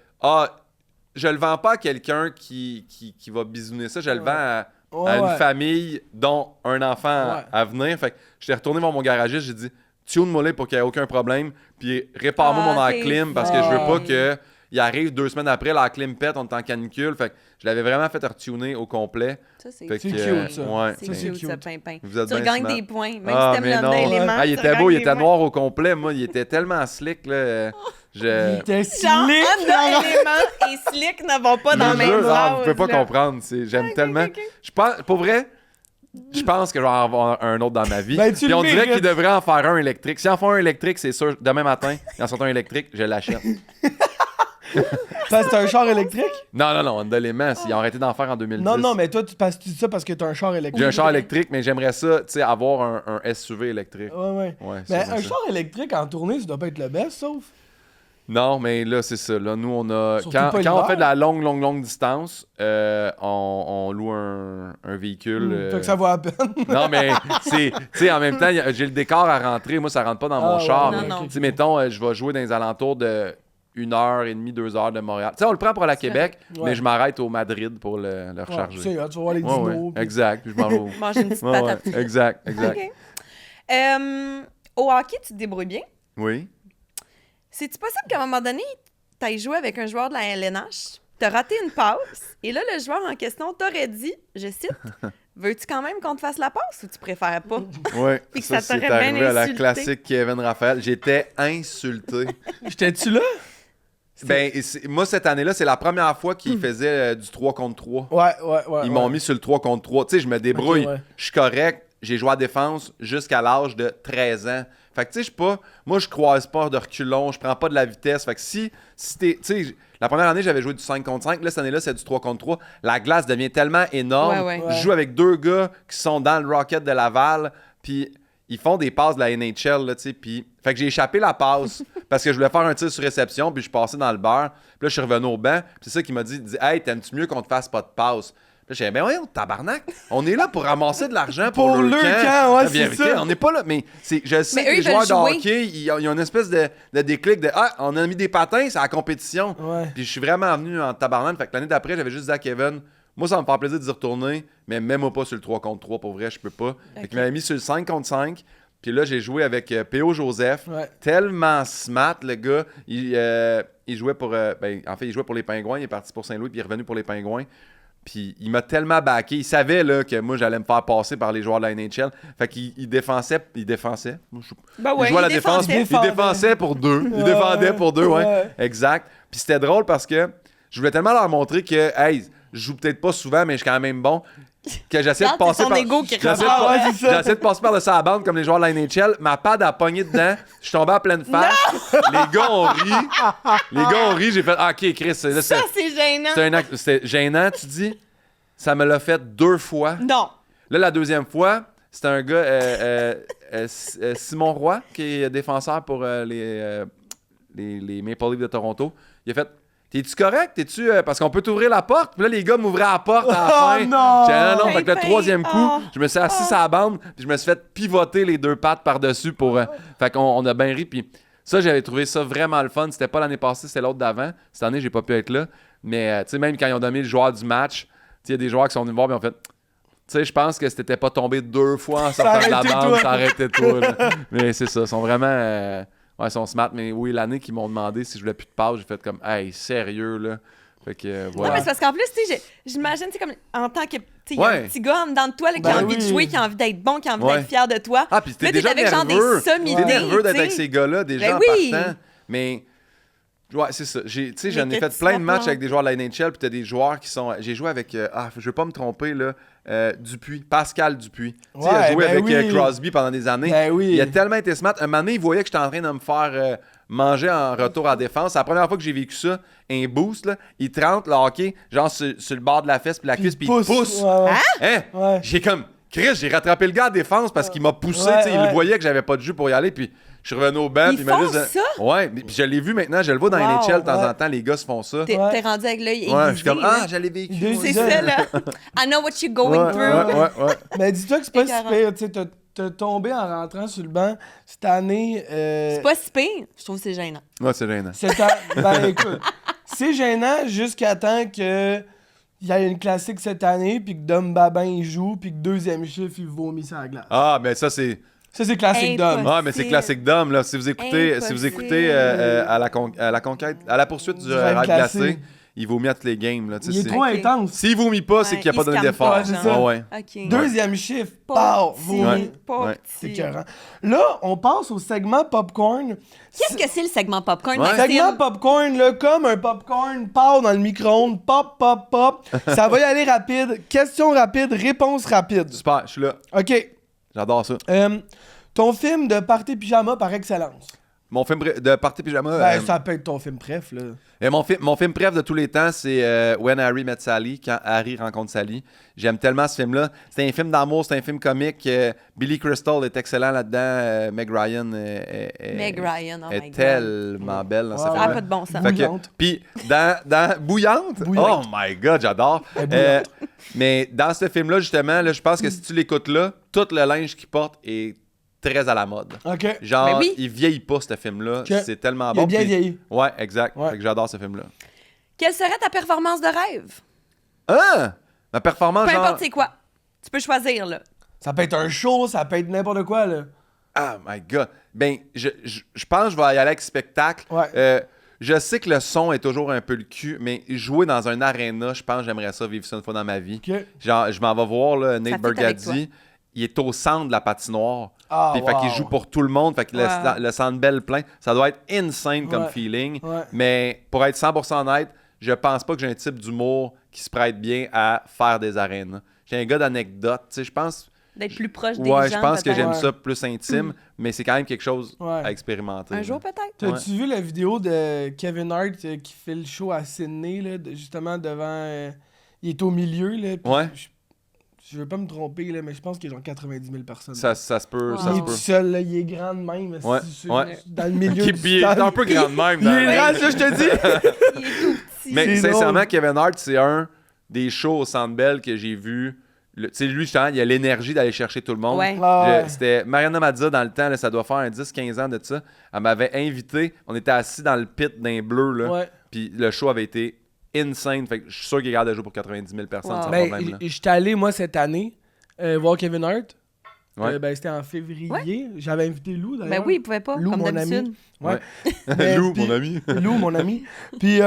je le vends pas à quelqu'un qui va bisouner ça, je le vends à une famille dont un enfant Ouais. à venir. Fait que j'étais retourné voir mon garagiste, j'ai dit tune-moi là pour qu'il n'y ait aucun problème, puis répare-moi mon air c'est clim parce que je veux pas fin. que il arrive 2 semaines après, la clim pète, on est en canicule. Fait que je l'avais vraiment fait retuner au complet. Ça, c'est Fait C'est que, cute, ça. Ouais. C'est Ça, c'est cute, ça, cute. Pimpin. Vous êtes Tu bien regagnes smart. des points. Même Ah, si t'aimes mais le non. Element, Ah, il tu était beau, regagnes il des était points. noir au complet. Moi, il était tellement slick, là. Il Je... était Genre, slick, Honda là. Element et Slick ne vont pas dans Je le même jure, phrase. vous pouvez pas là. comprendre. J'aime Ok, tellement. ok. Je pense, pour vrai, je pense que je vais en avoir un autre dans ma vie. Ben, tu Puis on le dirait mérites. qu'ils devraient en faire un électrique. Si en font un électrique, c'est sûr, demain matin, ils en sortent un électrique, je l'achète. Parce que t'as un char électrique? Non, Honda Element, ils ont arrêté d'en faire en 2010. Non, mais toi, tu dis ça parce que t'as un char électrique. J'ai un char électrique, mais j'aimerais ça, tu sais, avoir un SUV électrique. Ouais. Ouais, Mais ça, un ça. char électrique en tournée, ça doit pas être le best, sauf. Non, mais là, c'est ça. Là, nous, on a. Surtout Quand pas on l'hiver. fait de la longue distance, on loue un véhicule. Fait que ça vaut à peine. Non, mais c'est. Tu sais, en même temps, j'ai le décor à rentrer. Moi, ça rentre pas dans mon Ah, ouais, char. Non, mais, non. tu sais, mettons, je vais jouer dans les alentours de 1h30, 2 heures de Montréal. Tu sais, on le prend pour aller à Québec, Ouais. mais je m'arrête au Madrid pour le Ouais, recharger. tu sais, tu vas voir les Ouais, ouais, dinos. puis- exact. Puis je m'en vais au- Mange une petite Ouais, pâte à ouais, petit. exact. OK. Au hockey, tu te débrouilles bien. Oui. C'est-tu possible qu'à un moment donné, tu ailles jouer avec un joueur de la LNH, tu as raté une passe, et là, le joueur en question t'aurait dit, je cite, veux-tu quand même qu'on te fasse la passe ou tu préfères pas? Oui. Puis que Ça, ça c'est t'aurait bien arrivé à la insulté. classique Kevin Raphaël. J'étais insulté. J'étais-tu là? Ben, moi, cette année-là, c'est la première fois qu'ils faisaient du 3 contre 3. Ouais. Ils m'ont mis sur le 3 contre 3. Tu sais, je me débrouille. Ok, ouais. Je suis correct. J'ai joué à défense jusqu'à l'âge de 13 ans. Fait que, tu sais, je suis pas... Moi, je croise pas de reculons. Je prends pas de la vitesse. Fait que si t'es... Tu sais, la première année, j'avais joué du 5 contre 5. Là, cette année-là, c'est du 3 contre 3. La glace devient tellement énorme. Ouais. Ouais. Je joue avec 2 gars qui sont dans le Rocket de Laval. Puis ils font des passes de la NHL, là, tu sais. Puis... Fait que j'ai échappé la passe parce que je voulais faire un tir sur réception. Puis je suis passé dans le beurre. Puis là, je suis revenu au banc. Puis c'est ça qui m'a dit, Hey, t'aimes-tu mieux qu'on te fasse pas de passe? Là, j'ai dit, ben voyons, tabarnak, on est là pour ramasser de l'argent pour Pour le le camp. camp, ouais, La c'est vérité, ça. on n'est pas là, mais je sais Mais que eux, les ils joueurs veulent de jouer. hockey, ils ont une espèce de déclic de on a mis des patins, c'est la compétition. Ouais. Puis je suis vraiment venu en tabarnak. Fait que l'année d'après, j'avais juste dit à Kevin, moi, ça va me faire plaisir d'y retourner, mais même pas sur le 3 contre 3, pour vrai, je peux pas. Fait qu'il m'avait mis sur le 5 contre 5. Puis là, j'ai joué avec P.O. Joseph. Ouais. Tellement smart, le gars. Il jouait pour... il jouait pour les Pingouins. Il est parti pour Saint-Louis, puis il est revenu pour les Pingouins. Puis il m'a tellement backé. Il savait là, que moi, j'allais me faire passer par les joueurs de la NHL. Fait qu'il défensait. Il défensait. Ben ouais, il jouait à la défense. défendait. Il défensait pour 2. Il défendait pour 2, ouais. Exact. Puis c'était drôle parce que je voulais tellement leur montrer que, hey, je joue peut-être pas souvent, mais je suis quand même bon. Que j'essaie de Regarde, passer c'est ton ego qui j'essaie ressort. j'essaie de passer par-dessus la bande comme les joueurs de la NHL. Ma pad a pogné dedans. Je suis tombé à pleine face. Les gars ont ri. J'ai fait, OK, Chris, là, Ça, c'est gênant. c'était gênant, tu dis? Ça me l'a fait 2 fois. Non. Là, la deuxième fois, c'était un gars, Simon Roy, qui est défenseur pour les Maple Leafs de Toronto. Il a fait, t'es-tu correct? Parce qu'on peut t'ouvrir la porte? Puis là, les gars m'ouvraient la porte à la fin. Non! J'ai dit, non. Fait que le Hey, troisième coup, oh. je me suis assis sur la bande, puis je me suis fait pivoter les 2 pattes par-dessus pour... fait qu'on a bien ri, puis ça, j'avais trouvé ça vraiment le fun. C'était pas l'année passée, c'était l'autre d'avant. Cette année, j'ai pas pu être là. Mais, tu sais, même quand ils ont donné le joueur du match, il y a des joueurs qui sont venus me voir et ont fait... Tu sais, je pense que si t'étais pas tombé 2 fois en sortant de la bande, ça arrêtait toi. Là. Mais c'est ça, ils sont vraiment... ouais, ils sont smart. Mais oui, l'année qu'ils m'ont demandé si je voulais plus de passe, j'ai fait comme, hey, sérieux, là. Fait que, voilà. Non, mais c'est parce qu'en plus, tu sais, j'imagine, tu sais, comme en tant que. Tu sais, il y a Ouais. un petit gars en dedans de toi là, qui Ben a envie de oui. jouer, qui a envie d'être bon, qui a envie Ouais. d'être fier de toi. Ah, puis t'es Là, déjà avec genre nerveux. des sommités. T'es nerveux d'être tu sais. avec ces gars-là, déjà Ben en oui. partant. Mais, ouais, c'est ça. Tu sais, j'en ai Mais fait que plein de tu matchs t'apprends. avec des joueurs de la NHL, puis t'as des joueurs qui sont... J'ai joué avec... je veux pas me tromper, là. Dupuis. Pascal Dupuis. Tu sais, il a Ouais, joué ben avec oui. Crosby pendant des années. Ben oui. Il a tellement été smart. Un moment donné, il voyait que j'étais en train de me faire manger en retour à la défense. C'est la première fois que j'ai vécu ça. Un boost, là. Il trente le hockey, genre sur le bord de la fesse puis la cuisse, puis il pousse. Ouais, ouais. Hein? Ouais. J'ai comme... Chris, j'ai rattrapé le gars à défense parce qu'il m'a poussé. Ouais, tu sais, ouais. Il voyait que j'avais pas de jus pour y aller, puis je suis revenu au banc. Ils puis il m'a font juste... ça? Ouais, puis je l'ai vu maintenant. Je le vois dans les Wow, NHL de temps ouais. en temps. Les gars se font ça. T'es Ouais. rendu avec l'œil aiguisé. Ouais, je suis comme, là. j'allais vécu. Deux- C'est Ouais. ça, là. I know what you're going Ouais, through. ouais. Mais dis-toi que c'est pas si Écœurant. pire. Tu sais, t'as tombé en rentrant sur le banc cette année. C'est pas si pire. Je trouve que c'est gênant. Ouais, c'est gênant. Ben écoute, c'est gênant jusqu'à temps que il y ait une classique cette année, puis que Dom Babin il joue, puis que deuxième chiffre il vomit sur la glace. Ah, mais ça, c'est... Ça, c'est classique Dom. Impossible. Ah, mais c'est classique d'homme, là. Si vous écoutez à la conquête, à la poursuite du rêve rêve glacé, glacé. il vomit à tous les games, là. Tu sais, Il est c'est- trop Ok. intense. S'il vomit pas, c'est qu'il a pas donné d'effort. Ouais, c'est ça. Ouais. OK. Deuxième chiffre, Pas pow, petit, vomi. pas Ouais. C'est petit. écœurant. Là, on passe au segment popcorn. Qu'est-ce que c'est le segment popcorn, Ouais. Maxime? Segment popcorn, là, comme un popcorn part dans le micro-ondes, pop, pop, pop. Ça va y aller rapide. Question rapide, réponse rapide. Super, je suis là. OK. J'adore ça. Ton film de party pyjama par excellence. Mon film de party pyjama... Ben, ça peut être ton film préf, là. mon film préf de tous les temps, c'est When Harry Met Sally, quand Harry rencontre Sally. J'aime tellement ce film-là. C'est un film d'amour, c'est un film comique. Billy Crystal est excellent là-dedans. Meg Ryan Meg Ryan, oh est my God. tellement belle dans ce Ouais, Ça film-là. n'a pas de bon sens. Fait que- Bouillante. Puis, dans Bouillante? Bouillante. Oh my God, j'adore. Elle est bouillante. Mais dans ce film-là, justement, là, je pense que si tu l'écoutes là, tout le linge qu'il porte est très à la mode. OK. Genre, Ben oui. il vieillit pas, ce film-là. Ok. C'est tellement Il a bon. bien puis- vieilli. Ouais, exact. Ouais. Fait que j'adore ce film-là. Quelle serait ta performance de rêve? Ah! Ma performance, Peu genre... importe c'est quoi. Tu peux choisir, là. Ça peut être un show, ça peut être n'importe quoi, là. Ah, my God. Ben, je pense que je vais y aller avec spectacle. Ouais. Je sais que le son est toujours un peu le cul, mais jouer dans un aréna, je pense que j'aimerais ça vivre ça une fois dans ma vie. OK. Genre, je m'en vais voir là, Nate Ça fit avec Burgadi. Il est au centre de la patinoire. Ah, Puis, fait qu'il wow. joue pour tout le monde. Fait que Wow. le centre belle plein. Ça doit être insane comme Ouais. feeling. Ouais. Mais pour être 100% honnête, je pense pas que j'ai un type d'humour qui se prête bien à faire des arènes. J'ai un gars d'anecdote. Tu sais, je pense... D'être plus proche des Ouais, gens. je pense que peut-être. j'aime Ouais. ça plus intime, mais c'est quand même quelque chose Ouais. à expérimenter. Un là. jour, peut-être. T'as-tu vu la vidéo de Kevin Hart qui fait le show à Sydney, là, justement devant... il est au milieu, là. puis Ouais. Je veux pas me tromper, là, mais je pense qu'il y a genre 90 000 personnes. Ça se peut, Wow. ça il se est peut. tout seul, là, il est grand de même. Ouais, ouais. Dans le milieu Qui du puis il est stade. un peu grand de même. Il dans- est grand, ça, je te dis! Il est tout petit. Mais C'est sincèrement, drôle. Kevin Hart, c'est un des shows au Centre Bell que j'ai vu. Tu sais, lui, justement, il a l'énergie d'aller chercher tout le monde. Ouais. Ah ouais. C'était Mariana Mazza dans le temps, là, ça doit faire un 10-15 ans de ça. Elle m'avait invité. On était assis dans le pit d'un bleu. Là, Ouais. Puis le show avait été insane. Fait que je suis sûr qu'il est capable de jouer pour 90 000 personnes Wow. sans Ben, problème. Là. j'étais allé, moi, cette année, voir Kevin Hart. Ouais. Ben, c'était en février. Ouais. J'avais invité Lou, d'ailleurs. Ben oui, il pouvait pas, Lou, comme mon d'habitude. Ouais. Lou, puis- mon ami. Lou, mon ami. Puis,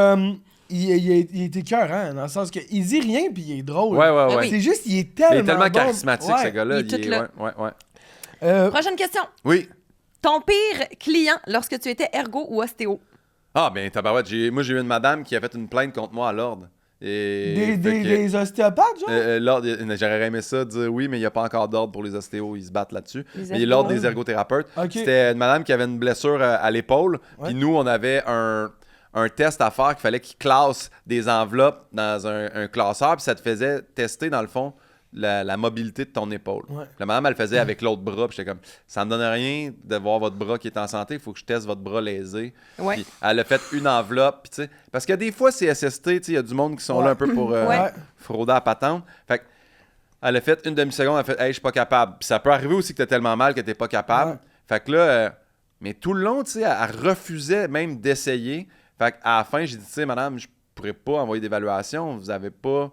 il est écœurant, dans le sens qu'il dit rien puis il est drôle. Ouais. oui. C'est juste, il est Il tellement est tellement bon. charismatique, Ouais. ce gars-là. Il est tout là. Ouais. Prochaine question. Oui. Ton pire client lorsque tu étais ergo ou ostéo? Ah, ben, tabarouette. Moi, j'ai eu une madame qui a fait une plainte contre moi à l'ordre. Et Des ostéopathes, genre? l'ordre, j'aurais aimé ça, dire oui, mais il n'y a pas encore d'ordre pour les ostéos, ils se battent là-dessus. Les Mais l'ordre ergos. des ergothérapeutes. Ok. C'était une madame qui avait une blessure à l'épaule. Ouais. Puis nous, on avait un test à faire qu'il fallait qu'il classe des enveloppes dans un classeur. Puis ça te faisait tester, dans le fond, la mobilité de ton épaule. Ouais. La madame, elle le faisait avec l'autre bras. Puis j'étais comme, ça me donne rien de voir votre bras qui est en santé. Il faut que je teste votre bras lésé. Ouais. Puis elle a fait une enveloppe. Puis, tu sais, parce que des fois, c'est SST. Il y a du monde qui sont là un peu pour Ouais. frauder à patente. Fait que, elle a fait une demi-seconde. Elle a fait, hey, je suis pas capable. Puis ça peut arriver aussi que t'as tellement mal que t'es pas capable. Ouais. Fait que là, mais tout le long, tu sais, elle refusait même d'essayer. Fait qu'à la fin, j'ai dit, tu sais, madame, je pourrais pas envoyer d'évaluation. Vous avez pas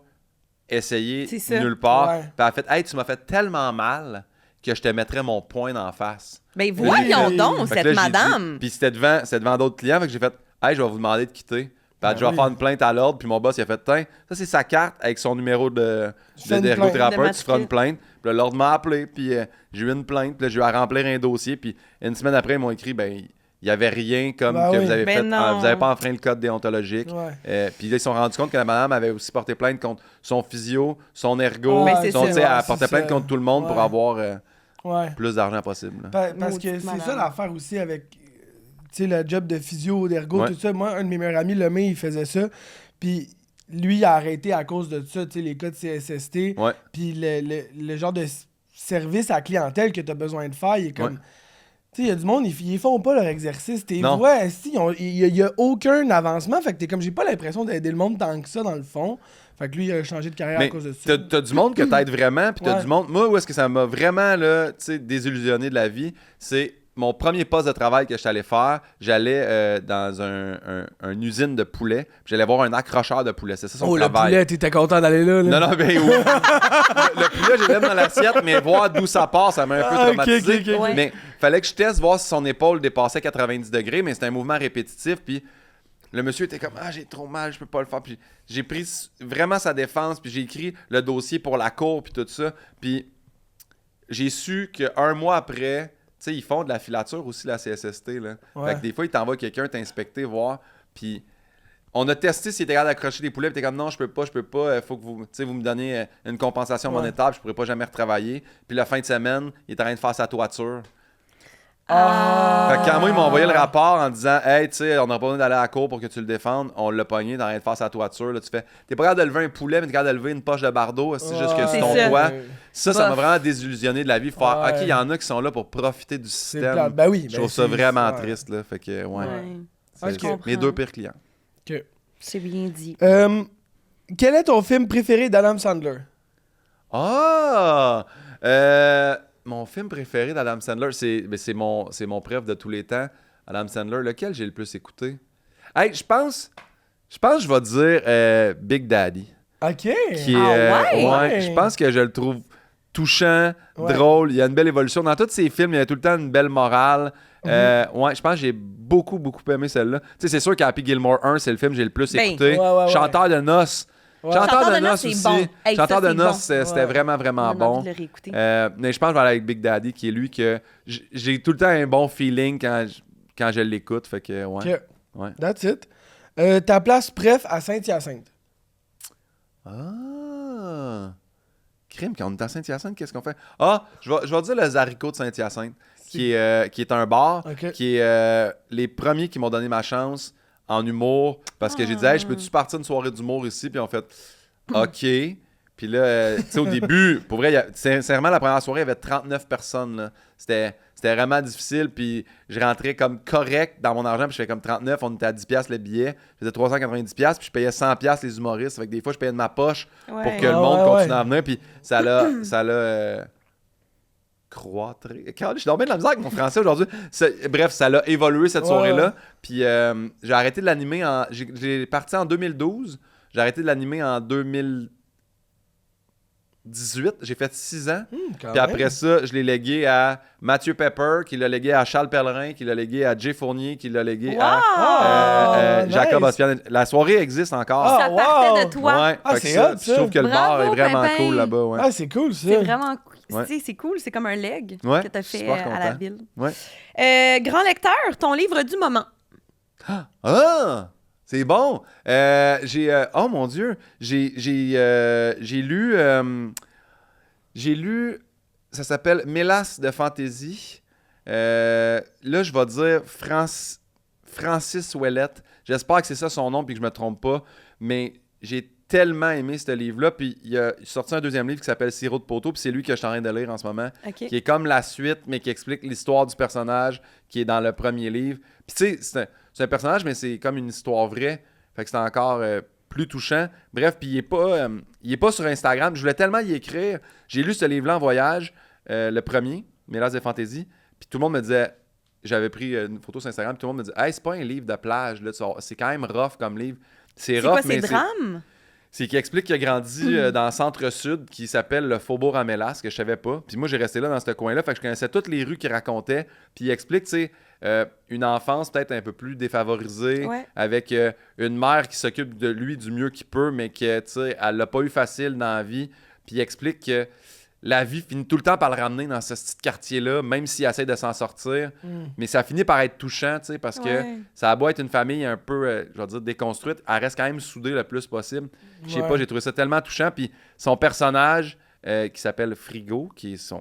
essayé C'est ça. nulle part. Ouais. Puis elle a fait, hey, tu m'as fait tellement mal que je te mettrais mon poing d'en face. Ben voyons Oui. donc, Fait que cette là, j'ai madame. dit- Puis c'était devant d'autres clients. Fait que j'ai fait, hey, je vais vous demander de quitter. Puis elle a dit, je vais oui. faire une plainte à l'ordre. Puis mon boss, il a fait, tiens, ça, c'est sa carte avec son numéro fais une d'ergothérapeute. plainte. Tu feras une plainte. Puis là, l'ordre m'a appelé. Puis j'ai eu une plainte. Puis là, j'ai eu à remplir un dossier. Puis une semaine après, ils m'ont écrit, ben, il n'y avait rien comme Ben que oui. vous avez Ben fait. non. Vous n'avez pas enfreint le code déontologique. Ouais. Puis là, ils se sont rendus compte que la madame avait aussi porté plainte contre son physio, son ergo. Ben, c'est son, ça. tu sais, elle Ouais, portait c'est plainte ça. contre tout le monde pour Ouais. avoir Ouais. plus d'argent possible. là. Parce que Maudite c'est malade. ça l'affaire aussi avec tu sais, le job de physio, d'ergo, Ouais. tout ça. Moi, un de mes meilleurs amis, Lemay, il faisait ça. Puis lui, il a arrêté à cause de ça, tu sais, les cas de CSST. Ouais. Puis le genre de service à clientèle que tu as besoin de faire, il est comme. Ouais. Tu sais, il y a du monde, ils font pas leur exercice. T'es Non. vois, il y a aucun avancement. Fait que t'es comme, j'ai pas l'impression d'aider le monde tant que ça, dans le fond. Fait que lui, il a changé de carrière à Mais cause de ça. t'as du monde que t'aides vraiment, puis t'as Ouais. du monde... Moi, où est-ce que ça m'a vraiment, là, tu sais, désillusionné de la vie, c'est mon premier poste de travail que je suis allé faire. J'allais dans une usine de poulet, puis j'allais voir un accrocheur de poulet. C'est ça son Oh, le travail. poulet, t'étais content d'aller là. Non, non, ben oui. Le poulet, je l'aime dans l'assiette, mais voir d'où ça part, ça m'a un peu Ah, ok, traumatisé. ok, ok. Ouais. Mais fallait que je teste, voir si son épaule dépassait 90 degrés, mais c'était un mouvement répétitif, puis le monsieur était comme « Ah, j'ai trop mal, je peux pas le faire. » Puis j'ai pris vraiment sa défense, puis j'ai écrit le dossier pour la cour, puis tout ça. Puis j'ai su qu'un mois après, tu sais, ils font de la filature aussi, la CSST, là. Ouais. Fait que des fois, ils t'envoient quelqu'un t'inspecter, voir, puis... On a testé s'il était capable d'accrocher des poulets, puis t'es comme non, je peux pas, faut que vous me donniez une compensation Ouais. monétaire, puis je pourrais pas jamais retravailler. Puis la fin de semaine, il est en train de faire sa toiture. Ah. Fait que quand moi, ils m'ont envoyé le rapport en disant hey, tu sais, on n'a pas besoin d'aller à la cour pour que tu le défendes, on l'a pogné, t'es en train de faire sa toiture. Là, tu fais, t'es pas capable de lever un poulet, mais t'es capable de lever une poche de bardeau, c'est juste que Ouais. c'est ton C'est ça. doigt. Ça m'a Bof. vraiment désillusionné de la vie. Faire, Ouais. ok, il y en a qui sont là pour profiter du C'est système. plate. Ben oui. Je trouve ça vraiment triste, là. Fait que, ouais. Ouais. C'est Ok. mes deux pires clients. Ok. C'est bien dit. Quel est ton film préféré d'Adam Sandler? Ah! Mon film préféré d'Adam Sandler, c'est mon préf de tous les temps. Adam Sandler, lequel j'ai le plus écouté? Hey, je pense que je vais dire Big Daddy. Ok. Qui est, ouais? Ouais. je pense que je le trouve touchant, Ouais. drôle. Il y a une belle évolution. Dans tous ses films, il y a tout le temps une belle morale. Ouais, je pense que j'ai beaucoup aimé celle-là. Tu sais, c'est sûr qu'Happy Gilmore 1, c'est le film que j'ai le plus Ben, écouté. ouais. Chanteur de noces. Ouais. Chanteur de noces c'est aussi. bon. Hey, Chanteur ça, de c'est noces, bon. c'était Ouais. vraiment On a bon. envie de le réécouter. Mais je pense que je vais aller avec Big Daddy, qui est lui que j'ai tout le temps un bon feeling quand je l'écoute. Fait que, ouais. Ok. Ouais. That's it. Ta place préf à Saint-Hyacinthe? Ah! Crime, quand on est à Saint-Hyacinthe, qu'est-ce qu'on fait? Ah, je vais dire le Zarico de Saint-Hyacinthe, qui est un bar, Ok. qui est les premiers qui m'ont donné ma chance en humour, parce que j'ai dit, hey, je peux-tu partir une soirée d'humour ici? Puis on fait, OK. Puis là, tu sais, au début, pour vrai, sincèrement, la première soirée, il y avait 39 personnes. Là. C'était vraiment difficile. Puis je rentrais comme correct dans mon argent. Puis je fais comme 39, on était à 10$ le billet. Je faisais 390$. Puis je payais 100$ les humoristes. Fait que des fois, je payais de ma poche pour que le monde continue à venir. Puis ça l'a croîtré. Je suis dans bien de la misère avec mon français aujourd'hui. Bref, ça l'a évolué cette soirée-là. Puis j'ai arrêté de l'animer j'ai parti en 2012. J'ai arrêté de l'animer en 2000. 18. J'ai fait 6 ans. Quand Puis après même. ça, je l'ai légué à Mathieu Pepper, qui l'a légué à Charles Pellerin, qui l'a légué à Jay Fournier, qui l'a légué à Ah, Jacob nice. Ospian. La soirée existe encore. Ça wow. partait de toi. Ouais, Ah, fait que c'est ça, hot, puis je trouve que le bar Bravo, est vraiment Pimpin. cool là-bas. Ouais. Ah, c'est cool, ça. C'est vraiment Ouais. c'est cool, c'est comme un leg Ouais, que tu as fait super à la content. ville. Ouais. Grand lecteur, ton livre du moment. Ah! C'est bon! Oh mon Dieu! J'ai lu. Ça s'appelle Mélasse de fantaisie. Là, je vais dire Francis Ouellette. J'espère que c'est ça son nom puis que je me trompe pas. Mais j'ai tellement aimé ce livre-là. Puis il a sorti un deuxième livre qui s'appelle Sirop de poteau. Puis c'est lui que je suis en train de lire en ce moment. OK. Qui est comme la suite, mais qui explique l'histoire du personnage qui est dans le premier livre. Puis tu sais, c'est un personnage, mais c'est comme une histoire vraie. Fait que c'est encore plus touchant. Bref, puis il est pas sur Instagram. Je voulais tellement y écrire. J'ai lu ce livre-là en voyage, le premier, Mélasse de fantaisie. Puis tout le monde me disait, j'avais pris une photo sur Instagram, puis tout le monde me disait, hey, c'est pas un livre de plage, là, c'est quand même rough comme livre. C'est rough, quoi, mais c'est drame? c'est qui explique qu'il a grandi dans le centre-sud qui s'appelle le Faubourg à Mélasse, que je savais pas. Puis moi, j'ai resté là dans ce coin-là, fait que je connaissais toutes les rues qu'il racontait. Puis il explique, tu sais, une enfance peut-être un peu plus défavorisée, Ouais. avec une mère qui s'occupe de lui du mieux qu'il peut, mais que, tu sais, elle l'a pas eu facile dans la vie. Puis il explique que la vie finit tout le temps par le ramener dans ce petit quartier-là, même s'il essaie de s'en sortir. Mais ça finit par être touchant, tu sais, parce que Ouais. ça a beau être une famille un peu, je vais dire, déconstruite, elle reste quand même soudée le plus possible. Je sais Ouais. pas, j'ai trouvé ça tellement touchant. Puis son personnage, qui s'appelle Frigo, qui est son...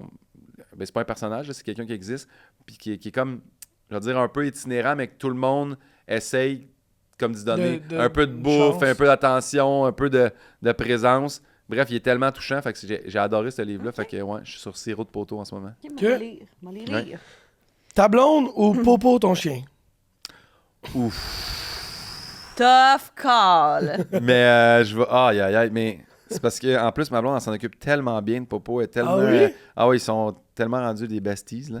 Ben, c'est pas un personnage, là, c'est quelqu'un qui existe, puis qui est comme, je vais dire, un peu itinérant, mais que tout le monde essaye comme d'y donner un peu de bouffe, chance. un peu d'attention, un peu de présence. Bref, il est tellement touchant, fait que j'ai adoré ce livre-là. Fait que ouais, je suis sur Sirop de poteau en ce moment. OK, Que- m'en aller Ouais. lire. Ta blonde ou Popo, ton chien? Tough call. Mais je vais. Aïe, aïe, aïe. Mais c'est parce que en plus, ma blonde, elle s'en occupe tellement bien de Popo. Elle est tellement. Ah oui? Ah oui, ils sont tellement rendus des besties,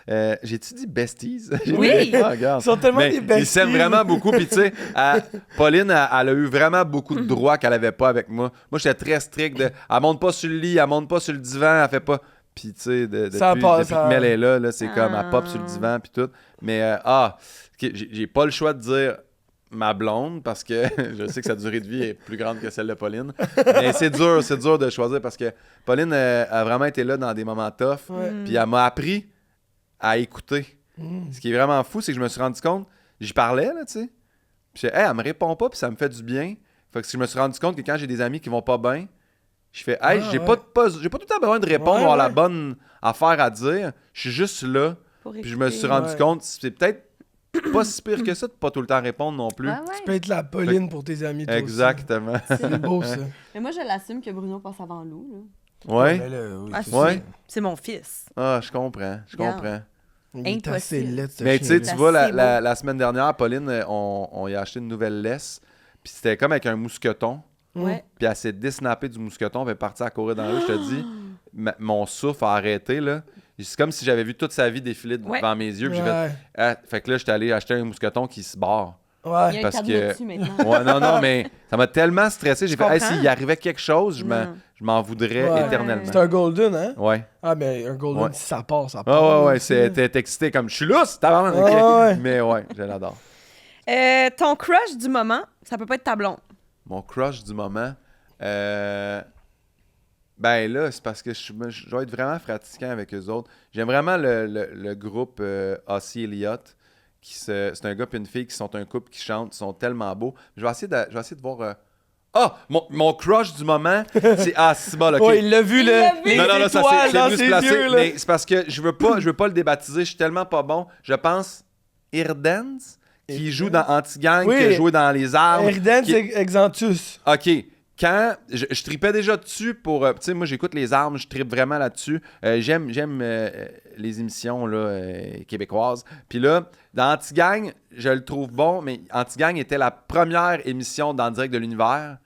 là. J'ai-tu dit besties? Oui. Ah, regarde. Ils sont tellement Mais des besties. ils s'aiment vraiment beaucoup. Puis, tu sais, Pauline, elle a eu vraiment beaucoup de droits qu'elle avait pas avec moi. Moi, j'étais très strict. Elle monte pas sur le lit, elle monte pas sur le divan, elle fait pas. Puis, tu sais, Ça depuis passe, que Mel est là, c'est comme, elle pop sur le Ah. divan, puis tout. Mais, ok, j'ai pas le choix de dire ma blonde parce que je sais que sa durée de vie est plus grande que celle de Pauline. Mais c'est dur de choisir parce que Pauline a vraiment été là dans des moments tough. Ouais. Puis elle m'a appris à écouter. Ce qui est vraiment fou, c'est que je me suis rendu compte, j'y parlais, là, tu sais. Puis elle me répond pas, puis ça me fait du bien. Fait que je me suis rendu compte que quand j'ai des amis qui vont pas bien, je fais, hey, j'ai pas tout le temps besoin de répondre ou avoir la bonne affaire à dire. Je suis juste là. Puis je me suis rendu Ouais. compte, c'est peut-être pas si pire que ça de pas tout le temps répondre non plus. Ouais, Tu peux être la Pauline pour tes amis, toi aussi. Exactement. C'est beau, ça. Mais moi, je l'assume que Bruno passe avant Lou. Là. Ouais. Mais là, oui, Ah, c'est c'est- Ouais. C'est mon fils. Ah, je comprends. Je Regarde. comprends. ça. Il est assez Impossible. laid, ce Mais tu sais, chien-là. tu vois, C'est la semaine dernière, Pauline, on y a acheté une nouvelle laisse. Puis c'était comme avec un mousqueton. Ouais. Puis elle s'est désnappée du mousqueton, elle est partie à courir dans la rue. Je te dis, mon souffle a arrêté, là. C'est comme si j'avais vu toute sa vie défiler Ouais. devant mes yeux. Puis j'ai fait, Ouais. fait que là, j'étais allé acheter un mousqueton qui se barre. Il y a Ouais. un Parce cadenas que- dessus maintenant. Ouais, non, mais ça m'a tellement stressé. J'ai Je fait, hey, comprends. s'il arrivait quelque chose, Non. je m'en voudrais Ouais. éternellement. C'est un golden, hein? Ouais. Ah, mais un golden, Ouais. si ça part, ça Ouais, part. ouais, là, t'es excité comme, je suis là, c'est ta Ouais, ouais. Mais ouais, je l'adore. Ton crush du moment, ça peut pas être ta blonde. Mon crush du moment, ben là, c'est parce que je dois être vraiment pratiquant avec eux autres. J'aime vraiment le groupe Ossie Elliott. C'est un gars et une fille qui sont un couple qui chantent, ils sont tellement beaux. Je vais essayer de voir... mon crush du moment, c'est... Ah, c'est bon, OK. Ouais, il l'a vu, Il là. l'a vu. Les Non, ça étoiles c'est dans mieux se ses placer. yeux, là. Mais c'est parce que je veux pas le débaptiser, je suis tellement pas bon. Je pense Irdens, qui joue dans Anti-Gang, Oui. qui a joué dans Les Arbres. Erden, qui- c'est Exantus. OK. Quand je tripais déjà dessus pour... tu sais, moi, j'écoute Les Armes, je tripe vraiment là-dessus. J'aime les émissions là, québécoises. Puis là, dans Anti-Gang, je le trouve bon, mais Anti-Gang était la première émission dans Direct de l'Univers.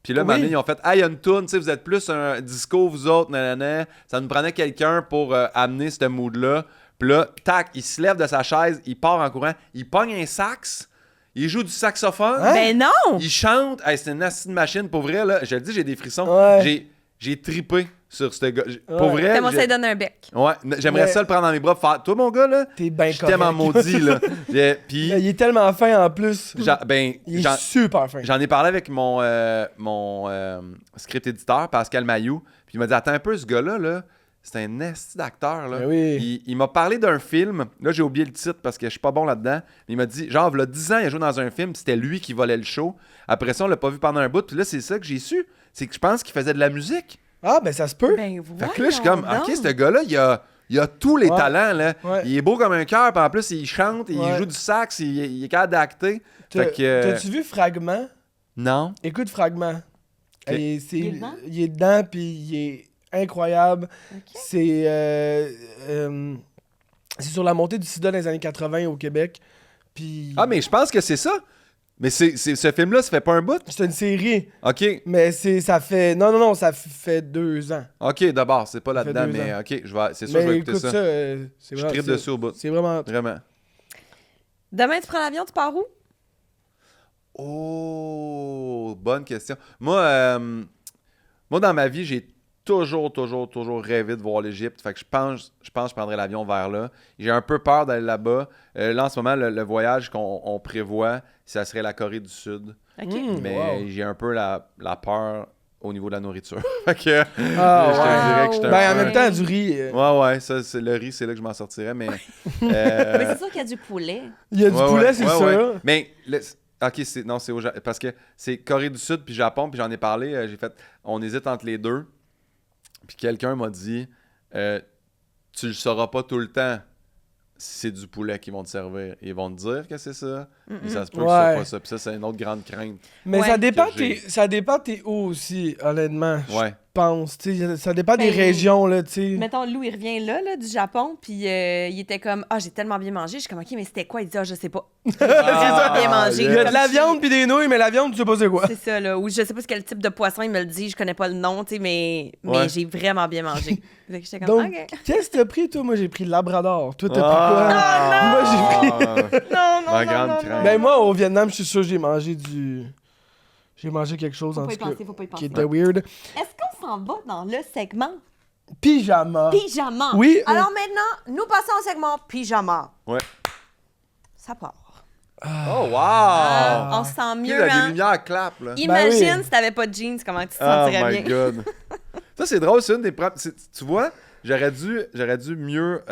Puis là, Oui. maintenant, ils ont fait « Hey, il y a une toune, tu sais, vous êtes plus un disco, vous autres, nanana. » Ça nous prenait quelqu'un pour amener ce mood-là. Puis là, tac, il se lève de sa chaise, il part en courant, il pogne un sax, il joue du saxophone. Hein? Ben non! Il chante. Hey, c'est une acide machine, pour vrai, là. Je le dis, j'ai des frissons. Ouais. J'ai tripé sur ce gars. Pour Ouais. vrai, Comment ça, il donne un bec. ouais, j'aimerais Mais- ça le prendre dans mes bras, faire toi mon gars là, T'es bien je t'aime en correct. maudit là. Puis Il est tellement fin en plus. Il est super fin. j'en ai parlé avec mon script éditeur Pascal Mailloux, puis il m'a dit attends un peu ce gars là, c'est un esti d'acteur là. Ben oui. Il m'a parlé d'un film, là j'ai oublié le titre parce que je suis pas bon là-dedans, mais il m'a dit genre il y a 10 ans il a joué dans un film, c'était lui qui volait le show. Après ça on l'a pas vu pendant un bout, puis là c'est ça que j'ai su, c'est que je pense qu'il faisait de la musique. Ah, ben ça se peut. Ben, Fait que là je suis comme voyons OK, donc. ce gars-là, il a tous les Ouais. talents là. Ouais. Il est beau comme un cœur, puis en plus il chante, il Ouais. joue du sax, il est capable d'acter. Fait que T'as-tu vu Fragment? non. Écoute Fragment. Ok. Il est dedans? Il est dedans, puis il est incroyable. OK. C'est sur la montée du sida dans les années 80 au Québec. Puis Ah, mais je pense que c'est ça. Mais ce film-là, ça fait pas un bout? c'est une série, OK. mais ça fait... Non, ça fait 2 ans. OK, d'abord, c'est pas Ça fait là-dedans, 2 mais ans. OK, c'est sûr que je Mais vais écouter écoute ça. ça, c'est Je vraiment... tripe dessus au bout. C'est vraiment... Vraiment. Demain, tu prends l'avion, tu pars où? Oh, bonne question. Moi, dans ma vie, j'ai toujours rêvé de voir l'Égypte. Fait que je pense que je prendrais l'avion vers là. J'ai un peu peur d'aller là-bas. Là, en ce moment, le voyage qu'on prévoit, ça serait la Corée du Sud. OK. Mais wow. j'ai un peu la peur au niveau de la nourriture. Fait que Ah, je te ouais. dirais que j'étais un Ben, en peu... même temps, du riz, Ouais, ça, c'est le riz, c'est là que je m'en sortirais, mais... Mais c'est sûr qu'il y a du poulet. il y a du poulet, c'est sûr. ouais. Mais, OK, c'est au Japon, parce que c'est Corée du Sud puis Japon, puis j'en ai parlé, on hésite entre les deux, puis quelqu'un m'a dit, tu le sauras pas tout le temps si c'est du poulet qu'ils vont te servir. Ils vont te dire que c'est ça, mais ça se peut que ce soit pas ça, puis ça, c'est une autre grande crainte. Mais Ouais. ça dépend Que j'ai. ça dépend t'es où aussi, honnêtement. Ouais. Je pense, tu sais, ça dépend des Ben, régions, là, tu sais. Mettons, Lou, il revient là, du Japon, puis il était comme, ah, j'ai tellement bien mangé. Je suis comme, OK, mais c'était quoi? Il dit, ah, je sais pas. J'ai vraiment bien mangé. Il y a de Comme la si- viande puis des nouilles, mais la viande, tu sais pas c'est quoi. C'est ça, là. Ou je sais pas quel type de poisson il me le dit, je connais pas le nom, tu sais, mais Ouais. j'ai vraiment bien mangé. Fait que j'étais comme, Donc, OK. qu'est-ce que t'as pris, toi? Moi, j'ai pris le Labrador. Toi, t'as pris Ah, quoi? Moi, j'ai pris... Non, Ma grande crainte. Ben, moi, au Vietnam, je suis sûr que j'ai mangé quelque chose, Faut en pas y tout cas, penser, faut pas y qui penser. était weird. Est-ce qu'on s'en va dans le segment Pyjama. pyjama? Oui. Alors maintenant, nous passons au segment pyjama. Ouais. Ça part. Oh, wow! Ah, on se sent Puis mieux, là, des hein? lumières clap, là. Imagine oui. si t'avais pas de jeans, comment tu te Oh sentirais my bien. God. Ça, c'est drôle, c'est une des tu vois, j'aurais dû mieux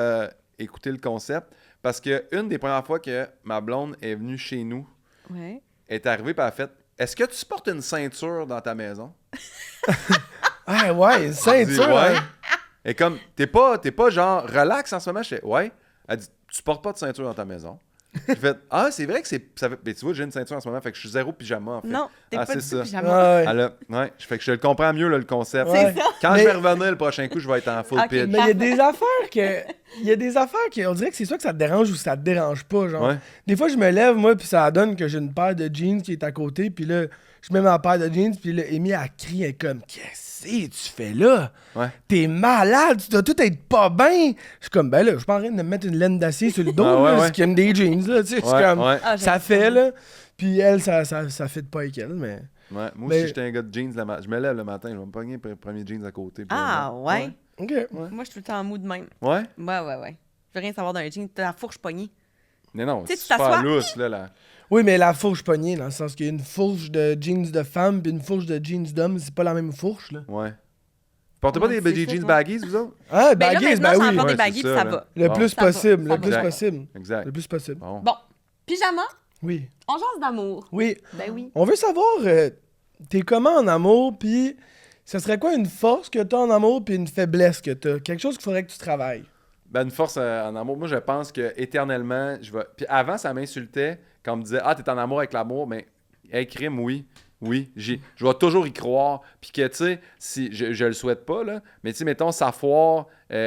écouter le concept parce que une des premières fois que ma blonde est venue chez nous, Ouais. elle est arrivée et elle a fait « Est-ce que tu portes une ceinture dans ta maison? Ah, ouais, une » Elle dit, ceinture. ouais. hein. Et comme « T'es pas genre relax en ce moment? » Je fais « Ouais. » Elle dit « Tu portes pas de ceinture dans ta maison. » J'ai fait « Ah, c'est vrai que c'est... ça fait... Ben, tu vois, j'ai une ceinture en ce moment, fait que je suis zéro pyjama, en fait. Non, t'es Ah, pas c'est du ça. tout pyjama. Ah, ouais. Elle a- ouais, fait que je le comprends mieux, là, le concept. Ouais. Quand Mais- je vais revenir le prochain coup, je vais être en full Ok. pitch. Mais il y a des affaires que... Il y a des affaires que... On dirait que c'est soit que ça te dérange ou ça te dérange pas, genre. Ouais. Des fois, je me lève, moi, puis ça donne que j'ai une paire de jeans qui est à côté, puis là, je mets ma paire de jeans, puis là, Amy, elle crie, elle est comme, qu'est-ce que tu fais là? Ouais. T'es malade, tu dois tout être pas bien. Je suis comme, ben là, je suis pas en train de me mettre une laine d'acier sur le dos, Ah ouais, là, ouais. c'est qu'il aime des jeans, là, tu sais, c'est Ouais, comme, ouais. Ah, ça j'aime fait, ça. là. Puis elle, ça fait pas avec elle, mais... Ouais, moi Mais- aussi, j'étais un gars de jeans. Je me lève le matin, je vais me pogner le premier jeans à côté. puis Ah, ouais? OK. Moi, je suis tout le temps en mou de même. Ouais? Ouais. Je veux rien savoir d'un jean. T'as la fourche pognée. Mais non, Tu sais, c'est tu super t'assois. lousse, là. Oui, mais la fourche poignée, dans le sens qu'il y a une fourche de jeans de femme puis une fourche de jeans d'homme, c'est pas la même fourche, là. Ouais. Portez pas Ouais, des c'est jeans ça, baggies, vous autres? Ah, Ben là, baguette, maintenant, ben j'en oui. porte des Ouais, baggy, c'est puis ça, ça là. va. Le Bon. plus Ça va, possible, ça le va. plus Exact. possible. Exact. Le plus possible. Bon. Bon, pyjama, Oui. on jase d'amour. Oui. Ben oui. On veut savoir, t'es comment en amour, puis ce serait quoi une force que t'as en amour, puis une faiblesse que t'as? Quelque chose qu'il faudrait que tu travailles. Ben, une force en amour. Moi, je pense que éternellement, je vais. Puis avant, ça m'insultait quand on me disait « Ah, t'es en amour avec l'amour. » Mais, hey, crime, oui. Oui, je vais toujours y croire. Puis que, tu sais, si je le souhaite pas, là, mais tu sais, mettons, ça foire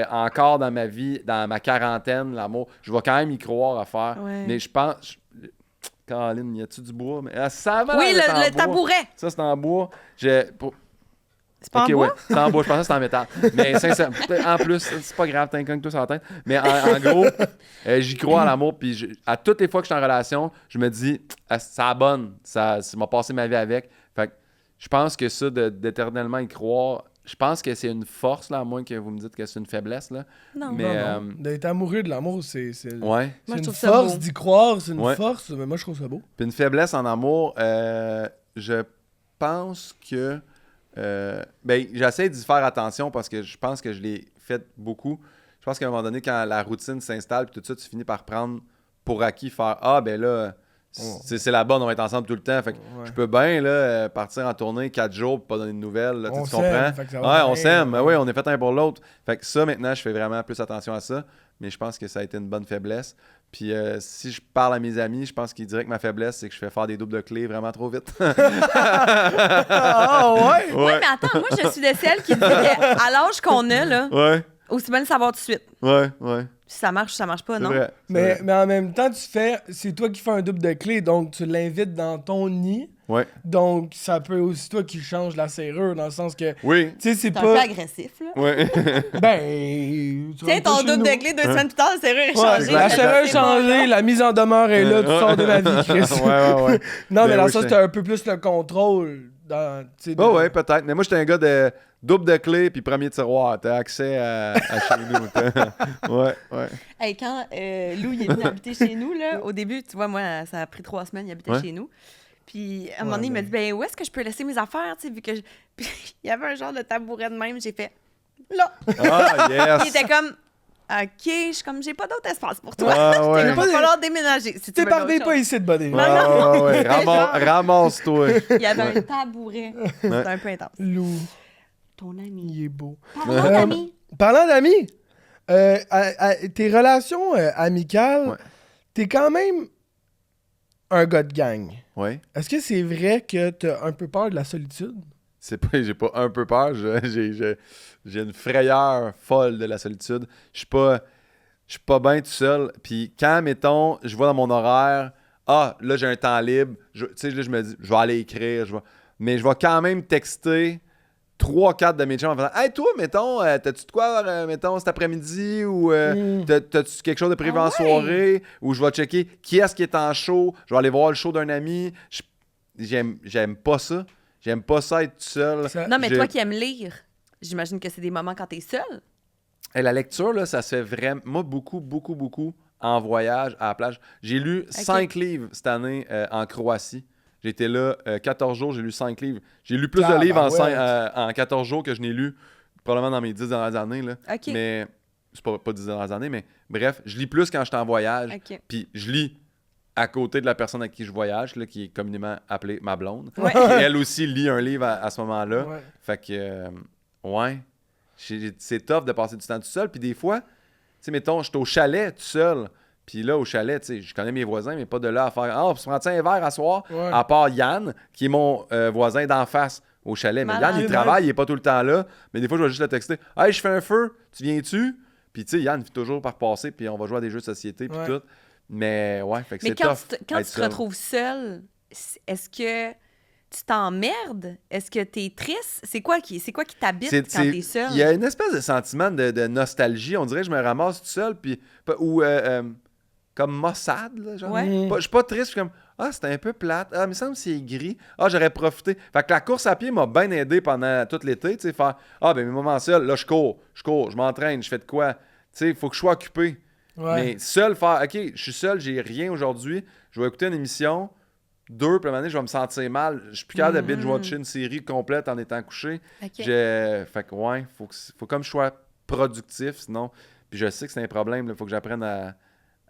encore dans ma vie, dans ma quarantaine, l'amour, je vais quand même y croire à faire. Ouais. Mais je pense. Caroline, y a-tu du bois? Mais, ça va, Oui, là, c'est en le bois. tabouret. Ça, c'est en bois. C'est pas Ok, en bois? ouais, c'est en bois, je pensais que c'était en métal. Mais sincèrement, en plus, c'est pas grave, t'inquiète toi sur la tête. Mais en gros, j'y crois à l'amour, puis à toutes les fois que je suis en relation, je me dis, ah, ça abonne, ça m'a passé ma vie avec. Fait que je pense que ça, d'éternellement y croire, je pense que c'est une force, là, à moins que vous me dites que c'est une faiblesse, là. Non. Mais, Non. D'être amoureux de l'amour, c'est ouais. c'est Moi, je une trouve ça force beau. d'y croire, c'est une Ouais. force, mais moi, je trouve ça beau. Puis une faiblesse en amour, je pense que... ben, j'essaie d'y faire attention parce que je pense que je l'ai fait beaucoup. Je pense qu'à un moment donné, quand la routine s'installe puis tout ça, tu finis par prendre pour acquis, faire « Ah, ben là, c'est la bonne, on va être ensemble tout le temps. » Fait que Ouais. je peux bien là, partir en tournée 4 jours pour pas donner de nouvelles. Là, On tu comprends? s'aime, fait que ça va Ouais, bien, on s'aime. ouais. Oui, on est fait un pour l'autre. Fait que ça, maintenant, je fais vraiment plus attention à ça. Mais je pense que ça a été une bonne faiblesse. Puis si je parle à mes amis, je pense qu'ils diraient que ma faiblesse, c'est que je fais faire des doubles de clés vraiment trop vite. Ah, ouais? Ouais, mais attends, moi, je suis de celles qui dit qu'à l'âge qu'on a, là, Ouais, aussi bien le savoir tout de suite. ouais. Si ça marche ou ça marche pas, C'est non? vrai. c'est Mais, vrai. mais en même temps, c'est toi qui fais un double de clé, donc tu l'invites dans ton nid. Ouais. Donc, ça peut aussi toi qui change la serrure, dans le sens que, tu Oui. sais, c'est C'est un peu pas... agressif, là. Ouais. Ben... Tu sais, ton double de clé 2 semaines plus tard, la serrure est changée. La je serrure est sais pas, changée, là. la mise en demeure est là, tu sors de ma vie, Chris. ouais. Non, mais Ben dans oui, ça, c'est- c'était un peu plus le contrôle. Dans, tu sais, de- Ouais, peut-être. Mais moi, j'étais un gars de double de clé puis premier tiroir. T'as accès à chez nous. Ouais. Hey, quand Lou il est venu habiter chez nous, là, au début, tu vois, moi, ça a pris 3 semaines, il habitait Ouais. chez nous. Puis, à un moment donné, il m'a ben. dit, ben, où est-ce que je peux laisser mes affaires, tu sais, vu que... Puis, il y avait un genre de tabouret de même, j'ai fait, là. Ah, Il yes. était comme, OK, je suis comme, j'ai pas d'autre espace pour toi. Ah, ouais. Il va falloir déménager. Si tu veux T'épardez d'autres pas choses. ici de bonne Ouais. Ramasse-toi. Il y avait un tabouret. C'était un peu intense. Lou, Ton ami. il est beau. Parlons d'amis. Parlant d'amis, tes relations amicales, Ouais. t'es quand même un gars de gang. Ouais. Est-ce que c'est vrai que t'as un peu peur de la solitude? J'ai pas un peu peur, j'ai une frayeur folle de la solitude. Je suis pas bien tout seul. Puis quand, mettons, je vois dans mon horaire, là, j'ai un temps libre, tu sais, là, je me dis, je vais aller écrire, mais je vais quand même texter 3-4 de mes chums en faisant « Hey, toi, mettons, t'as-tu de quoi, mettons, cet après-midi? Ou t'as-tu quelque chose de prévu Ah en ouais? soirée? » Ou je vais checker qui est-ce qui est en show. Je vais aller voir le show d'un ami. J'aime pas ça. J'aime pas ça être tout seul. Ça- Non, mais Je- toi qui aimes lire, j'imagine que c'est des moments quand t'es seul. Et la lecture, là, ça se fait vraiment... Moi, beaucoup en voyage à la plage. J'ai lu 5 livres cette année en Croatie. J'étais là 14 jours, j'ai lu 5 livres. J'ai lu plus de livres en 14 jours que je n'ai lu probablement dans mes 10 dernières années. Là. OK. Mais c'est pas 10 dernières années, mais bref, je lis plus quand je suis en voyage. OK. Puis je lis à côté de la personne avec qui je voyage, là, qui est communément appelée ma blonde. Ouais. Et elle aussi lit un livre à ce moment-là. Ouais. Fait que, ouais, c'est tough de passer du temps tout seul. Puis des fois, tu sais, mettons, je suis au chalet tout seul. Puis là, au chalet, tu sais, je connais mes voisins, mais pas de là à faire « Ah, on se prend-tu un verre à soir? Ouais. À part Yann, qui est mon voisin d'en face au chalet. Mais Malade. Yann, il travaille, il est pas tout le temps là. Mais des fois, je vais juste le texter « Hey, je fais un feu, tu viens-tu? » Puis tu sais, Yann, il fait toujours par passer, puis on va jouer à des jeux de société, puis Ouais. tout. Mais ouais, fait que Mais c'est quand tough. quand être tu te seul. retrouves seul, est-ce que tu t'emmerdes? Est-ce que t'es triste? C'est quoi qui t'habite quand t'es seul? Il y a une espèce de sentiment de nostalgie. On dirait que je me ramasse tout seul, puis ou comme maussade, là, genre. Ouais. Je suis pas triste, je suis comme c'était un peu plate. Mais il me semble que c'est gris. J'aurais profité. Fait que la course à pied m'a bien aidé pendant tout l'été, tu sais, faire mes moments seuls, là je cours, je m'entraîne, je fais de quoi? Tu sais, il faut que je sois occupé. Ouais. Mais seul faire OK, je suis seul, j'ai rien aujourd'hui, je vais écouter une émission. 2, puis à un moment donné, je vais me sentir mal. Je suis plus capable de binge-watcher une série complète en étant couché. OK. Fait que ouais, faut comme je sois productif, sinon. Puis je sais que c'est un problème, il faut que j'apprenne à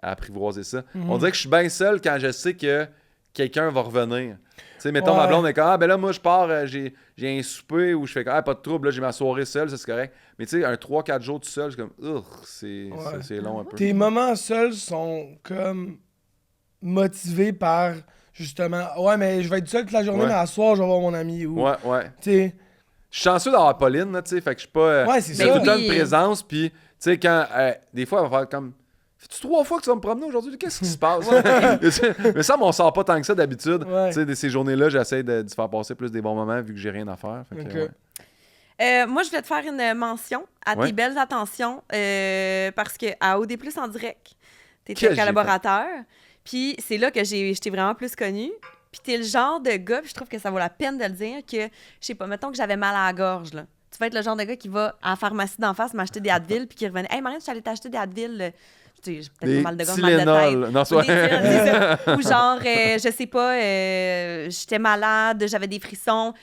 apprivoiser ça. On dirait que je suis bien seul quand je sais que quelqu'un va revenir. Tu sais, mettons, ma Ouais. blonde est comme ben là, moi, je pars, j'ai un souper où je fais pas de trouble, là, j'ai ma soirée seule, ça c'est correct. Mais tu sais, un 3-4 jours tout seul, c'est comme, c'est long un peu. Tes moments seuls sont comme motivés par justement mais je vais être seul toute la journée, Ouais. mais à soir je vais voir mon ami ou Ouais. tu sais Je suis chanceux d'avoir Pauline, là, tu sais, fait que je suis pas... Ouais, c'est j'ai ça. tout le temps Oui. une présence, puis tu sais, quand... des fois, elle va faire comme... Fais-tu 3 fois que tu vas me promener aujourd'hui? Qu'est-ce qui se passe? Mais ça, on sort pas tant que ça d'habitude. Ouais. Tu sais, de ces journées-là, j'essaie de faire passer plus des bons moments vu que j'ai rien à faire. Fait que, Ok. ouais. Moi, je voulais te faire une mention à Ouais. tes belles attentions parce que à OD+ en direct, t'étais Que j'ai collaborateur. Puis c'est là que je t'ai vraiment plus connu. Puis t'es le genre de gars, puis je trouve que ça vaut la peine de le dire, que, je sais pas, mettons que j'avais mal à la gorge, là. tu vas être le genre de gars qui va à la pharmacie d'en face m'acheter des Advil puis qui revenait « Hey, Marine, je suis allée t'acheter des Advil. » J'ai peut-être pas mal de gorge, mal de Tylenol. tête. Non, soit... Ou genre, je sais pas, j'étais malade, j'avais des frissons.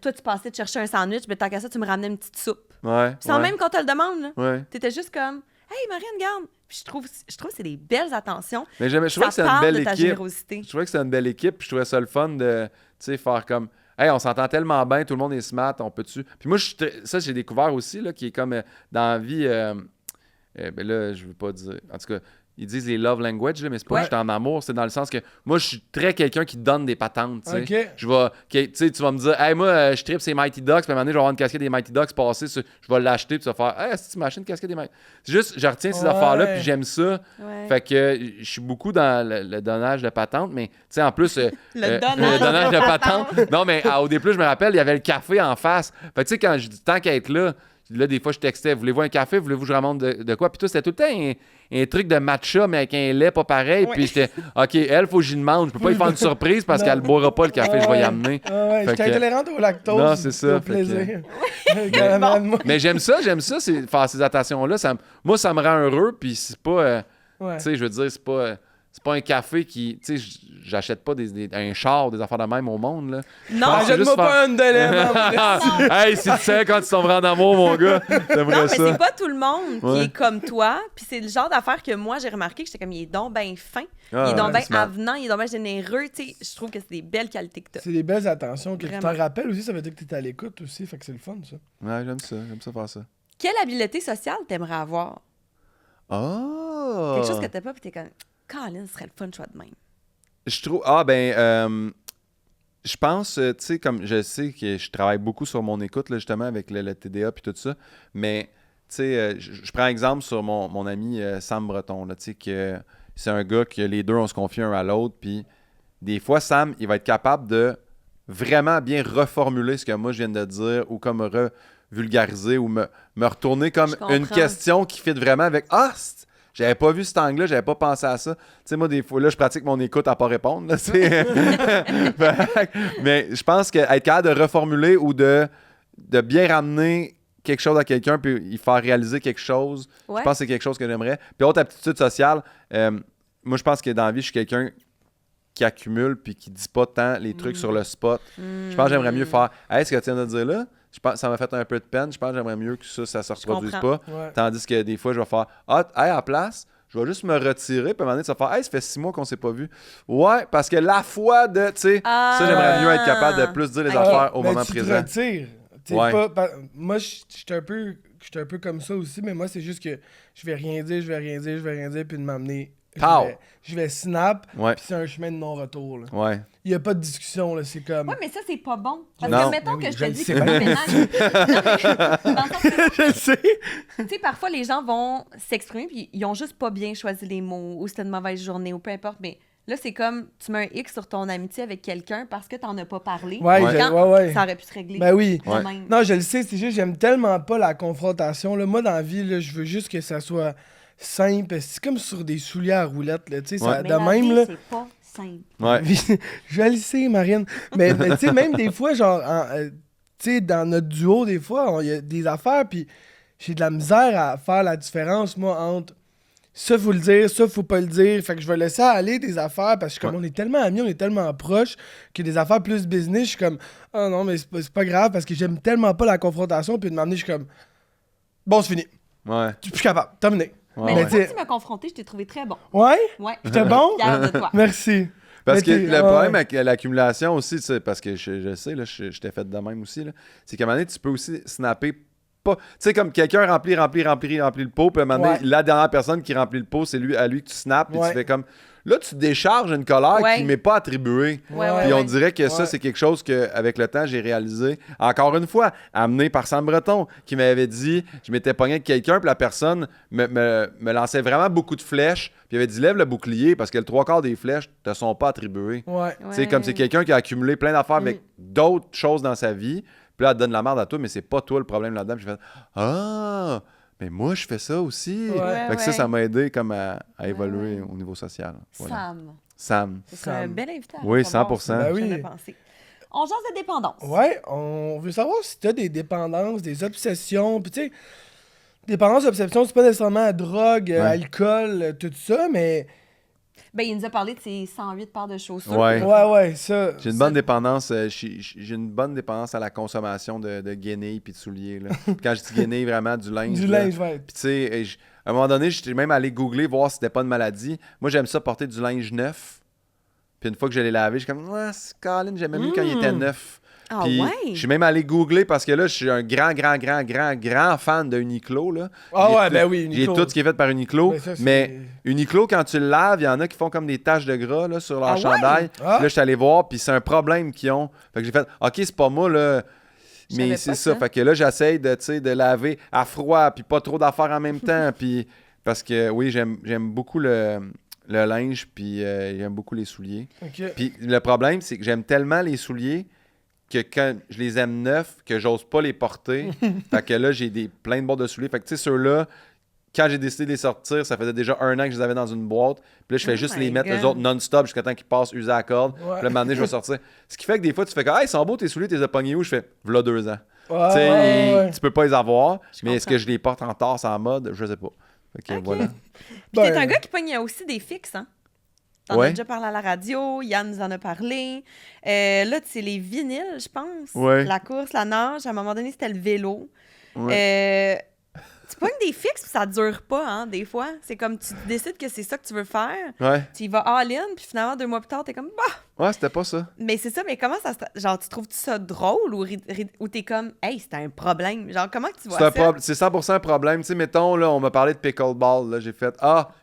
Toi, tu passais te chercher un sandwich, mais tant qu'à ça, tu me ramenais une petite soupe. Ouais, Sans même qu'on te le demande, là. Ouais. T'étais juste comme « Hey, Marine, regarde. » Puis je trouve que c'est des belles attentions. Mais je trouvais que c'est une parle belle de ta équipe. générosité. Je trouvais que c'était une belle équipe, puis je trouvais ça le fun de, tu sais, faire comme... Hey, on s'entend tellement bien, tout le monde est smart, on peut-tu... Puis moi, ça, j'ai découvert aussi, là, qui est comme dans la vie... ben là, je veux pas dire... En tout cas, ils disent les love language, là, mais c'est pas que je suis en amour, c'est dans le sens que moi, je suis très quelqu'un qui donne des patentes, tu sais. OK. Je vais... Tu sais, tu vas me dire, hey, moi, je tripe ces Mighty Ducks, puis à un moment donné, je vais avoir une casquette des Mighty Ducks passer, je vais l'acheter, puis tu vas faire, hey, est-ce que tu m'achètes une casquette des Mighty... C'est juste, je retiens ces affaires-là, puis j'aime ça. Ouais. Fait que je suis beaucoup dans le donnage de patentes, mais tu sais, en plus... Le donnage de patentes. Non, mais au début, je me rappelle, il y avait le café en face. Fait que tu sais, quand je dis tant qu'à être là, des fois, je textais, voulez-vous un café, voulez-vous que je remonte de quoi? Puis tout, c'était tout le temps un truc de matcha, mais avec un lait pas pareil. Puis j'étais, OK, elle, faut que j'y demande. Je peux pas lui faire une surprise parce qu'elle boira pas le café, je vais y amener. Ouais, je suis que- intolérante au lactose. Non, c'est ça, Au fait plaisir. Caramel, Mais j'aime ça, faire ces attentions-là. Moi, ça me rend heureux, puis c'est pas... ouais. Tu sais, je veux dire, c'est pas un café qui... Tu sais, j'achète pas un char, des affaires de même au monde, là. Non, Ah, Achète-moi juste pas un de lait. Hey, si tu sais quand tu tombes en amour, mon gars, t'aimerais non, mais ça. c'est pas tout le monde qui Ouais. est comme toi. Puis c'est le genre d'affaire que moi, j'ai remarqué que j'étais comme, il est donc bien fin. Ah, il est donc ouais, bien smart. avenant, il est donc bien généreux. Tu sais, je trouve que c'est des belles qualités que t'as. C'est des belles attentions que tu Vraiment. t'en rappelles aussi, ça veut dire que t'es à l'écoute aussi, fait que c'est le fun, ça. Ouais, j'aime ça faire ça. Quelle habileté sociale t'aimerais avoir? Oh! Quelque chose que t'as pas, puis t'es comme, Colin, ce serait le fun de choix de même. Je trouve... je pense, tu sais, comme je sais que je travaille beaucoup sur mon écoute, là, justement, avec le TDA puis tout ça, mais, tu sais, je prends exemple sur mon ami Sam Breton, là, tu sais, que c'est un gars que les deux, on se confie un à l'autre, puis des fois, Sam, il va être capable de vraiment bien reformuler ce que moi, je viens de dire, ou comme vulgariser, ou me retourner comme Je comprends. une question qui fit vraiment avec « Ah, j'avais pas vu cet angle-là, j'avais pas pensé à ça. » Tu sais, moi, des fois, là, je pratique mon écoute à pas répondre. Là, mais je pense qu'être capable de reformuler ou de bien ramener quelque chose à quelqu'un puis y faire réaliser quelque chose, Ouais. je pense que c'est quelque chose que j'aimerais. Puis autre aptitude sociale, moi, je pense que dans la vie, je suis quelqu'un qui accumule puis qui dit pas tant les trucs sur le spot. Je pense que j'aimerais mieux faire « Hey, ce que tu viens de dire là, je pense, ça m'a fait un peu de peine. Je pense que j'aimerais mieux que ça se reproduise comprends. pas. Ouais. Tandis que des fois, je vais faire « Ah, hey, à la place, je vais juste me retirer. » Puis à un moment donné, tu vas faire « Hey, ça fait 6 mois qu'on s'est pas vu. » Ouais, parce que la foi de, tu sais, Ah. ça, j'aimerais mieux être capable de plus dire les Ok. affaires au Mais moment tu présent. te retires. T'sais, Ouais. moi, je suis un peu comme ça aussi, mais moi, c'est juste que je vais rien dire, puis de m'amener. Pow! Je vais snap, Ouais, puis c'est un chemin de non-retour. Là. ouais. Il n'y a pas de discussion, là, c'est comme... Ouais, mais ça, c'est pas bon. Parce Non. que, mettons Mais que oui, je je te le dis sais que tu bien. fais mal. Non, mais dans le sens que, je le sais! tu sais, parfois, les gens vont s'exprimer, puis ils ont juste pas bien choisi les mots, ou c'était une mauvaise journée, ou peu importe, mais là, c'est comme, tu mets un X sur ton amitié avec quelqu'un parce que t'en as pas parlé. Ouais, Ouais. Quand ouais. ça aurait pu se régler. Ben oui. de Ouais. même. Non, je le sais, c'est juste, j'aime tellement pas la confrontation. Là. Moi, dans la vie, là, je veux juste que ça soit simple. C'est comme sur des souliers à roulettes, là, tu sais, Ouais. ça- Mais de la même, vie, là. c'est pas simple. Ouais. Je le sais, Marine. Mais tu sais, même des fois, genre, tu sais, dans notre duo, des fois, il y a des affaires, puis j'ai de la misère à faire la différence, moi, entre ça, faut le dire, ça, faut pas le dire. Fait que je vais laisser aller des affaires, parce que comme Ouais. on est tellement amis, on est tellement proches, que des affaires plus business, je suis comme, ah non, mais c'est pas grave, parce que j'aime tellement pas la confrontation, puis de m'amener, je suis comme, bon, c'est fini. Ouais. Je suis plus capable. Terminé. Ouais, Mais Mais la fois t'sais- que tu m'as confronté, je t'ai trouvé très bon. Ouais? Ouais. J'étais bon? Fière de toi. Merci. Parce Mais que t'es- le ouais. problème avec l'accumulation aussi, tu sais, parce que je sais, là, je t'ai fait de même aussi, là, c'est qu'à un moment donné, tu peux aussi snapper pas. Tu sais, comme quelqu'un remplit le pot, puis à un moment donné, Ouais. la dernière personne qui remplit le pot, c'est à lui que tu snaps, puis Ouais. tu fais comme. Là, tu décharges une colère Ouais. qui m'est pas attribuée. Ouais, Ouais. Puis on ouais. dirait que ça, Ouais. c'est quelque chose qu'avec le temps, j'ai réalisé. Encore une fois, amené par Sam Breton, qui m'avait dit, je m'étais pogné avec quelqu'un, puis la personne me lançait vraiment beaucoup de flèches, puis il avait dit, lève le bouclier, parce que le 3/4 des flèches ne te sont pas attribuées. Ouais. Tu sais, comme c'est quelqu'un qui a accumulé plein d'affaires avec d'autres choses dans sa vie, puis là, elle te donne la merde à toi, mais c'est pas toi le problème là-dedans. Puis je fais, ah, mais moi, je fais ça aussi. Ouais. Fait que Ouais. ça m'a aidé comme à évoluer au niveau social. Voilà. Sam. Sam. C'est un Sam. bel invité. Oui, à savoir 100%. Ben oui. j'avais pensé. On jase de dépendance. Ouais, on veut savoir si t'as des dépendances, des obsessions. Puis tu sais, dépendance, obsession, c'est pas nécessairement à drogue, alcool, tout ça, mais... Ben, il nous a parlé de ses 108 paires de chaussures. Ouais, ça... J'ai une bonne dépendance, j'ai une bonne dépendance à la consommation de guenilles puis de souliers. Là. Puis quand je dis guenilles, vraiment du linge. Du linge, ouais. Puis tu sais, à un moment donné, j'étais même allé googler, voir si c'était pas une maladie. Moi, j'aime ça porter du linge neuf. Puis une fois que je l'ai lavé, je suis comme, Colin, j'aimais mieux quand il était neuf. Ah Puis ouais? je suis même allé googler parce que là, je suis un grand fan de Uniqlo. Là. Ah ouais, ben oui, J'ai Uniqlo. tout ce qui est fait par Uniqlo. Ben ça, mais Uniqlo, quand tu le laves, il y en a qui font comme des taches de gras là, sur leur chandail. Ah. Puis là, je suis allé voir, puis c'est un problème qu'ils ont. Fait que j'ai fait, OK, c'est pas moi, là. Je Mais savais c'est pas ça. ça. Fait que là, j'essaye de laver à froid, puis pas trop d'affaires en même temps. Puis parce que oui, j'aime beaucoup le linge, puis j'aime beaucoup les souliers. OK. Puis le problème, c'est que j'aime tellement les souliers que quand je les aime neufs, que j'ose pas les porter. Fait que là, j'ai plein de boîtes de souliers. Fait que tu sais, ceux-là, quand j'ai décidé de les sortir, ça faisait déjà 1 an que je les avais dans une boîte. Puis là, je fais juste les mettre, eux autres, non-stop, jusqu'à temps qu'ils passent usés à la corde. Puis là, un moment donné, je vais sortir. Ce qui fait que des fois, tu fais comme, hey, ils sont beaux tes souliers, t'es les as pognés où? Je fais, v'là 2 ans. Tu sais, tu peux pas les avoir, mais est-ce que je les porte en tasse en mode? Je sais pas. Fait que voilà. Puis t'es un gars qui pogne aussi des fixes, hein? T'en as déjà parlé à la radio, Yann nous en a parlé. Là, c'est les vinyles, je pense. Ouais. La course, la nage. À un moment donné, c'était le vélo. Ouais. Tu pognes des fixes, puis ça dure pas, hein, des fois. C'est comme, tu décides que c'est ça que tu veux faire. Ouais. Tu y vas all-in, puis finalement, 2 mois plus tard, t'es comme, bah! Ouais, c'était pas ça. Mais c'est ça, mais comment ça se... Genre, tu trouves-tu ça drôle ou t'es comme, hey, c'était un problème? Genre, comment que tu vois ça? C'est 100% un problème. Tu sais, mettons, là, on m'a parlé de pickleball. Là, j'ai fait,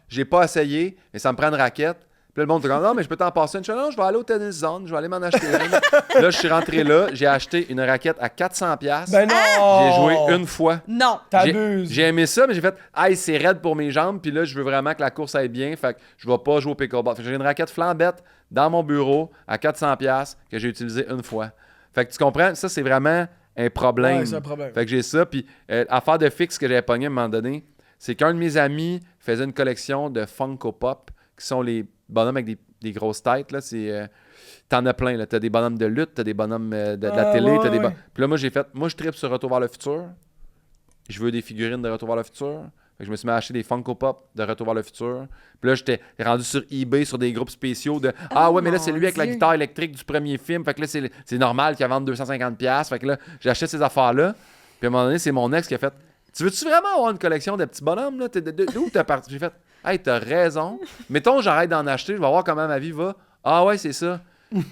j'ai pas essayé, mais ça me prend une raquette. Puis là, le monde te dit, non, mais je peux t'en passer une. Je dis, non, je vais aller au tennis zone, je vais aller m'en acheter une. Là, je suis rentré là, j'ai acheté une raquette à 400$. Ben non! J'ai joué une fois. Non! T'abuses. J'ai aimé ça, mais j'ai fait, c'est raide pour mes jambes, puis là, je veux vraiment que la course aille bien, fait que je vais pas jouer au pickleball. Fait que j'ai une raquette flambette dans mon bureau à 400$ que j'ai utilisée une fois. Fait que tu comprends, ça, c'est vraiment un problème. Ouais, c'est un problème. Fait que j'ai ça, puis affaire de fixe que j'avais pogné à un moment donné, c'est qu'un de mes amis faisait une collection de Funko Pop, qui sont les bonhommes avec des grosses têtes, là, t'en as plein, là. T'as des bonhommes de lutte, t'as des bonhommes de la télé, t'as des ouais. Puis là, moi, je tripe sur Retour vers le futur. Je veux des figurines de Retour vers le futur. Fait que je me suis mis à acheter des Funko Pop de Retour vers le futur. Puis là, j'étais rendu sur eBay sur des groupes spéciaux de ouais, mais là, c'est lui avec la guitare électrique du premier film. Fait que là, c'est normal qu'il vende 250$. Fait que là, j'ai acheté ces affaires-là. Puis à un moment donné, c'est mon ex qui a fait, tu veux-tu vraiment avoir une collection de petits bonhommes, là? D'où t'es parti? J'ai fait, hey, t'as raison. Mettons, j'arrête d'en acheter, je vais voir comment ma vie va. Ah ouais, c'est ça.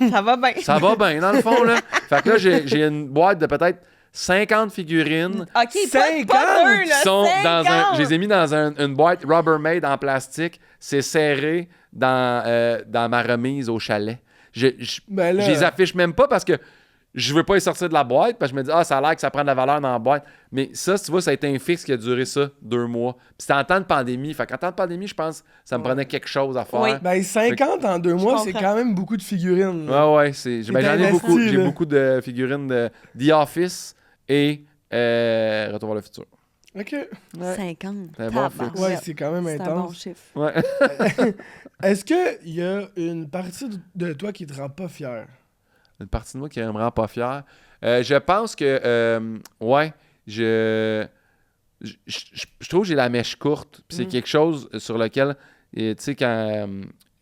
Ça va bien. Ça va bien, dans le fond, là. Fait que là, j'ai une boîte de peut-être 50 figurines. OK, 50? pas deux, là, Qui sont 50! je les ai mis dans une boîte Rubbermaid en plastique. C'est serré dans ma remise au chalet. Ben là- Je les affiche même pas parce que je veux pas les sortir de la boîte parce que je me dis, ça a l'air que ça prend de la valeur dans la boîte. Mais ça, tu vois, ça a été un fixe qui a duré ça 2 mois. Puis c'était en temps de pandémie. Fait qu'en temps de pandémie, je pense que ça me prenait quelque chose à faire. Oui. Ben 50 en 2 mois, c'est comprends. quand même beaucoup de figurines. là. Ouais, j'en ai investi, beaucoup. J'ai là. beaucoup de figurines de The Office et Retour vers le futur. OK. Ouais. 50. C'est un bon Tabarouette. Ouais, c'est quand même C'est un bon intense. chiffre. Ouais. Est-ce qu'il y a une partie de toi qui te rend pas fier? Une partie de moi qui ne me rend pas fier. Je pense que, ouais, je trouve que j'ai la mèche courte. Puis c'est quelque chose sur lequel, tu sais, quand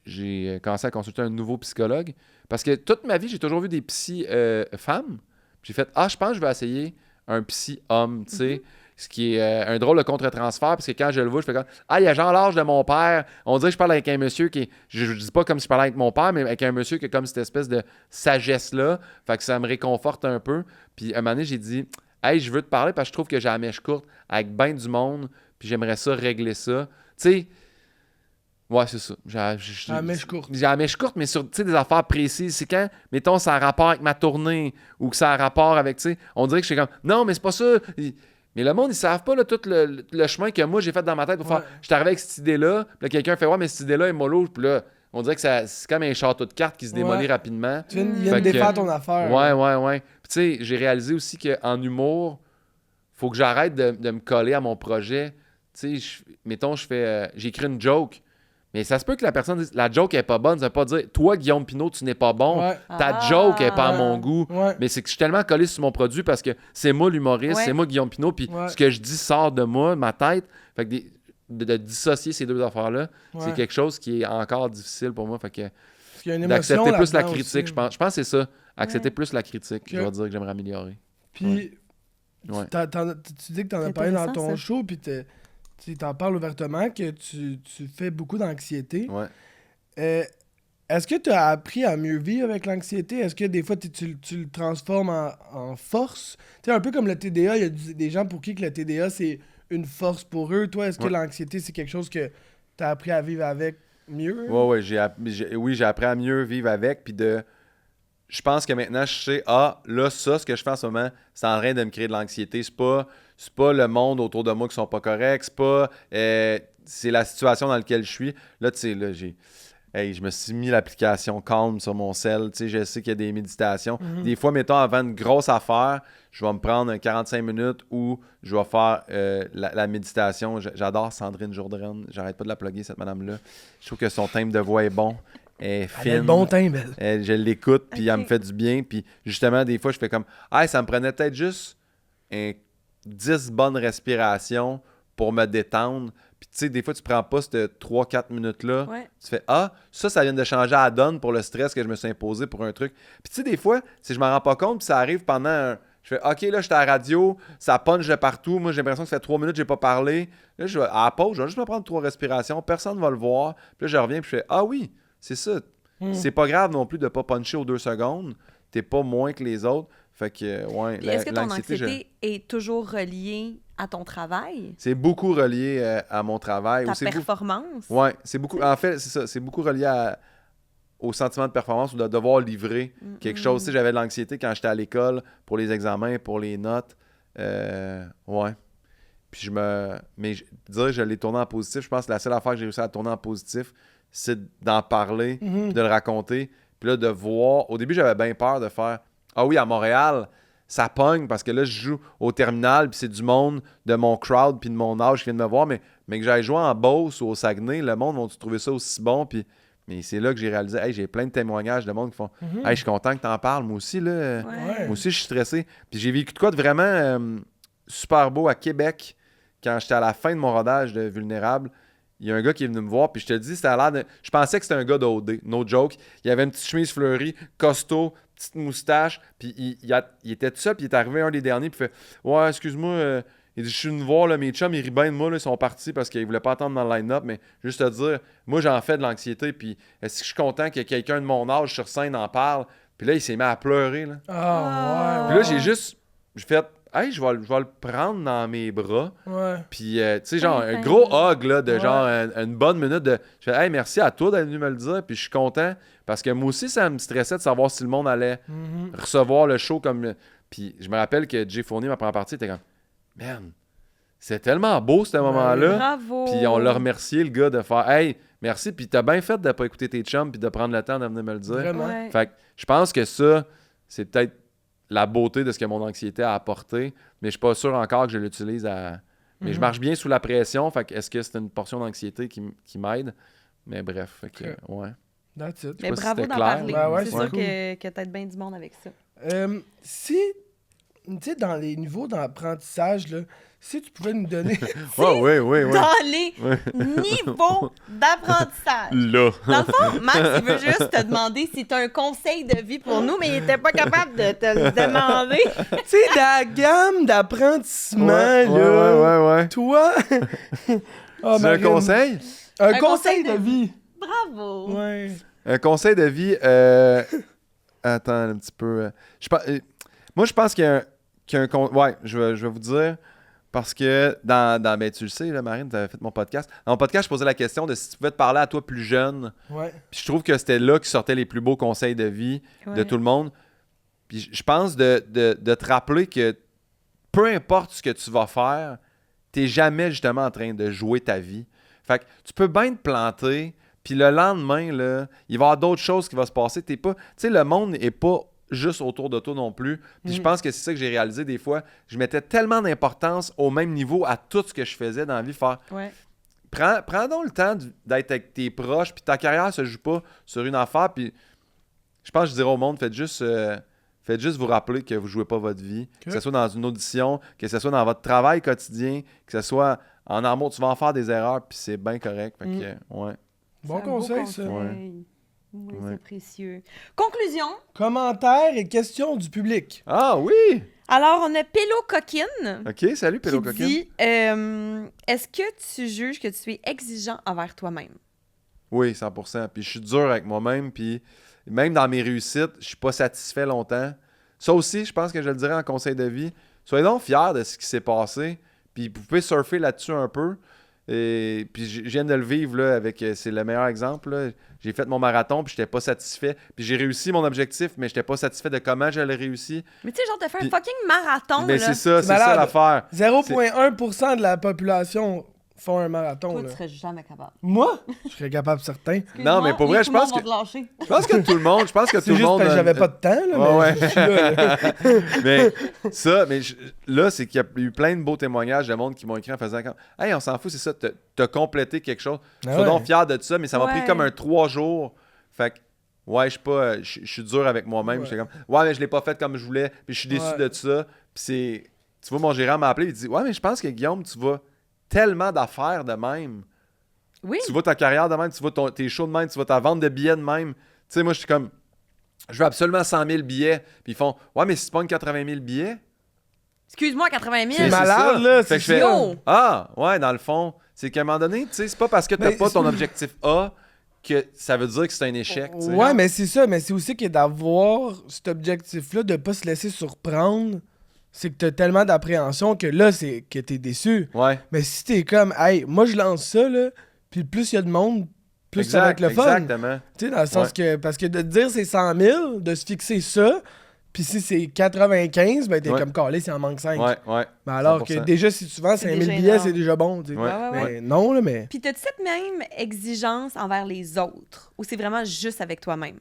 j'ai commencé à consulter un nouveau psychologue, parce que toute ma vie, j'ai toujours vu des psy femmes. J'ai fait, je pense que je vais essayer un psy homme, tu sais. Ce qui est un drôle de contre-transfert, parce que quand je le vois, je fais comme, il a genre l'âge de mon père. On dirait que je parle avec un monsieur qui est, je dis pas comme si je parlais avec mon père, mais avec un monsieur qui a comme cette espèce de sagesse-là. Fait que ça me réconforte un peu. Puis à un moment donné, j'ai dit, je veux te parler parce que je trouve que j'ai la mèche courte avec ben du monde, puis j'aimerais ça régler ça. Tu sais, ouais, c'est ça. La mèche courte. J'ai la mèche courte, mais sur des affaires précises. C'est quand, mettons, ça a rapport avec ma tournée ou que ça a rapport avec, tu sais, on dirait que je suis comme, non, mais c'est pas ça. Mais le monde, ils savent pas là, tout le chemin que moi j'ai fait dans ma tête pour faire. Je suis arrivé avec cette idée-là, puis là, quelqu'un fait, ouais, mais cette idée-là est mollo, puis là, on dirait que c'est comme un château de cartes qui se démolit rapidement. Tu viens de Fait que- défaire ton affaire. Ouais. Puis tu sais, j'ai réalisé aussi qu'en humour, faut que j'arrête de me coller à mon projet. Tu sais, mettons, j'écris une joke, Mais ça se peut que la personne dise la joke est pas bonne, ça veut pas dire toi, Guillaume Pinot, tu n'es pas bon. Ouais. Ta joke est pas à Ouais. mon goût. Ouais. Mais c'est que je suis tellement collé sur mon produit parce que c'est moi l'humoriste, Ouais. c'est moi Guillaume Pinot, puis Ouais. ce que je dis sort de moi, ma tête. Fait que de dissocier ces deux affaires-là, Ouais. c'est quelque chose qui est encore difficile pour moi. Fait que Parce qu'il y a une émotion d'accepter plus la là-dedans critique, aussi. je pense. Je pense que c'est ça. Accepter Ouais. plus la critique, je Ok. dois dire que j'aimerais améliorer. Puis, Ouais. tu dis que t'en as C'est parlé dans intéressant, ton ça. show, puis tu t'en parles ouvertement, que tu fais beaucoup d'anxiété. Ouais. Est-ce que tu as appris à mieux vivre avec l'anxiété? Est-ce que des fois, tu le transformes en force? Tu sais, un peu comme le TDA, il y a des gens pour qui que le TDA, c'est une force pour eux. Toi, est-ce que Ouais. l'anxiété, c'est quelque chose que tu as appris à vivre avec mieux? Ouais, j'ai appris à mieux vivre avec, puis je pense que maintenant, je sais, là, ça, ce que je fais en ce moment, c'est en train de me créer de l'anxiété. C'est pas le monde autour de moi qui sont pas corrects, c'est pas... c'est la situation dans laquelle je suis. Là, tu sais, là, je me suis mis l'application Calm sur mon cell. Tu sais, je sais qu'il y a des méditations. Des fois, mettons, avant une grosse affaire, je vais me prendre un 45 minutes où je vais faire la méditation. J'adore Sandrine Jourdain. J'arrête pas de la plugger, cette madame-là. Je trouve que son timbre de voix est bon. Elle est Elle a fine. le bon teint, belle. Je l'écoute, puis Ok. elle me fait du bien. Puis justement, des fois, je fais comme ça me prenait peut-être juste 10 bonnes respirations pour me détendre. Puis tu sais, des fois, tu prends pas ces 3-4 minutes-là. Ouais. Tu fais ça vient de changer à la donne pour le stress que je me suis imposé pour un truc. Puis tu sais, des fois, si je m'en rends pas compte, puis ça arrive pendant je fais OK, là, j'étais à la radio, ça punch de partout. Moi, j'ai l'impression que ça fait 3 minutes que j'ai pas parlé. Là, je vais à la pause, je vais juste me prendre 3 respirations. Personne va le voir. Puis là, je reviens, puis je fais oui, c'est ça. C'est pas grave non plus de pas puncher aux 2 secondes. T'es pas moins que les autres. Fait que, ouais, Puis est-ce que ton l'anxiété, anxiété est toujours reliée à ton travail, c'est beaucoup relié à mon travail. ta Ou c'est beaucoup... performance? Ouais, c'est beaucoup. En fait, c'est ça. C'est beaucoup relié au sentiment de performance ou de devoir livrer quelque chose. Tu sais, j'avais de l'anxiété quand j'étais à l'école pour les examens, pour les notes. Ouais. Puis mais dire que je l'ai tourné en positif, je pense que la seule affaire que j'ai réussi à tourner en positif, c'est d'en parler, puis de le raconter. Puis là, de voir. Au début, j'avais bien peur de faire oui, à Montréal, ça pogne parce que là, je joue au terminal, puis c'est du monde de mon crowd, puis de mon âge qui vient de me voir. Mais que j'aille jouer en Beauce ou au Saguenay, le monde va trouver ça aussi bon. Mais c'est là que j'ai réalisé, j'ai plein de témoignages de monde qui font je suis content que t'en parles, moi aussi, là. Ouais. Moi aussi, je suis stressé. Puis j'ai vécu de quoi de vraiment super beau à Québec quand j'étais à la fin de mon rodage de Vulnérable. Il y a un gars qui est venu me voir, puis je te dis, c'était à l'air de... Je pensais que c'était un gars d'OD, no joke. Il avait une petite chemise fleurie, costaud, petite moustache, puis il était tout seul, puis il est arrivé un des derniers, puis il fait « Ouais, excuse-moi, il dit, je suis venu voir, là, mes chums, ils rient bien de moi, là, ils sont partis parce qu'ils voulaient pas attendre dans le line-up, mais juste te dire, moi, j'en fais de l'anxiété, puis est-ce que je suis content que quelqu'un de mon âge sur scène en parle? » Puis là, il s'est mis à pleurer, là. Ah, ouais, Puis là, j'ai fait « Hey, je vais le prendre dans mes bras. » Ouais. Puis, tu sais, genre, un gros hug, là, de Ouais. genre une bonne minute de. Je fais, hey, merci à toi d'être venu me le dire. Puis, je suis content parce que moi aussi, ça me stressait de savoir si le monde allait recevoir le show comme. Puis, je me rappelle que Jay Fournier, ma première partie, était comme, man, c'est tellement beau ce moment-là. Bravo! Puis, on l'a remercié, le gars, de faire, hey, merci. Puis, t'as bien fait de pas écouter tes chums puis de prendre le temps de venir me le dire. Vraiment. Ouais. Fait que je pense que ça, c'est peut-être la beauté de ce que mon anxiété a apporté, mais je suis pas sûr encore que je l'utilise à... Mais je marche bien sous la pression, fait que est-ce que c'est une portion d'anxiété qui m'aide? Mais bref, fait que, ouais. That's it. Mais pas si bravo c'était d'en clair. parler. Ben ouais, c'est c'est sûr cool. que t'aides bien du monde avec ça. Si, tu sais, dans les niveaux d'apprentissage, là, si tu pouvais nous donner... Ouais, oui. Dans les niveaux d'apprentissage. Là. Dans le fond, Max, il veut juste te demander si tu as un conseil de vie pour nous, mais il était pas capable de te le demander. Tu sais, la gamme d'apprentissement, là... Ouais. Toi... Ah, C'est un Marine. conseil? Un Un conseil conseil de de vie. Bravo! Ouais. Un conseil de vie... Attends un petit peu. Moi, je pense qu'il y a un ouais, je vais vous dire... Parce que ben, tu le sais, là, Marine, tu avais fait mon podcast. Dans mon podcast, je posais la question de si tu pouvais te parler à toi plus jeune. Ouais. Puis je trouve que c'était là qui sortaient les plus beaux conseils de vie de Ouais. tout le monde. Puis je pense de te rappeler que peu importe ce que tu vas faire, t'es jamais justement en train de jouer ta vie. Fait que tu peux bien te planter, puis le lendemain, là, il va y avoir d'autres choses qui vont se passer. T'es pas... Tu sais, le monde n'est pas juste autour de toi non plus. Puis je pense que c'est ça que j'ai réalisé des fois. Je mettais tellement d'importance au même niveau à tout ce que je faisais dans la vie. Faire Ouais. prends donc le temps d'être avec tes proches, puis ta carrière se joue pas sur une affaire, puis je pense que je dirais au monde, faites juste vous rappeler que vous jouez pas votre vie, que ce soit dans une audition, que ce soit dans votre travail quotidien, que ce soit en amour, tu vas en faire des erreurs, puis c'est bien correct. Fait que, ouais. Bon conseil, ça. Ouais. Oui, Ouais. c'est précieux. Conclusion. Commentaires et questions du public. Ah oui! Alors, on a Pélo Coquine OK, salut, Pélo qui Coquine. dit est-ce que tu juges que tu es exigeant envers toi-même? Oui, 100%. Puis je suis dur avec moi-même, puis même dans mes réussites, je suis pas satisfait longtemps. Ça aussi, je pense que je le dirais en conseil de vie. Soyez donc fiers de ce qui s'est passé, puis vous pouvez surfer là-dessus un peu. Et puis je viens de le vivre là, avec, c'est le meilleur exemple. Là. J'ai fait mon marathon, puis j'étais pas satisfait. Puis j'ai réussi mon objectif, mais j'étais pas satisfait de comment je l'ai réussi. Mais tu sais, genre, t'as fait Puis- un fucking marathon, Mais là. c'est ça malade. l'affaire. 0,1% de la population font un marathon. Toi, Là. tu serais jamais capable. Moi, je serais capable, certain. Non, mais pour vrai, je pense que je pense que tout le monde, C'est tout le juste monde parce que a- j'avais pas de temps. Là, Ouais, mais je suis là, là. mais là, c'est qu'il y a eu plein de beaux témoignages de monde qui m'ont écrit en faisant comme hey, on s'en fout, c'est ça, t'as complété quelque chose. Ah Sois ouais. donc fier de ça, mais ça m'a pris Ouais. comme un 3 jours. Fait que, ouais, je suis pas. Je suis dur avec moi-même. Ouais. J'étais comme ouais, mais je l'ai pas fait comme je voulais, puis je suis déçu Ouais. de ça. Puis c'est. Tu vois, mon gérant m'a appelé, il dit ouais, mais je pense que Guillaume, tu vas tellement d'affaires de même. Oui. Tu vois ta carrière de même, tu vois tes shows de même, tu vois ta vente de billets de même. Tu sais, moi, je suis comme, je veux absolument 100 000 billets. Puis ils font, ouais, mais si c'est pas une 80 000 billets. Excuse-moi, 80 000. C'est malade, ça. là. Fait C'est que je fais, ça. Yo! ah, ouais, dans le fond, c'est qu'à un moment donné, tu sais, c'est pas parce que t'as Mais pas c'est- ton objectif A que ça veut dire que c'est un échec. Tu sais. Ouais, mais c'est ça. Mais c'est aussi que d'avoir cet objectif-là, de pas se laisser surprendre, c'est que t'as tellement d'appréhension que là, c'est que t'es déçu. Ouais. Mais si t'es comme, hey, moi je lance ça, là, puis plus il y a de monde, plus ça va être le fun. Exactement. Tu sais, dans le sens que, parce que de te dire c'est 100 000, de se fixer ça, puis si c'est 95, ben t'es Ouais. comme calé s'il en manque 5. Ouais, ouais. Mais alors 100%. que déjà, si tu vends C'est 5000 déjà billets, énorme. c'est déjà bon. Tu sais. Ouais, ouais, Mais ouais. non, là, mais. Puis t'as-tu cette même exigence envers les autres? Ou c'est vraiment juste avec toi-même?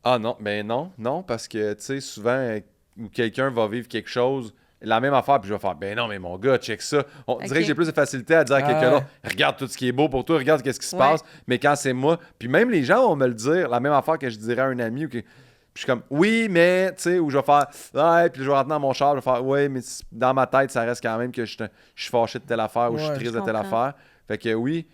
Ah non, ben non, parce que, tu sais, souvent, où quelqu'un va vivre quelque chose, la même affaire, puis je vais faire, ben non, mais mon gars, check ça. On dirait que j'ai plus de facilité à dire à quelqu'un Ouais. d'autre, regarde tout ce qui est beau pour toi, regarde qu'est-ce qui se Ouais. passe. Mais quand c'est moi, puis même les gens vont me le dire, la même affaire que je dirais à un ami, ou que, puis je suis comme, oui, mais, tu sais, ou je vais faire, ouais, puis je vais rentrer dans mon char, je vais faire, ouais, mais dans ma tête, ça reste quand même que je suis fâché de telle affaire ou je suis Ouais, triste je de telle comprends. affaire. Fait que oui,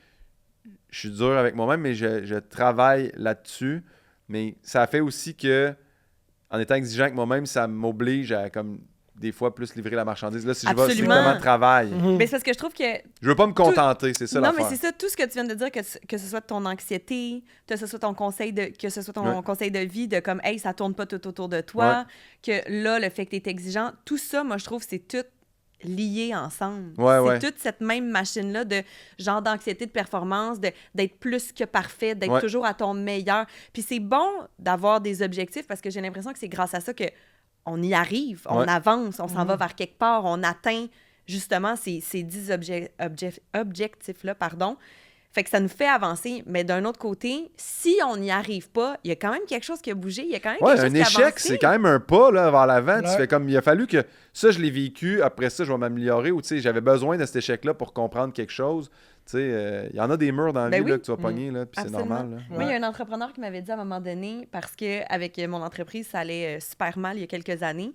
je suis dur avec moi-même, mais je travaille là-dessus. Mais ça fait aussi que, en étant exigeant avec moi-même, ça m'oblige à, comme, des fois, plus livrer la marchandise. Là, si je vais Absolument. strictement travail, Mhm. Mais c'est parce que je trouve que je veux pas me contenter, c'est ça non, mais l'affaire. c'est ça, tout ce que tu viens de dire, que ce soit ton anxiété, que ce soit ton conseil de, que ce soit ton Ouais. conseil de vie, de comme, hey, ça tourne pas tout autour de toi, que là, le fait que tu es exigeant, tout ça, moi, je trouve, c'est tout lié ensemble. Ouais, c'est ouais. toute cette même machine-là de genre d'anxiété de performance, d'être plus que parfait, d'être Ouais. toujours à ton meilleur. Puis c'est bon d'avoir des objectifs parce que j'ai l'impression que c'est grâce à ça que on y arrive, on Ouais. avance, on s'en va vers quelque part, on atteint justement ces 10 objectifs-là, pardon. Fait que ça nous fait avancer. Mais d'un autre côté, si on n'y arrive pas, il y a quand même quelque chose qui a bougé, il y a quand même Ouais, quelque chose un qui a échec, avancé. c'est quand même un pas là, vers l'avant. Tu Ouais. fais comme, il a fallu que ça, je l'ai vécu, après ça, je vais m'améliorer. Ou tu sais, j'avais besoin de cet échec-là pour comprendre quelque chose. Tu sais, il y en a des murs dans la Ben vie là, oui. que tu vas pogner, là, puis c'est Absolument. normal. Là. Moi, il y a un entrepreneur qui m'avait dit à un moment donné, parce qu'avec mon entreprise, ça allait super mal il y a quelques années.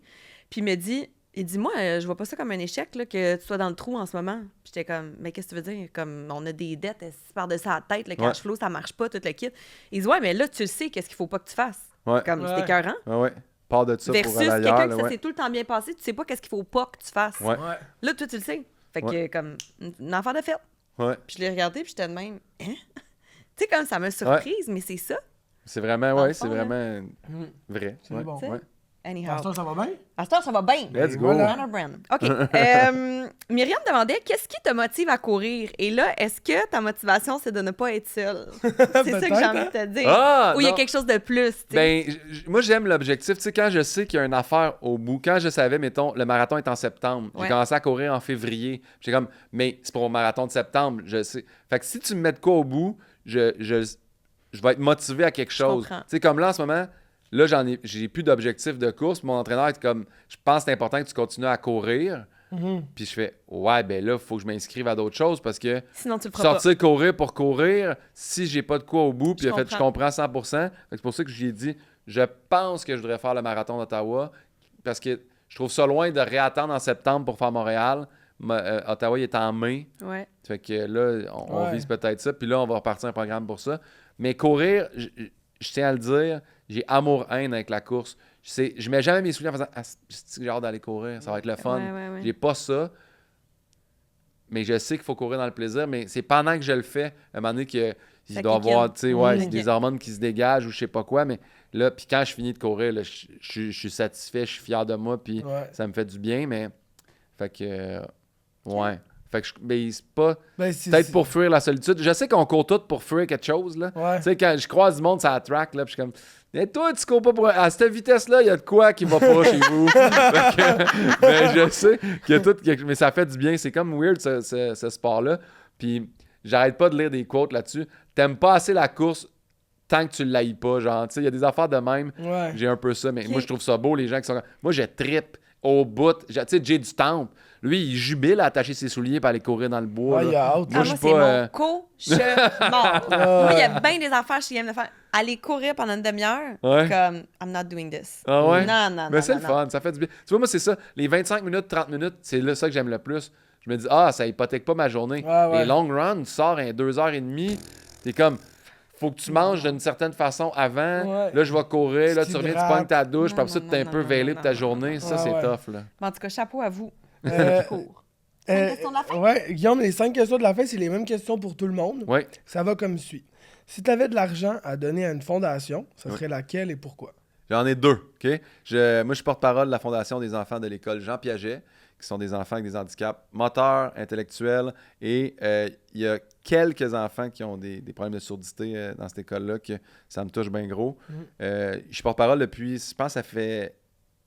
Puis il me dit, moi, je vois pas ça comme un échec, là, que tu sois dans le trou en ce moment. Puis j'étais comme, mais qu'est-ce que tu veux dire? Comme, on a des dettes, par-dessus la tête, le cash flow, ça marche pas, tout le kit. Il dit, ouais, mais là, tu sais qu'est-ce qu'il faut pas que tu fasses. Ouais. Comme, Ouais. c'est écœurant. Ouais, ouais. Part de ça Versus pour aller quelqu'un ailleurs. que là, ça ouais. s'est tout le temps bien passé, tu sais pas qu'est-ce qu'il faut pas que tu fasses. Ouais. Ouais. Là, toi, tu le sais. Fait que, Ouais. comme, une affaire de fête. Ouais. Puis je l'ai regardé, puis j'étais de même, hein? Tu sais, comme ça m'a surprise, mais c'est ça. C'est vraiment, Dans ouais, le c'est fond, là. vraiment Mhm. vrai. C'est Ouais. bon. Ouais. Anyhow. Pasteur, ça va bien? À ce temps, ça va bien. Let's Et go. voilà. Anna Brand. OK. Myriam demandait qu'est-ce qui te motive à courir? Et là, est-ce que ta motivation, c'est de ne pas être seule? C'est ça que j'ai Peut-être, envie de te dire. Ah, Ou il y a non. quelque chose de plus, tu sais. Ben, moi, j'aime l'objectif. Tu sais, quand je sais qu'il y a une affaire au bout, quand je savais, mettons, le marathon est en septembre, j'ai Ouais. commencé à courir en février. J'ai comme, mais c'est pour le marathon de septembre, je sais. Fait que si tu me mets de quoi au bout, je vais être motivé à quelque chose. Tu comprends. sais, comme là, en ce moment, là, j'ai plus d'objectif de course. Mon entraîneur est comme, je pense que c'est important que tu continues à courir. Puis je fais, ouais, ben là, il faut que je m'inscrive à d'autres choses parce que Sinon, tu le feras sortir courir pour courir, si j'ai pas de quoi au bout, puis je comprends. comprends 100%. Fait que c'est pour ça que j'ai dit, je pense que je voudrais faire le marathon d'Ottawa parce que je trouve ça loin de réattendre en septembre pour faire Montréal. Ottawa, il est en mai. pas. Ouais. Fait que là, on Ouais. vise peut-être ça. Puis là, on va repartir un programme pour ça. Mais courir, je tiens à le dire, j'ai amour-haine avec la course. Je mets jamais mes souliers en faisant « Ah, j'ai hâte d'aller courir, ça va être le fun. Ouais. J'ai pas ça. Mais je sais qu'il faut courir dans le plaisir. Mais c'est pendant que je le fais, à un moment donné, qu'il Ça doit y avoir kick in. ouais, des hormones qui se dégagent ou je sais pas quoi. Mais là, puis quand je finis de courir, là, je suis satisfait, je suis fier de moi, puis ça me fait du bien. Mais, fait que, ouais. Fait que mais c'est pas... Peut-être pour fuir la solitude. Je sais qu'on court tous pour fuir quelque chose, là. Ouais. Tu sais, quand je croise du monde sur la track, là, puis je suis comme... Et toi, tu cours pas pour... À cette vitesse-là, il y a de quoi qui va pas chez vous. Fait que, ben, je sais qu'il y a tout... Mais ça fait du bien. C'est comme weird, ce sport-là. Puis j'arrête pas de lire des quotes là-dessus. T'aimes pas assez la course tant que tu l'haïs pas. Genre, tu sais, il y a des affaires de même. Ouais. J'ai un peu ça. Mais moi, je trouve ça beau, les gens qui sont... Moi, je trippe au bout. Tu sais, Jay du Temple, lui, il jubile à attacher ses souliers pour aller courir dans le bois. Ouais, là. il a hâte. Moi, je suis c'est pas, mon cauchemar. Moi, il y a bien des affaires chez j'aime de faire. Aller courir pendant une demi-heure, Ouais. comme I'm not doing this. Ah ouais? Non. Mais c'est le fun, ça fait du bien. Tu vois, moi, c'est ça. Les 25 minutes, 30 minutes, c'est là ça que j'aime le plus. Je me dis, ça hypothèque pas ma journée. Ouais. Les long runs, tu sors à 2h30, t'es comme, faut que tu manges d'une certaine façon avant. Ouais. Là, je vais courir. Là, tu reviens, tu t'hydrates. pognes ta douche. Non, Puis après ça, non, t'es un non, peu non, vêlé non, de ta non, journée. non, Ça, non. c'est Ouais. tough, là. Mais en tout cas, chapeau à vous. Euh, Cinq questions de la fin? Ouais, Guillaume, les 5 questions de la fin, c'est les mêmes questions pour tout le monde. Oui. Ça va comme suit. Si tu avais de l'argent à donner à une fondation, ça serait laquelle et pourquoi? J'en ai 2, OK? Moi, je suis porte-parole de la Fondation des enfants de l'école Jean Piaget, qui sont des enfants avec des handicaps moteurs, intellectuels, et il y a quelques enfants qui ont des problèmes de surdité dans cette école-là, que ça me touche bien gros. Je suis porte-parole depuis, je pense, ça fait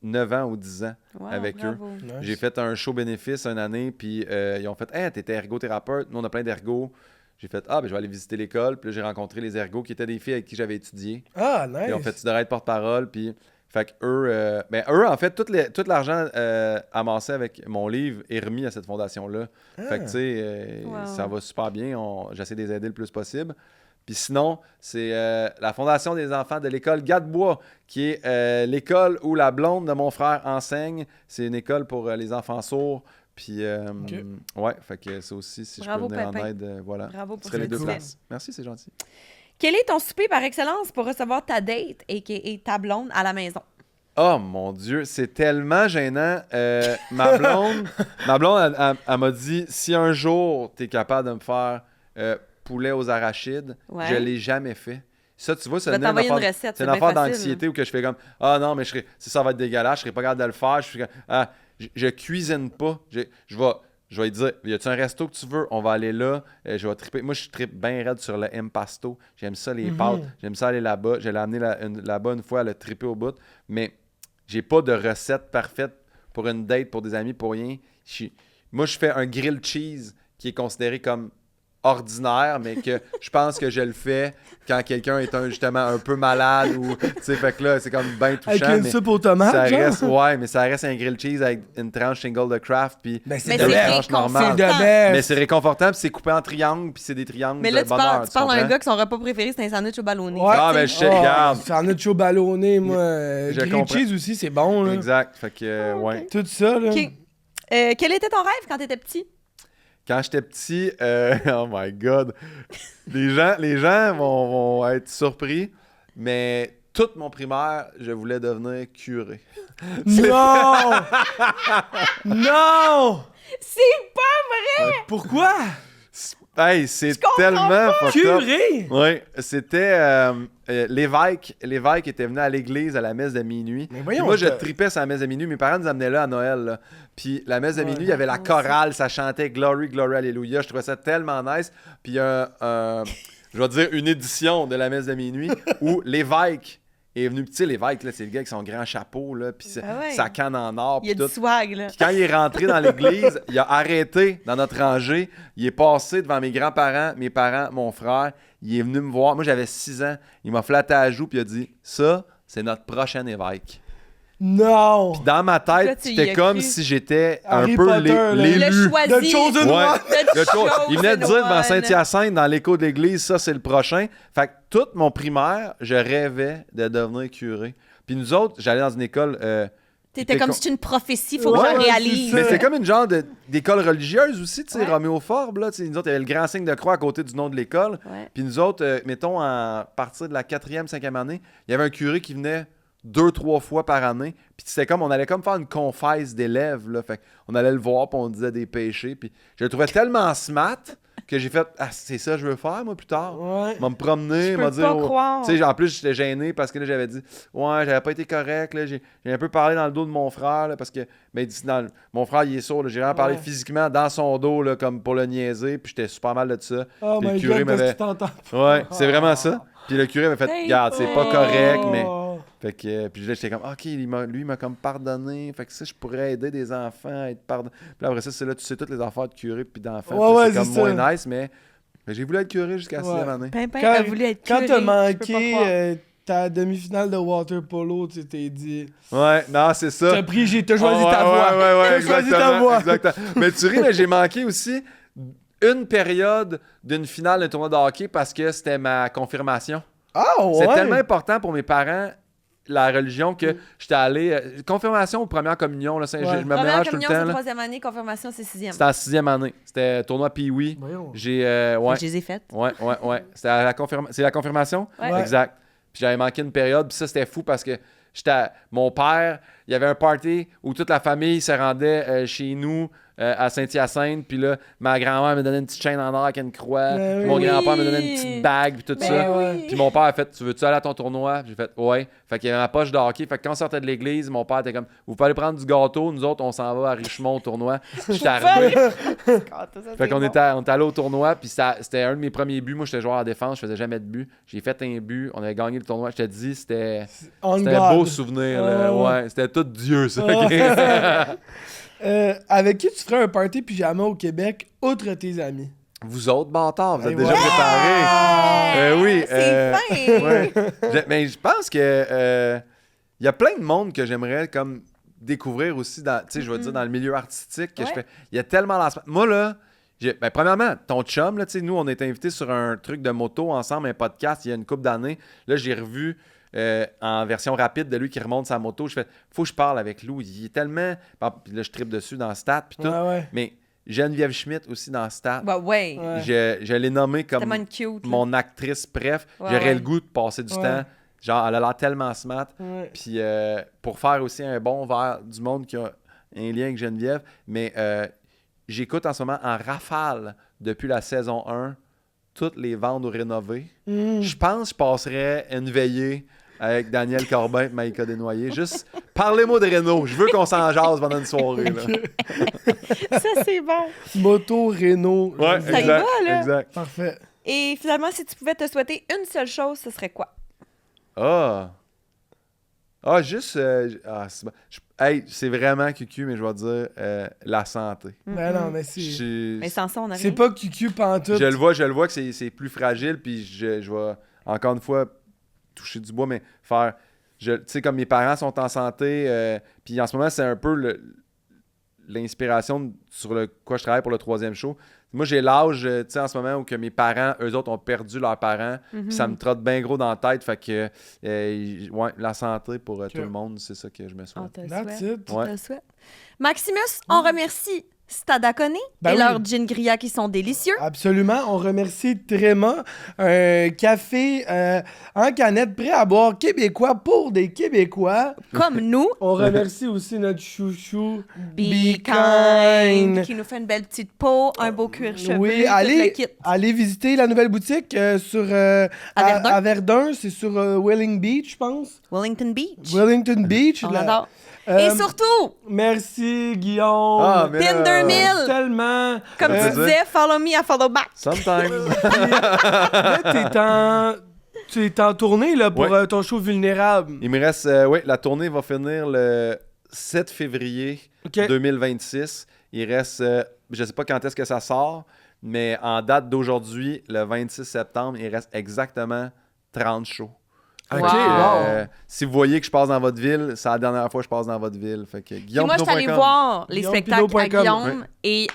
9 ans ou 10 ans Wow, avec eux. bravo. Nice. J'ai fait un show bénéfice une année, puis ils ont fait « Hey, t'étais ergothérapeute, nous on a plein d'ergos. » J'ai fait « Ah, ben je vais aller visiter l'école. » Puis là, j'ai rencontré les ergos qui étaient des filles avec qui j'avais étudié. Ah, nice. Ils ont fait « Tu devrais être porte-parole. » Puis, fait que eux, en fait, tout l'argent amassé avec mon livre est remis à cette fondation-là. Fait que, tu sais, Wow. ça va super bien. J'essaie de les aider le plus possible. Puis sinon, c'est la Fondation des enfants de l'école Gadebois, qui est l'école où la blonde de mon frère enseigne. C'est une école pour les enfants sourds. Puis, ouais, fait que ça aussi, si Bravo, je peux venir Pépin. en aide, voilà. Bravo Ce pour serait ce les que deux tu fais. places. Merci, c'est gentil. Quel est ton souper par excellence pour recevoir ta date et ta blonde à la maison? Oh mon Dieu, c'est tellement gênant. Ma blonde, elle m'a dit, si un jour tu es capable de me faire poulet aux arachides, Ouais. je l'ai jamais fait. Ça, tu vois, Je vais t'envoyer une recette, c'est une bien affaire facile. d'anxiété où que je fais comme, ah non, mais ça va être dégueulasse, je serais pas capable de le faire. Je cuisine pas. Je vais lui dire, y a-tu un resto que tu veux? On va aller là. Je vais triper. Moi, je tripe bien raide sur le impasto. J'aime ça, les pâtes. J'aime ça aller là-bas. Je l'ai amené là-bas une fois, elle a trippé au bout. Mais j'ai pas de recette parfaite pour une date, pour des amis, pour rien. Moi, je fais un grilled cheese qui est considéré comme ordinaire, mais que je pense que je le fais quand quelqu'un est justement un peu malade ou, tu sais, fait que là, c'est comme bien touchant. Avec une mais soupe aux tomates, ça genre? reste, ouais, mais ça reste un grilled cheese avec une tranche single de Kraft, puis Ben, c'est Mais de c'est best. tranche normale. C'est de réconfortant. best. Mais c'est réconfortant, puis c'est coupé en triangles, puis c'est des triangles Mais là, de tu bonheur. parles à un comprends? gars que son repas préféré, c'est un sandwich au ballonné. Ouais. Ah, ben, je sais, Oh, regarde. sandwich au ballonné, moi. Je Grilled comprends. cheese aussi, c'est bon, là. Exact, fait que, ouais. Tout ça, là. OK. Quel était ton rêve quand t'étais petit? Quand j'étais petit, oh my God, les gens vont être surpris, mais toute mon primaire, je voulais devenir curé. Non! Non! C'est pas vrai! Pourquoi? Hey, c'est comprends tellement fucked up. Curé? Oui, c'était l'évêque était venu à l'église à la messe de minuit. Mais Puis voyons, moi, je t'as- tripais sur la messe de minuit. Mes parents nous amenaient là à Noël. Là. Puis la messe de minuit, il y avait la chorale, ça chantait Glory, Glory, Alléluia. Je trouvais ça tellement nice. Puis il y a je vais dire, une édition de la messe de minuit où l'évêque est venu. Tu sais, l'évêque, là, c'est le gars avec son grand chapeau, là, puis Ah ouais. sa canne en or. Il y a puis du tout. swag, là. Puis quand il est rentré dans l'église, il a arrêté dans notre rangée. Il est passé devant mes grands-parents, mes parents, mon frère. Il est venu me voir. Moi, j'avais 6 ans. Il m'a flatté à la joue puis il a dit « Ça, c'est notre prochain évêque. » Non! Puis dans ma Toi, tête, tu y c'était as comme cru. si j'étais Harry un peu Potter, là. l'élu. Le choisi. The Chosen Ouais. One! Il venait de dire devant One. Saint-Hyacinthe, dans l'écho de l'église, ça c'est le prochain. Fait que tout mon primaire, je rêvais de devenir curé. Puis nous autres, j'allais dans une école. T'étais comme si c'était une prophétie, faut que Ouais, je ouais, réalise. c'est Mais ça. c'était comme une genre d'école religieuse aussi, tu sais, Ouais. Roméo Forbes, là. Tu sais, nous autres, il y avait le grand signe de croix à côté du nom de l'école. Ouais. Puis nous autres, mettons, à partir de la 4e, 5e année, il y avait un curé qui venait 2-3 fois par année. Puis c'était comme, on allait comme faire une confesse d'élèves, là. Fait on allait le voir, puis on disait des péchés. Puis je le trouvais tellement smart que j'ai fait, ah, c'est ça que je veux faire, moi, plus tard. Ouais. Je vais me promener, Je m'a peux dit, pas croire. tu sais, en plus, j'étais gêné parce que là, j'avais dit, ouais, j'avais pas été correct, là, j'ai un peu parlé dans le dos de mon frère, là, parce que, ben, mon frère, il est sourd, là, j'ai vraiment parlé Ouais. physiquement dans son dos, là, comme pour le niaiser, puis j'étais super mal de ça. Oh Puis le my curé God, qu'est-ce m'avait. que tu t'entends? Ouais, c'est vraiment ça. Puis le curé m'a fait, Hey, regarde, c'est pas oh. correct, mais. Oh. Fait que, puis là, j'étais comme, OK, lui, il m'a comme pardonné. Fait que ça, je pourrais aider des enfants à être pardonnés. Puis là, après ça, c'est là, tu sais toutes les affaires de curé puis d'enfants. Ouais, Puis ouais, c'est comme c'est ça. moins nice, mais j'ai voulu être curé jusqu'à la Ouais. 6e année. Pimpin Quand, a voulu être quand curé, t'as je peux manqué pas croire. ta demi-finale de water polo, tu t'es dit. Ouais, non, c'est ça. T'as choisi Oh, ta ouais, voie. Ouais, T'as choisi ta exactement, voie. exactement. Mais tu ris, mais j'ai manqué aussi une période d'une finale de tournoi de hockey parce que c'était ma confirmation. Ah ouais. C'est tellement important pour mes parents, la religion, que j'étais allé. Confirmation ou première communion, là, je me Première mélange tout le communion, temps. c'est là. 3e année, confirmation, c'est 6e. C'était en 6e année. C'était tournoi Pee-Wee. Voyons. J'ai. Ouais. Je les ai faites. Ouais. C'était c'est la confirmation? Ouais. Ouais. Exact. Puis j'avais manqué une période, puis ça, c'était fou parce que mon père, il y avait un party où toute la famille se rendait chez nous à Saint-Hyacinthe, puis là, ma grand-mère me donnait une petite chaîne en or avec une croix, Ben puis mon oui. grand-père me donnait une petite bague, puis tout Ben ça. oui. Puis mon père a fait, tu veux-tu aller à ton tournoi? J'ai fait, ouais. Fait qu'il y avait ma poche de hockey. Fait que quand on sortait de l'église, mon père était comme, vous pouvez aller prendre du gâteau, nous autres, on s'en va à Richemont au tournoi. Puis j'étais arrivé. Fait qu'on était allé au tournoi, puis c'était un de mes premiers buts. Moi, j'étais joueur en défense, je faisais jamais de but. J'ai fait un but, on avait gagné le tournoi. Je te dis, c'était On un beau God. souvenir. Là. Ouais. Ouais, c'était tout Dieu, ça. Ouais. Avec qui tu ferais un party pyjama au Québec, outre tes amis? Vous autres, bâtards, vous êtes Et déjà voilà. préparés. Oui. C'est fin! Ouais. Mais je pense que il y a plein de monde que j'aimerais comme découvrir aussi dans, tu sais, je veux dire dans le milieu artistique que je Ouais. fais. Il y a tellement lancement. Moi là, ben, premièrement, ton chum là, tu sais, nous on est invités sur un truc de moto ensemble, un podcast il y a une couple d'années. Là, j'ai revu en version rapide de lui qui remonte sa moto. Je fais, faut que je parle avec lui. Il est tellement, puis là je tripe dessus dans Stat puis tout. Ouais. Mais Geneviève Schmidt aussi dans Stat. Bah ouais. Ouais. Je l'ai nommé comme Tellement une cute. là. mon actrice préf. Ouais, J'aurais ouais. le goût de passer du Ouais. temps. Genre, elle a l'air tellement smart. Ouais. Puis pour faire aussi un bon vers du monde qui a un lien avec Geneviève. Mais j'écoute en ce moment en rafale depuis la saison 1 toutes les ventes au rénové. Je pense que je passerais une veillée avec Daniel Corbin et Maïka Desnoyers. Juste, parlez-moi de Renault. Je veux qu'on s'en jase pendant une soirée. Là. Ça, c'est bon. Moto, Renault. Ouais, Ça y exact, va, là. exact. Parfait. Et finalement, si tu pouvais te souhaiter une seule chose, ce serait quoi? Juste... c'est bon. Hey, c'est vraiment cucu, mais je vais dire la santé. Ben non, mais c'est. Mais sans ça, on a rien. C'est pas QQ pantoute. Je le vois que c'est plus fragile, puis je vais, encore une fois, toucher du bois, mais faire... Tu sais, comme mes parents sont en santé, puis en ce moment, c'est un peu l'inspiration sur quoi je travaille pour le 3e show. Moi, j'ai l'âge, tu sais, en ce moment, où que mes parents, eux autres, ont perdu leurs parents, puis ça me trotte bien gros dans la tête, fait que, ouais, la santé pour tout le monde, c'est ça que je me On souhaite. te le That's souhaite. it. On te Ouais. le souhaite. Maximus, on remercie Stadacone Ben et oui. leurs gin grilla qui sont délicieux. Absolument. On remercie Tréma, un café en canette prêt à boire québécois pour des Québécois. Comme nous, On remercie aussi notre chouchou Be Kind, qui nous fait une belle petite peau, un beau cuir chevelu, Oui, tout le allez, kit. allez visiter la nouvelle boutique Verdun. à Verdun. C'est sur Welling Beach, je pense. Wellington Beach. Wellington Beach. On là. adore. Et surtout, Merci, Guillaume. Ah, mais Tinder Mill. Tellement. Comme tu plaisir. disais, follow me, I follow back. Sometimes. Là, tu es en tournée là, pour Ouais. ton show Vulnérable. Il me reste, oui, la tournée va finir le 7 février OK. 2026. Il reste, je sais pas quand est-ce que ça sort, mais en date d'aujourd'hui, le 26 septembre, il reste exactement 30 shows. OK, Wow. Si vous voyez que je passe dans votre ville, c'est la dernière fois que je passe dans votre ville. Fait que Puis moi, je suis allée voir les spectacles à GuillaumePinot.com. Guillaume et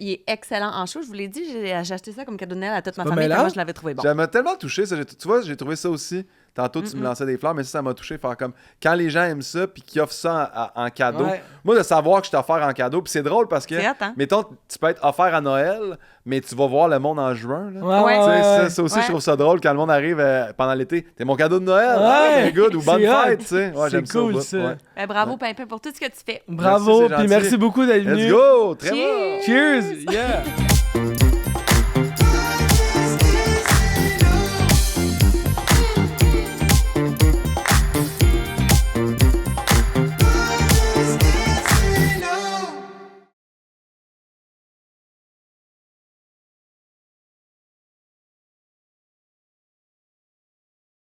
il est excellent en show. Je vous l'ai dit, j'ai acheté ça comme cadeau de Noël à toute ma pas famille. mêlant? Moi, je l'avais trouvé bon. Ça m'a tellement touché. Ça. Tu vois, j'ai trouvé ça aussi. Tantôt, tu me lançais des fleurs, mais ça m'a touché. Faire comme quand les gens aiment ça puis qu'ils offrent ça en cadeau. Ouais. Moi, de savoir que je t'offre en cadeau, puis c'est drôle parce que, C'est hot, hein? mettons, tu peux être offert à Noël, mais tu vas voir le monde en juin. Là. Ouais, Tu sais, ouais. ça aussi, Ouais. je trouve ça drôle quand le monde arrive pendant l'été. T'es mon cadeau de Noël. Ouais, Ah, ben good, ou bonne c'est hot. fête, tu sais. Ouais, C'est j'aime cool, ça. au bout. ça. Ouais. Ben, bravo, Pimpin, pour tout ce que tu fais. Bravo, Merci, c'est puis gentil. merci beaucoup d'être venu. Let's go! Très bon! Cheers! Yeah!